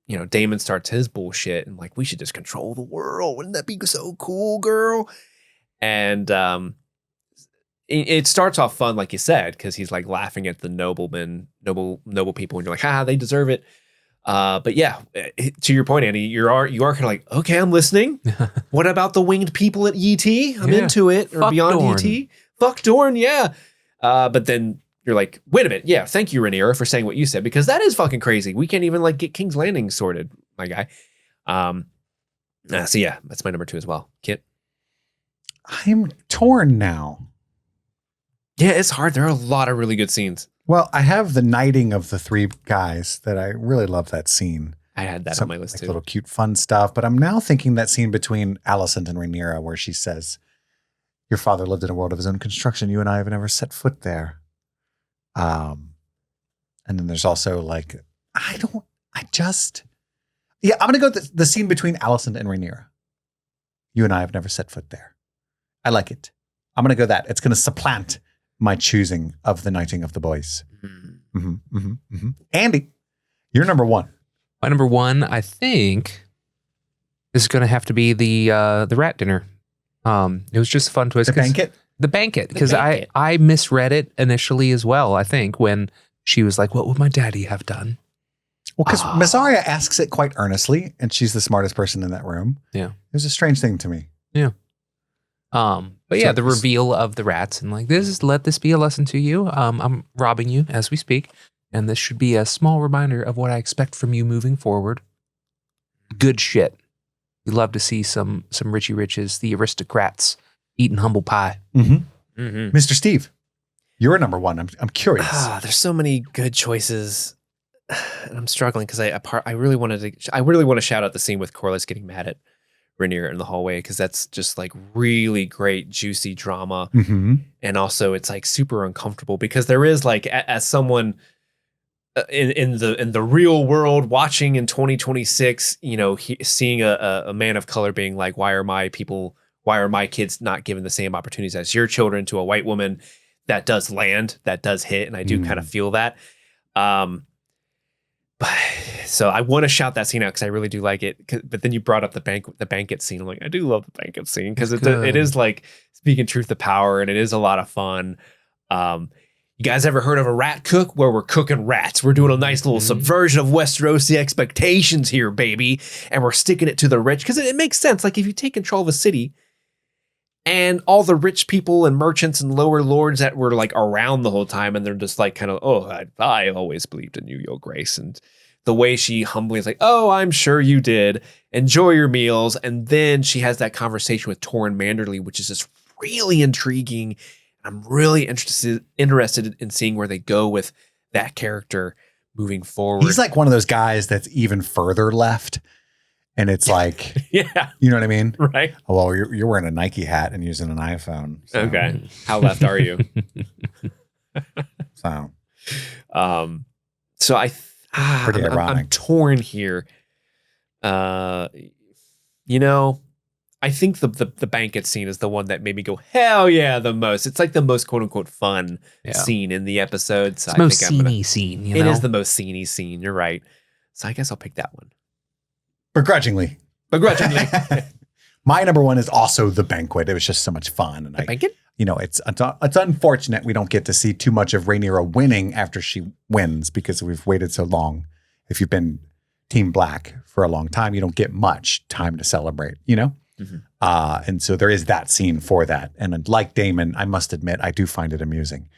S7: Daemon starts his bullshit and like, we should just control the world. Wouldn't that be so cool, girl? And it starts off fun, like you said, because he's like laughing at the noble people, and you're like, "Ha, they deserve it." But yeah, to your point, Andy, you are kind of like, okay, I'm listening. What about the winged people at ET? I'm into it. Or
S8: Fuck
S7: beyond
S8: Dorne.
S7: ET. Fuck Dorne, yeah. But then you're like, wait a minute. Yeah, thank you, Rhaenyra, for saying what you said, because that is fucking crazy. We can't even like get King's Landing sorted, my guy. So yeah, that's my number 2 as well. Kit?
S6: I'm torn now.
S7: Yeah, it's hard. There are a lot of really good scenes.
S6: Well, I have the knighting of the 3 guys that I really love that scene.
S7: I had that on my list too.
S6: Little cute fun stuff. But I'm now thinking that scene between Alicent and Rhaenyra where she says, "Your father lived in a world of his own construction. You and I have never set foot there." And then there's also like, I'm going to go the scene between Alicent and Rhaenyra. "You and I have never set foot there." I like it. I'm going to go that. It's going to supplant my choosing of the knighting of the boys. Andy, you're number 1.
S8: My number 1, I think, is going to have to be the rat dinner. It was just a fun twist.
S6: The banquet?
S8: The banquet, because I misread it initially as well, I think, when she was like, "What would my daddy have done?"
S6: Well, because Miss Arya asks it quite earnestly, and she's the smartest person in that room.
S8: Yeah.
S6: It was a strange thing to me.
S8: Yeah. But yeah, the reveal of the rats and like, let this be a lesson to you. I'm robbing you as we speak. And this should be a small reminder of what I expect from you moving forward. Good shit. We love to see some Richie Riches, the aristocrats, eating humble pie.
S6: Mr. Steve, you're number 1. I'm curious.
S7: There's so many good choices. And I'm struggling because I really want to shout out the scene with Corlys getting mad at Rhaenyra in the hallway, because that's just like really great, juicy drama. And also it's like super uncomfortable because there is like, as someone in the real world watching in 2026, seeing a man of color being like, why are my kids not given the same opportunities as your children, to a white woman that does land, that does hit. And I do kind of feel that. So I want to shout that scene out because I really do like it. But then you brought up the banquet scene. I'm like, I do love the banquet scene because it is like speaking truth to power, and it is a lot of fun. You guys ever heard of a rat cook? Where we're cooking rats. We're doing a nice little subversion of Westerosi expectations here, baby. And we're sticking it to the rich because it makes sense. Like if you take control of a city and all the rich people and merchants and lower lords that were like around the whole time, and they're just like kind of, "Oh, I always believed in you, Your Grace." And the way she humbly is like, "Oh, I'm sure you did. Enjoy your meals." And then she has that conversation with Torrhen Manderly, which is just really intriguing. I'm really interested in seeing where they go with that character moving forward.
S6: He's like one of those guys that's even further left. And it's like,
S7: yeah,
S6: you know what I mean?
S7: Right.
S6: Oh, well, you're wearing a Nike hat and using an iPhone. So.
S7: Okay. How left are you?
S6: So
S7: pretty
S6: ironic.
S7: I'm torn here. I think the banquet scene is the one that made me go, hell yeah, the most. It's like the most quote unquote fun scene in the episode. So
S8: it's the most sceney scene.
S7: It is the most sceney scene. You're right. So I guess I'll pick that one.
S6: Begrudgingly. My number 1 is also the banquet. It was just so much fun. And
S7: banquet?
S6: It's unfortunate we don't get to see too much of Rhaenyra winning after she wins because we've waited so long. If you've been Team Black for a long time, you don't get much time to celebrate, And so there is that scene for that. And like Daemon, I must admit, I do find it amusing.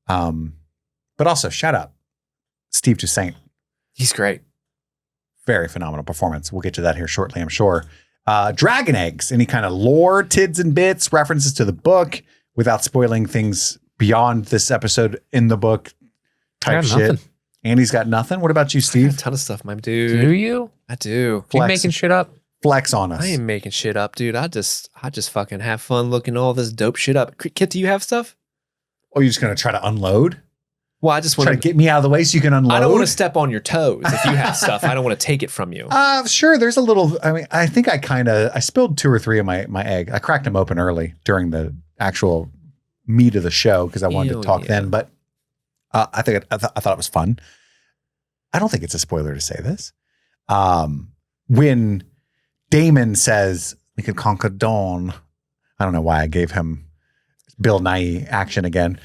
S6: But also, shout out Steve Toussaint.
S7: He's great.
S6: Very phenomenal performance. We'll get to that here shortly, I'm sure. Dragon eggs, any kind of lore, tids and bits, references to the book without spoiling things beyond this episode in the book type shit. Nothing. Andy's got nothing. What about you, Steve?
S7: A ton of stuff, my dude.
S8: Do you?
S7: I do.
S8: You making shit up?
S6: Flex on us.
S7: I ain't making shit up, dude. I just fucking have fun looking all this dope shit up. Kit, do you have stuff?
S6: Or you're just going to try to unload?
S7: Well, I just want
S6: to get me out of the way so you can unload.
S7: I don't want to step on your toes. If you have stuff, I don't want to take it from you.
S6: Sure. There's a little. I mean, I think I spilled 2 or 3 of my egg. I cracked them open early during the actual meat of the show because I wanted to talk then. But I think I thought it was fun. I don't think it's a spoiler to say this. When Daemon says we could conquer Dawn, I don't know why I gave him Bill Nye action again.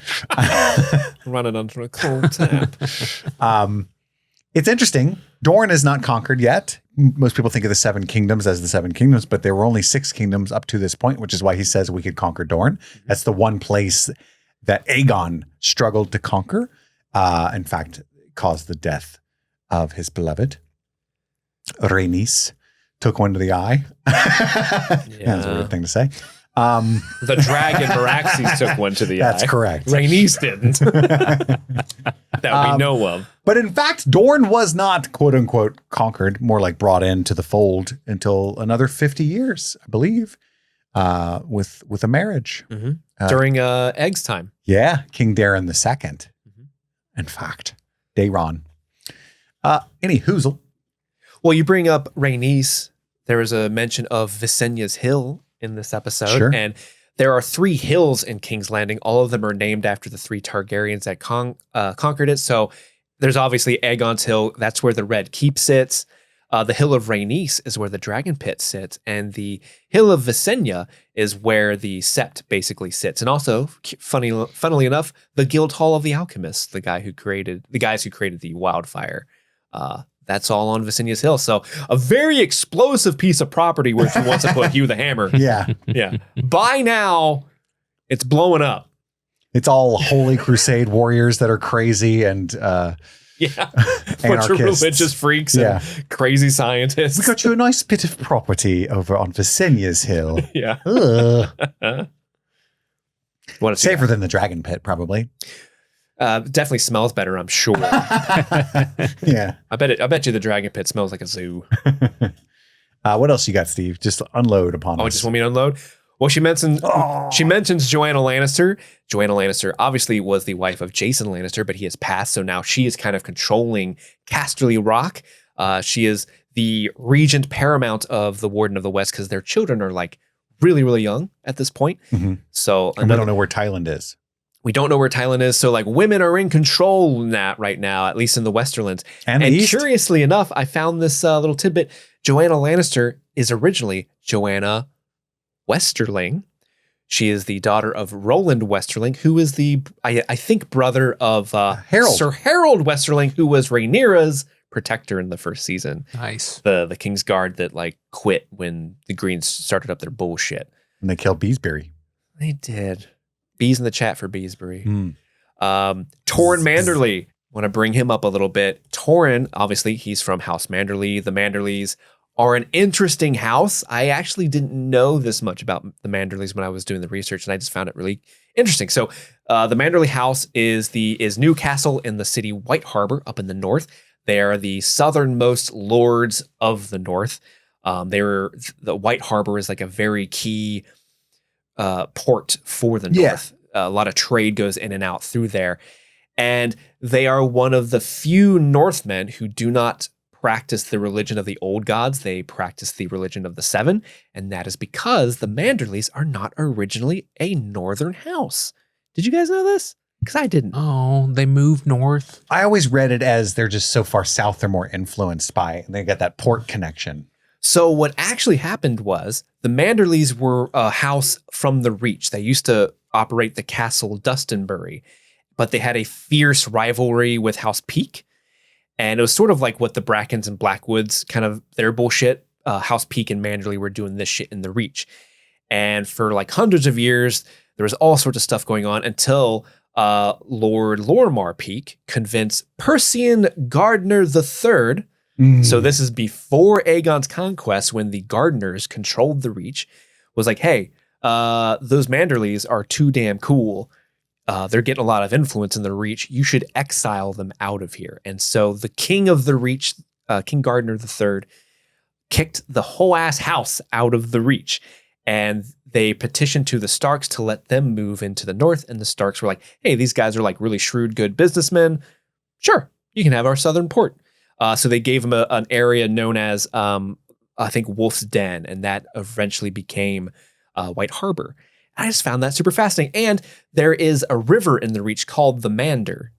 S7: Running under a cold tap.
S6: It's interesting. Dorne is not conquered yet. Most people think of the 7 kingdoms as the 7 kingdoms, but there were only 6 kingdoms up to this point, which is why he says we could conquer Dorne. That's the one place that Aegon struggled to conquer. In fact, caused the death of his beloved. Rhaenys took one to the eye. That's a weird thing to say.
S7: The dragon Meraxes took one to the eye.
S6: That's correct.
S7: Rhaenys didn't. That we know of.
S6: But in fact, Dorne was not, quote unquote, conquered, more like brought into the fold until another 50 years, I believe, with a marriage.
S7: Mm-hmm. During Egg's time.
S6: Yeah, King Daeron II. Mm-hmm. In fact, Daeron. Any hoozle.
S7: Well, you bring up Rhaenys. There was a mention of Visenya's Hill in this episode.
S6: Sure.
S7: And there are 3 hills in King's Landing. All of them are named after the 3 Targaryens that conquered it. So there's obviously Aegon's Hill. That's where the Red Keep sits. The Hill of Rhaenys is where the Dragon Pit sits. And the Hill of Visenya is where the Sept basically sits. And also, funnily enough, the Guildhall of the Alchemists, the guys who created the wildfire. That's all on Visenya's Hill. So a very explosive piece of property where she wants to put Hugh the Hammer.
S6: Yeah.
S7: Yeah. By now, it's blowing up.
S6: It's all Holy Crusade warriors that are crazy and
S7: bunch of religious freaks and crazy scientists.
S6: We got you a nice bit of property over on Visenya's Hill.
S7: Yeah.
S6: Safer than the Dragon Pit, probably.
S7: Definitely smells better, I'm sure.
S6: Yeah.
S7: I bet you the Dragon Pit smells like a zoo.
S6: What else you got, Steve? Just unload upon us.
S7: Oh, just want me to unload? Well, she mentions Joanna Lannister. Joanna Lannister obviously was the wife of Jason Lannister, but he has passed, so now she is kind of controlling Casterly Rock. She is the regent paramount of the Warden of the West because their children are like really, really young at this point.
S6: Mm-hmm.
S7: So
S6: and we don't know where Tyland is.
S7: We don't know where Tyland is. So like women are in control right now, at least in the Westerlands. And curiously enough, I found this little tidbit. Joanna Lannister is originally Joanna Westerling. She is the daughter of Roland Westerling, who is the, I think, brother of Sir Harold Westerling, who was Rhaenyra's protector in the first season.
S8: Nice.
S7: The King's Guard that like quit when the Greens started up their bullshit.
S6: And they killed Beesbury.
S7: They did. Bees in the chat for Beesbury. Torrhen Manderly. Want to bring him up a little bit. Torrhen, obviously, he's from House Manderly. The Manderlys are an interesting house. I actually didn't know this much about the Manderlys when I was doing the research, and I just found it really interesting. So the Manderly house is Newcastle in the city White Harbor up in the north. They are the southernmost lords of the north. The White Harbor is like a very key port for the north. A lot of trade goes in and out through there. And they are one of the few Northmen who do not practice the religion of the old gods. They practice the religion of the Seven. And that is because the Manderlys are not originally a northern house. Did you guys know this? Because I didn't.
S8: Oh, they moved north.
S6: I always read it as they're just so far south, they're more influenced by, and they got that port connection.
S7: So what actually happened was the Manderlys were a house from the Reach. They used to operate the Castle Dustinbury, but they had a fierce rivalry with House Peak. And it was sort of like what the Brackens and Blackwoods, kind of their bullshit. House Peak and Manderly were doing this shit in the Reach. And for like hundreds of years, there was all sorts of stuff going on until Lord Lormar Peak convinced Persian Gardner III. So this is before Aegon's conquest, when the Gardeners controlled the Reach, was like, hey, those Manderlys are too damn cool. They're getting a lot of influence in the Reach. You should exile them out of here. And so the king of the Reach, King Gardner III, kicked the whole ass house out of the Reach. And they petitioned to the Starks to let them move into the north. And the Starks were like, hey, these guys are like really shrewd, good businessmen. Sure, you can have our southern port. So they gave them an area known as, I think, Wolf's Den. And that eventually became White Harbor. I just found that super fascinating. And there is a river in the Reach called the Mander.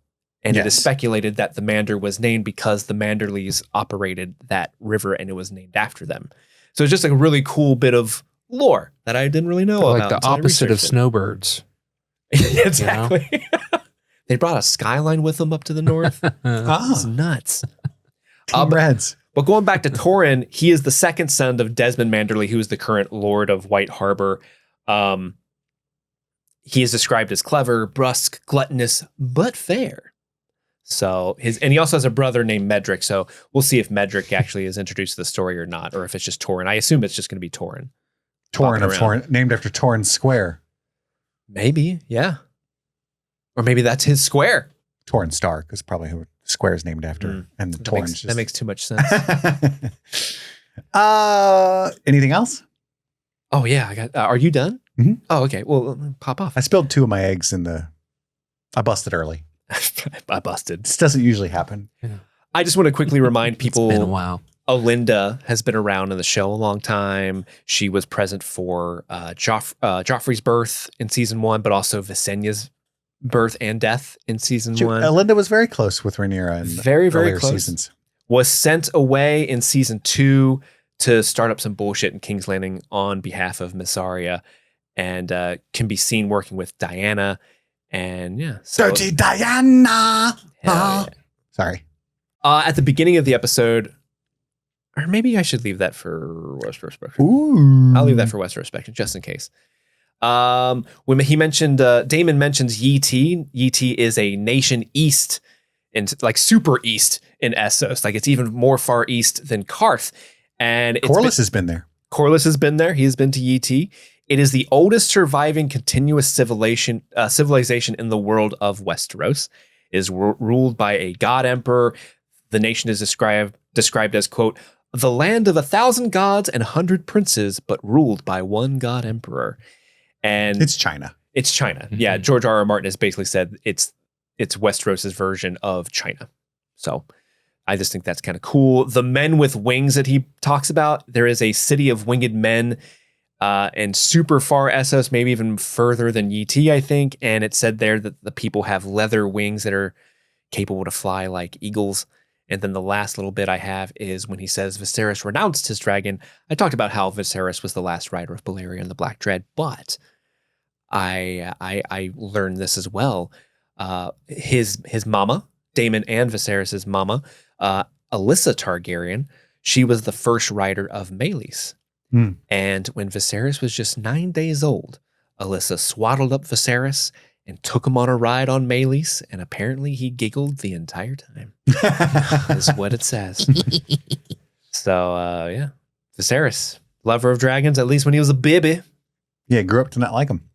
S7: And it is speculated that the Mander was named because the Manderleys operated that river and it was named after them. So it's just like a really cool bit of lore that I didn't really know about.
S8: Like the opposite of snowbirds.
S7: Exactly. You know? They brought a skyline with them up to the north. It's nuts.
S6: Reds.
S7: But going back to Torrin, he is the second son of Desmond Manderley, who is the current Lord of White Harbor. He is described as clever, brusque, gluttonous, but fair. So he also has a brother named Medric. So we'll see if Medric actually is introduced to the story or not, or if it's just Torrin. I assume it's just going to be Torrin.
S6: Torrin, named after Torrin Square.
S7: Maybe, yeah. Or maybe that's his square.
S6: Torrin Stark is probably who the square is named after. And the Torrens.
S7: That makes too much sense.
S6: Anything else?
S7: Oh, yeah. I got. Are you done?
S6: Mm-hmm.
S7: Oh, okay. Well, pop off.
S6: I spilled 2 of my eggs I busted early.
S7: I busted.
S6: This doesn't usually happen.
S7: Yeah. I just want to quickly remind people.
S8: It's been a while.
S7: Olinda has been around in the show a long time. She was present for Joffrey's birth in season 1, but also Visenya's birth and death in season 1.
S6: Olinda was very close with Rhaenyra in
S7: very, very close.
S6: Seasons.
S7: Was sent away in season 2 to start up some bullshit in King's Landing on behalf of Missaria, and can be seen working with Diana. And yeah,
S6: Dirty Diana.
S7: Yeah.
S6: Sorry.
S7: At the beginning of the episode, or maybe I should leave that for Westerospection.
S6: Ooh.
S7: I'll leave that for Westerospection just in case. When he mentioned, Damon mentions Yi Ti. Yi Ti is a nation east, and like super east in Essos. Like it's even more far east than Karth. And
S6: Corlys has been there.
S7: Corlys has been there. He has been to Yi Ti. It is the oldest surviving continuous civilization in the world of Westeros. It is ruled by a god emperor. The nation is described as, quote, the land of 1,000 gods and 100 princes, but ruled by one god emperor. And
S6: it's China.
S7: It's China. Mm-hmm. Yeah, George R.R. Martin has basically said it's Westeros' version of China. So I just think that's kind of cool. The men with wings that he talks about, there is a city of winged men and super far Essos, maybe even further than Yi Ti, I think. And it said there that the people have leather wings that are capable to fly like eagles. And then the last little bit I have is when he says Viserys renounced his dragon. I talked about how Viserys was the last rider of Valyrian and the Black Dread, but I learned this as well. His mama, Daemon and Viserys' mama, Alyssa Targaryen, she was the first rider of Meleys.
S6: Mm.
S7: And when Viserys was just 9 days old, Alyssa swaddled up Viserys and took him on a ride on Meleys, and apparently he giggled the entire time. Is what it says. So, yeah. Viserys, lover of dragons, at least when he was a baby.
S6: Yeah, grew up to not like him.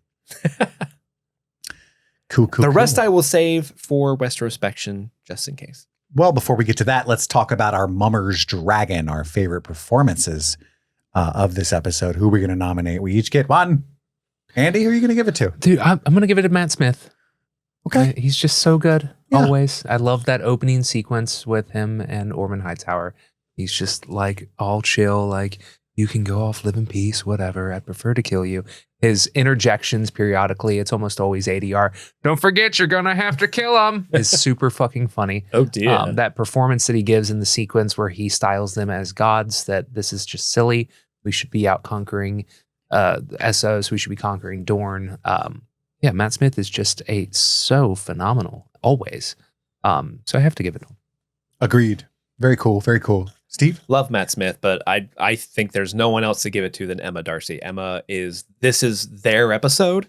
S6: Cool.
S7: The rest I will save for Westerospection, just in case.
S6: Well, before we get to that, let's talk about our Mummer's Dragon, our favorite performances of this episode. Who are we going to nominate? We each get one. Andy, who are you going to give it to?
S8: Dude, I'm going to give it to Matt Smith.
S6: Okay.
S8: He's just so good, always. I love that opening sequence with him and Ormond Hightower. He's just like all chill, like, you can go off, live in peace, whatever. I'd prefer to kill you. His interjections periodically, it's almost always ADR. Don't forget, you're going to have to kill him. Is super fucking funny.
S7: Oh, dear.
S8: That performance that he gives in the sequence where he styles them as gods, that this is just silly. We should be out conquering Essos. We should be conquering Dorne. Yeah, Matt Smith is just so phenomenal, always. So I have to give it to him.
S6: Agreed. Very cool. Very cool. Steve?
S7: Love Matt Smith, but I think there's no one else to give it to than Emma Darcy. This is their episode.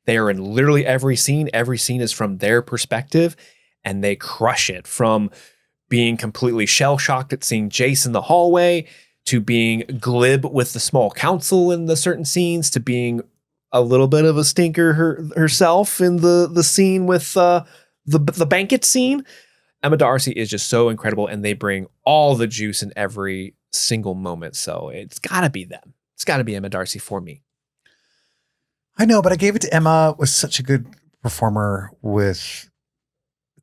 S7: They are in literally every scene. Every scene is from their perspective, and they crush it, from being completely shell-shocked at seeing Jace in the hallway, to being glib with the small council in the certain scenes, to being a little bit of a stinker herself in the scene with the banquet scene. Emma Darcy is just so incredible, and they bring all the juice in every single moment. So it's got to be them. It's got to be Emma Darcy for me.
S6: I know, but I gave it to Emma. Was such a good performer with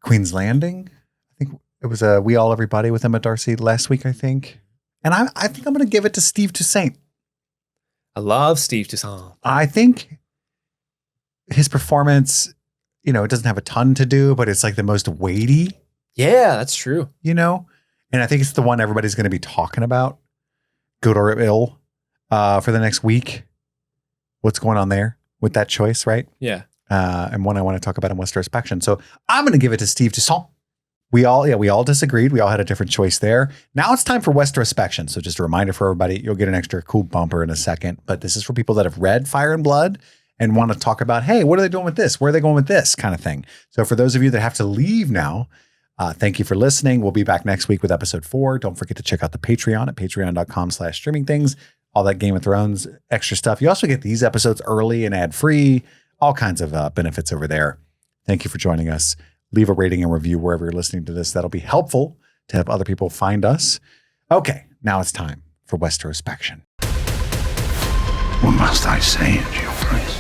S6: Queen's Landing. I think it was a We All Everybody with Emma Darcy last week, I think. And I think I'm going to give it to Steve Toussaint.
S7: I love Steve Toussaint.
S6: I think his performance, it doesn't have a ton to do, but it's like the most weighty.
S7: Yeah, that's true.
S6: And I think it's the one everybody's going to be talking about, good or ill, for the next week. What's going on there with that choice, right?
S7: Yeah.
S6: And one I want to talk about in Westerospection. So I'm going to give it to Steve Toussaint. We all disagreed. We all had a different choice there. Now it's time for Westerospection. So just a reminder for everybody, you'll get an extra cool bumper in a second. But this is for people that have read Fire and Blood and want to talk about, hey, what are they doing with this? Where are they going with this kind of thing? So for those of you that have to leave now, thank you for listening. We'll be back next week with episode 4. Don't forget to check out the Patreon at patreon.com/streamingthings. All that Game of Thrones extra stuff. You also get these episodes early and ad-free. All kinds of benefits over there. Thank you for joining us. Leave a rating and review wherever you're listening to this. That'll be helpful to have other people find us. Okay, now it's time for Westerospection.
S1: What must I say at your place?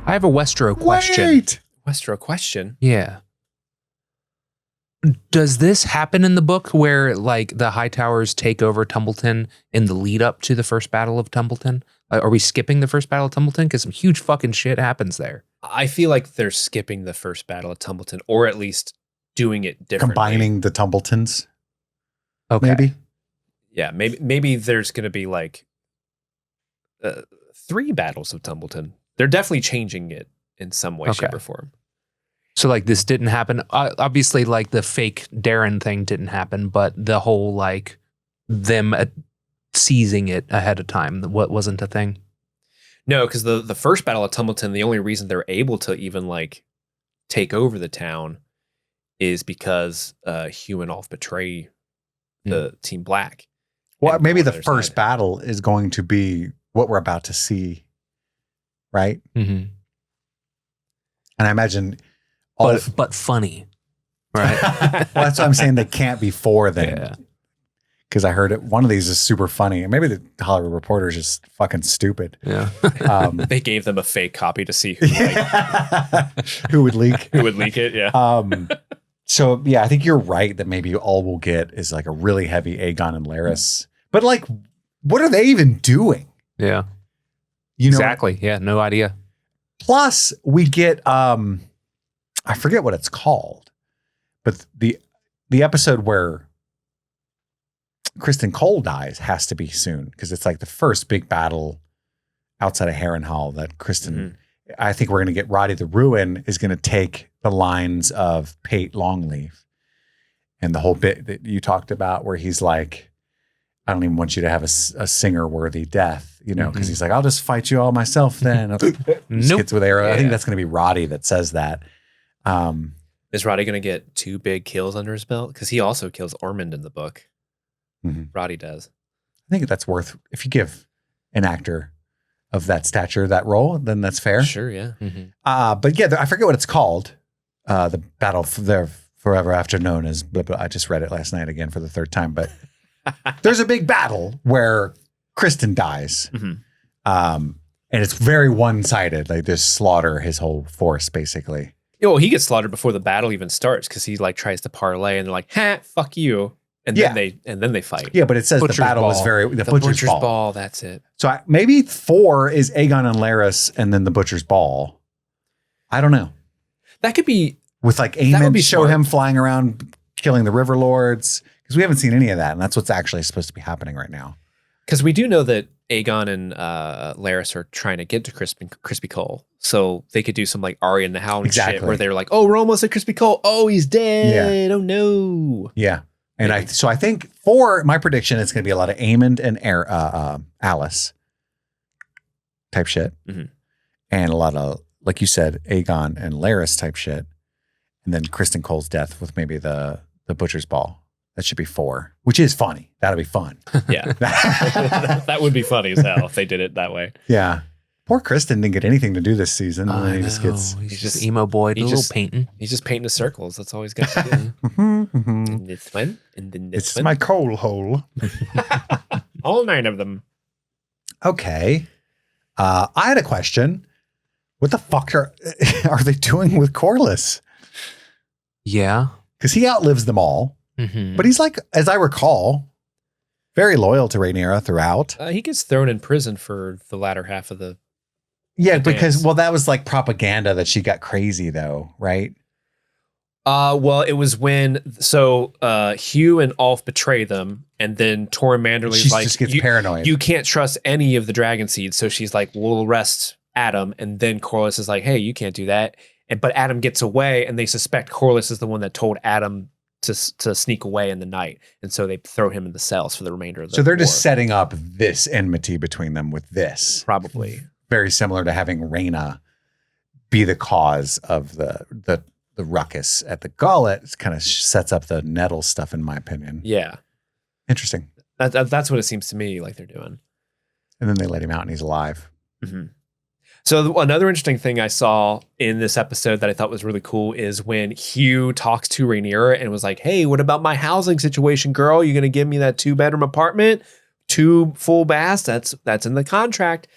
S8: I have a Westero question.
S6: Wait!
S7: Westero question.
S8: Yeah. Does this happen in the book where like the Hightowers take over Tumbleton in the lead up to the first Battle of Tumbleton? Are we skipping the first Battle of Tumbleton? Because some huge fucking shit happens there.
S7: I feel like they're skipping the first Battle of Tumbleton, or at least doing it differently.
S6: Combining the Tumbletons.
S8: Okay.
S6: Maybe.
S7: Yeah, maybe there's going to be like 3 battles of Tumbleton. They're definitely changing it in some way, shape, or form.
S8: So like this didn't happen. Obviously, like the fake Darren thing didn't happen, but the whole like them seizing it ahead of time, what wasn't a thing?
S7: No, because the first Battle of Tumbleton, the only reason they're able to even like take over the town is because Hugh and Ulf betray the Team Black.
S6: Well, maybe the first battle is going to be what we're about to see, right?
S8: Mm-hmm.
S6: And I imagine,
S8: but funny, right?
S6: Well, that's what I'm saying. They can't be 4 then, because I heard one of these is super funny, and maybe the Hollywood Reporter is just fucking stupid.
S8: Yeah,
S7: they gave them a fake copy to see
S6: who would leak.
S7: Who would leak it? Yeah.
S6: So yeah, I think you're right that maybe all we'll get is like a really heavy Aegon and Larys. But like, what are they even doing?
S8: Yeah.
S6: Exactly.
S8: Yeah. No idea.
S6: Plus we get, I forget what it's called, but the episode where Kristen Cole dies has to be soon, because it's like the first big battle outside of Harrenhal that Kristen, I think we're going to get Roddy the Ruin is going to take the lines of Pate Longleaf and the whole bit that you talked about where he's like, I don't even want you to have a singer worthy death, because he's like, I'll just fight you all myself then. Nope. With arrow. Yeah. I think that's going to be Roddy that says that.
S7: Is Roddy going to get 2 big kills under his belt? Because he also kills Ormond in the book.
S6: Mm-hmm.
S7: Roddy does.
S6: I think that's worth, if you give an actor of that stature that role, then that's fair.
S7: Sure, yeah.
S6: Mm-hmm. But yeah, I forget what it's called. The battle there forever after known as blah, blah. I just read it last night again for the 3rd time, but there's a big battle where Kristen dies. And it's very one-sided. Like they slaughter his whole force basically.
S7: Well, he gets slaughtered before the battle even starts because he like tries to parlay and they're like, ha, fuck you. And then they fight.
S6: Yeah, but it says
S7: Butcher's
S6: the battle
S7: ball.
S6: was very the Butcher's Ball.
S7: That's it.
S6: So maybe 4 is Aegon and Larys, and then the Butcher's Ball. I don't know.
S7: That could be
S6: with like Aemon show him flying around killing the River Lords, because we haven't seen any of that, and that's what's actually supposed to be happening right now.
S7: Because we do know that Aegon and Larys are trying to get to Crispy Cole, so they could do some like Arya and the Hound shit where they're like, "Oh, we're almost at Crispy Cole. Oh, he's dead. Oh no."
S6: Yeah. And I think 4, my prediction, it's going to be a lot of Aemond and Alice type shit. And a lot of, like you said, Aegon and Larys type shit. And then Kristen Cole's death with maybe the Butcher's Ball. That should be 4, which is funny. That'll be fun.
S7: Yeah. That would be funny as hell if they did it that way.
S6: Yeah. Poor Kristen didn't get anything to do this season.
S8: He's just emo boy, little painting.
S7: He's just painting the circles. That's all he's got to do. And this one, and then this
S6: it's
S7: one.
S6: my coal hole.
S7: All 9 of them.
S6: Okay. I had a question. What the fuck are they doing with Corlys?
S8: Yeah.
S6: Because he outlives them all.
S8: Mm-hmm.
S6: But he's like, as I recall, very loyal to Rhaenyra throughout.
S7: He gets thrown in prison for the latter half of the
S6: because,
S7: dance.
S6: well, that was like propaganda that she got crazy though, right?
S7: Well, it was when Hugh and Ulf betray them, and then Torrin Manderley's
S6: She
S7: like,
S6: just gets paranoid.
S7: You can't trust any of the dragon seeds, so she's like, we'll arrest Adam, and then Corlys is like, hey, you can't do that. But Adam gets away, and they suspect Corlys is the one that told Adam to sneak away in the night, and so they throw him in the cells for the remainder of the
S6: So they're
S7: war.
S6: just setting up this enmity between them with this.
S7: Probably.
S6: Very similar to having Rhaena be the cause of the ruckus at the Gullet. It kind of sets up the nettle stuff, in my opinion.
S7: Yeah.
S6: Interesting.
S7: That's what it seems to me like they're doing.
S6: And then they let him out and he's alive.
S7: Mm-hmm. So another interesting thing I saw in this episode that I thought was really cool is when Hugh talks to Rhaenyra and was like, hey, what about my housing situation, girl? You going to give me that 2-bedroom apartment, 2 full baths? That's in the contract.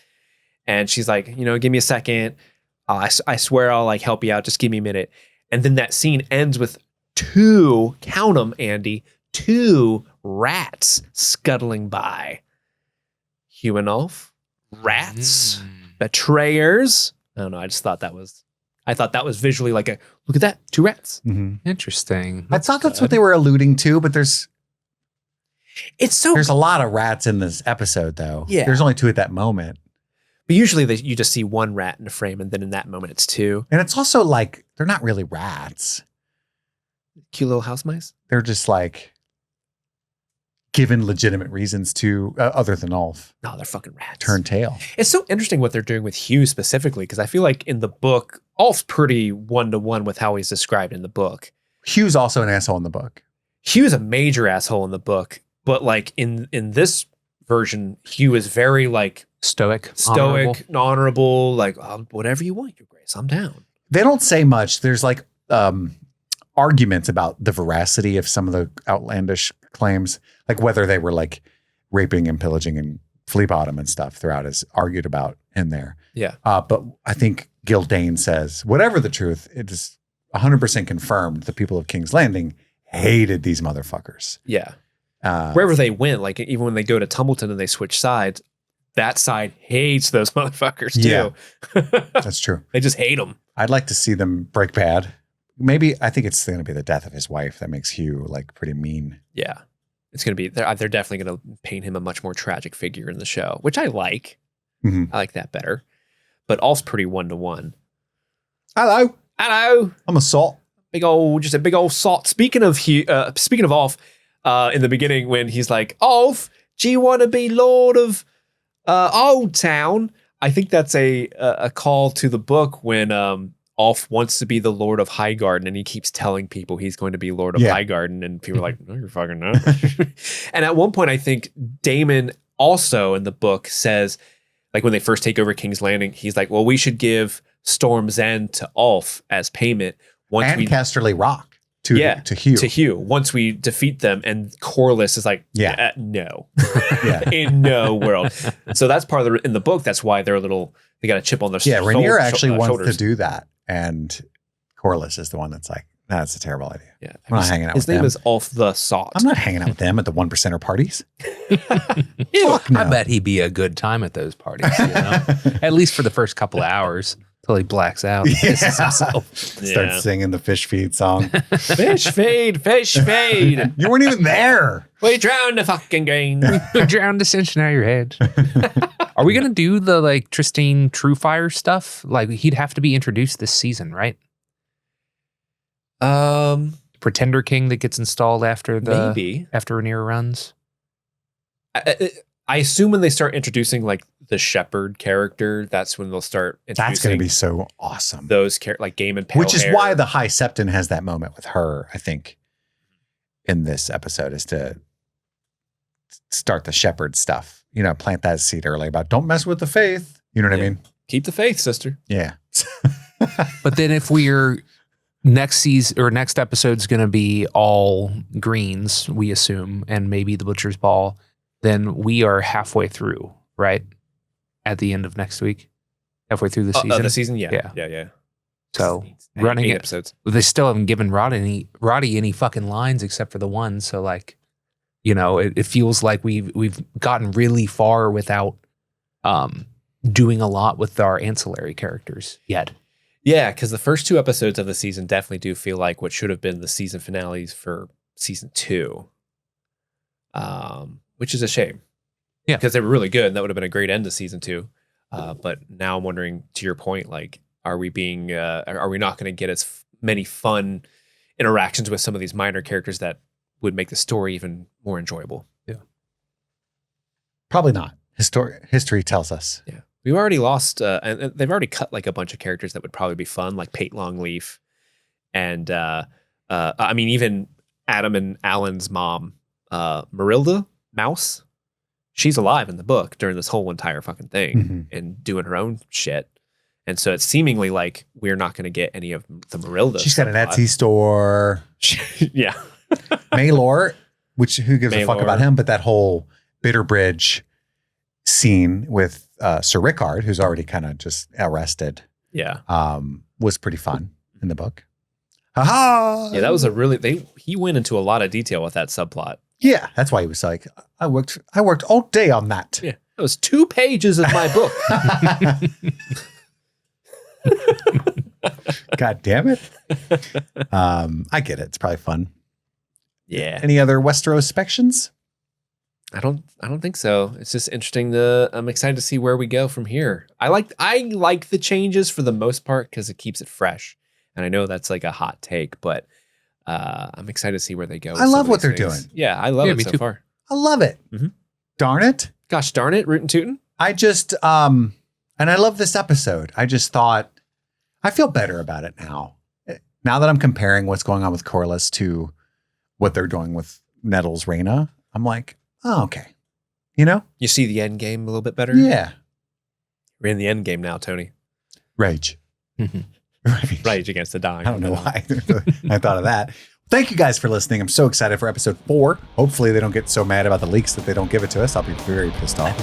S7: And she's like, give me a second. I swear I'll like help you out. Just give me a minute. And then that scene ends with 2, count them, Andy, 2 rats scuttling by. Hugh and Ulf, rats, betrayers. I don't know. I thought that was visually like look at that, 2 rats.
S6: Mm-hmm.
S8: Interesting.
S6: I thought that's what they were alluding to, but there's a lot of rats in this episode though.
S7: Yeah.
S6: There's only 2 at that moment.
S7: But usually you just see 1 rat in a frame, and then in that moment it's 2.
S6: And it's also like, they're not really rats.
S7: Cute little house mice.
S6: They're just like given legitimate reasons to, other than Ulf.
S7: No, they're fucking rats.
S6: Turn tail.
S7: It's so interesting what they're doing with Hugh specifically, because I feel like in the book, Ulf's pretty 1-to-1 with how he's described in the book.
S6: Hugh's also an asshole in the book.
S7: Hugh's a major asshole in the book, but like in this version, Hugh is very like
S8: stoic,
S7: honorable, like whatever you want, Your Grace, I'm down.
S6: They don't say much. There's like arguments about the veracity of some of the outlandish claims, like whether they were like raping and pillaging and flea bottom and stuff throughout is argued about in there.
S7: Yeah.
S6: But I think Gildane says, whatever the truth, it is 100% confirmed the people of King's Landing hated these motherfuckers.
S7: Yeah. Wherever they went, like even when they go to Tumbleton and they switch sides, that side hates those motherfuckers too.
S6: Yeah, that's true.
S7: They just hate them.
S6: I'd like to see them break bad. Maybe I think it's going to be the death of his wife that makes Hugh like pretty mean.
S7: Yeah. It's going to be, they're definitely going to paint him a much more tragic figure in the show, which I like.
S6: Mm-hmm.
S7: I like that better. But Ulf's pretty 1-to-1.
S6: Hello. I'm a salt.
S7: Just a big old salt. Speaking of Ulf, in the beginning when he's like, Ulf, do you want to be Lord of Old Town? I think that's a call to the book when Ulf wants to be the Lord of Highgarden, and he keeps telling people he's going to be Lord of Highgarden, and people are like, no, you're fucking not. And at one point, I think Daemon also in the book says, like when they first take over King's Landing, he's like, well, we should give Storm's End to Ulf as payment.
S6: And Casterly Rock to Hugh.
S7: To Hugh. Once we defeat them, and Corlys is like, no. In no world. So that's part of in the book, that's why they got a chip on their
S6: shoulders. Yeah, Rhaenyra actually wants
S7: shoulders.
S6: to do that. And Corlys is the one that's like, that's a terrible idea.
S7: Yeah.
S6: I'm not hanging out with them.
S7: His name is Ulf the Salt.
S6: I'm not hanging out with them at the 1%er parties.
S8: Fuck no. I bet he'd be a good time at those parties, at least for the first couple of hours till he blacks out and pisses himself.
S6: Starts singing the fish feed song.
S7: Fish feed, fish feed.
S6: You weren't even there.
S7: We drowned the fucking game.
S8: We drowned the Cincinnati Red. Are we going to do the like Tristane Truefire stuff? Like he'd have to be introduced this season, right? Pretender King that gets installed after Rhaenyra runs.
S7: I assume when they start introducing like the shepherd character, that's when they'll start introducing.
S6: That's going to be so awesome.
S7: Those like Game and Pale
S6: Which is
S7: Hair.
S6: why the High Septon has that moment with her, I think, in this episode, is to start the shepherd stuff. Plant that seed early about don't mess with the faith. You know what I mean?
S7: Keep the faith, sister.
S6: Yeah.
S8: But then if we're next season or next episode's going to be all greens, we assume, and maybe the Butcher's Ball, then we are halfway through, right? at the end of next week, halfway through the season.
S7: The season, yeah.
S8: So running 8 episodes. They still haven't given Roddy any fucking lines except for the one. So like, you know, it feels like we've gotten really far without doing a lot with our ancillary characters yet.
S7: Yeah, because the first 2 episodes of the season definitely do feel like what should have been the season finales for season 2, which is a shame.
S8: Yeah,
S7: because they were really good, and that would have been a great end to season 2. But now I'm wondering, to your point, like, are we not going to get as many fun interactions with some of these minor characters that would make the story even more enjoyable?
S8: Yeah,
S6: probably not. History tells us.
S7: Yeah. We've already lost, and they've already cut like a bunch of characters that would probably be fun, like Pate Longleaf, and I mean even Adam and Alan's mom, Marilda Mouse. She's alive in the book during this whole entire fucking thing and doing her own shit, and so it's seemingly like we're not going to get any of the Marilda.
S6: She's got an Etsy store.
S7: Yeah,
S6: Maelor, who gives a fuck about him? But that whole Bitterbridge scene with Sir Rickard, who's already kind of just arrested, was pretty fun in the book. Ha!
S7: Yeah, that was he went into a lot of detail with that subplot.
S6: Yeah, that's why he was like, I worked all day on that.
S7: Yeah, that was 2 pages of my book.
S6: God damn it. I get it. It's probably fun.
S7: Yeah.
S6: Any other Westerosspections?
S7: I don't think so. It's just interesting I'm excited to see where we go from here. I like the changes for the most part because it keeps it fresh. And I know that's like a hot take, but I'm excited to see where they go.
S6: I love what they're doing.
S7: Yeah, I love it so far.
S6: I love it. Darn it.
S7: Gosh darn it, rootin' tootin'.
S6: I just and I love this episode. I just thought I feel better about it now. Now that I'm comparing what's going on with Corlys to what they're doing with Nettles Rhaena, I'm like, oh, okay. You know?
S7: You see the end game a little bit better?
S6: Yeah.
S7: We're in the end game now, Tony.
S6: Rage.
S7: Rage against the dying.
S6: I don't know why I thought of that. Thank you guys for listening. I'm so excited for episode 4. Hopefully they don't get so mad about the leaks that they don't give it to us. I'll be very pissed off.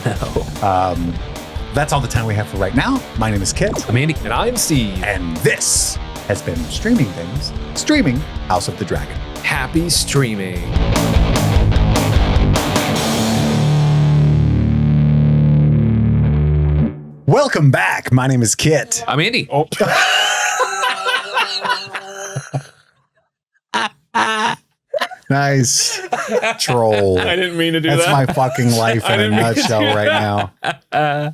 S6: That's all the time we have for right now. My name is Kit.
S8: I'm Andy.
S7: And I'm Steve.
S6: And this has been Streaming Things, streaming House of the Dragon.
S7: Happy streaming.
S6: Welcome back. My name is Kit.
S8: I'm Andy.
S7: Oh.
S6: Nice troll.
S7: I didn't mean to do
S6: That's
S7: that.
S6: my fucking life in a nutshell right now.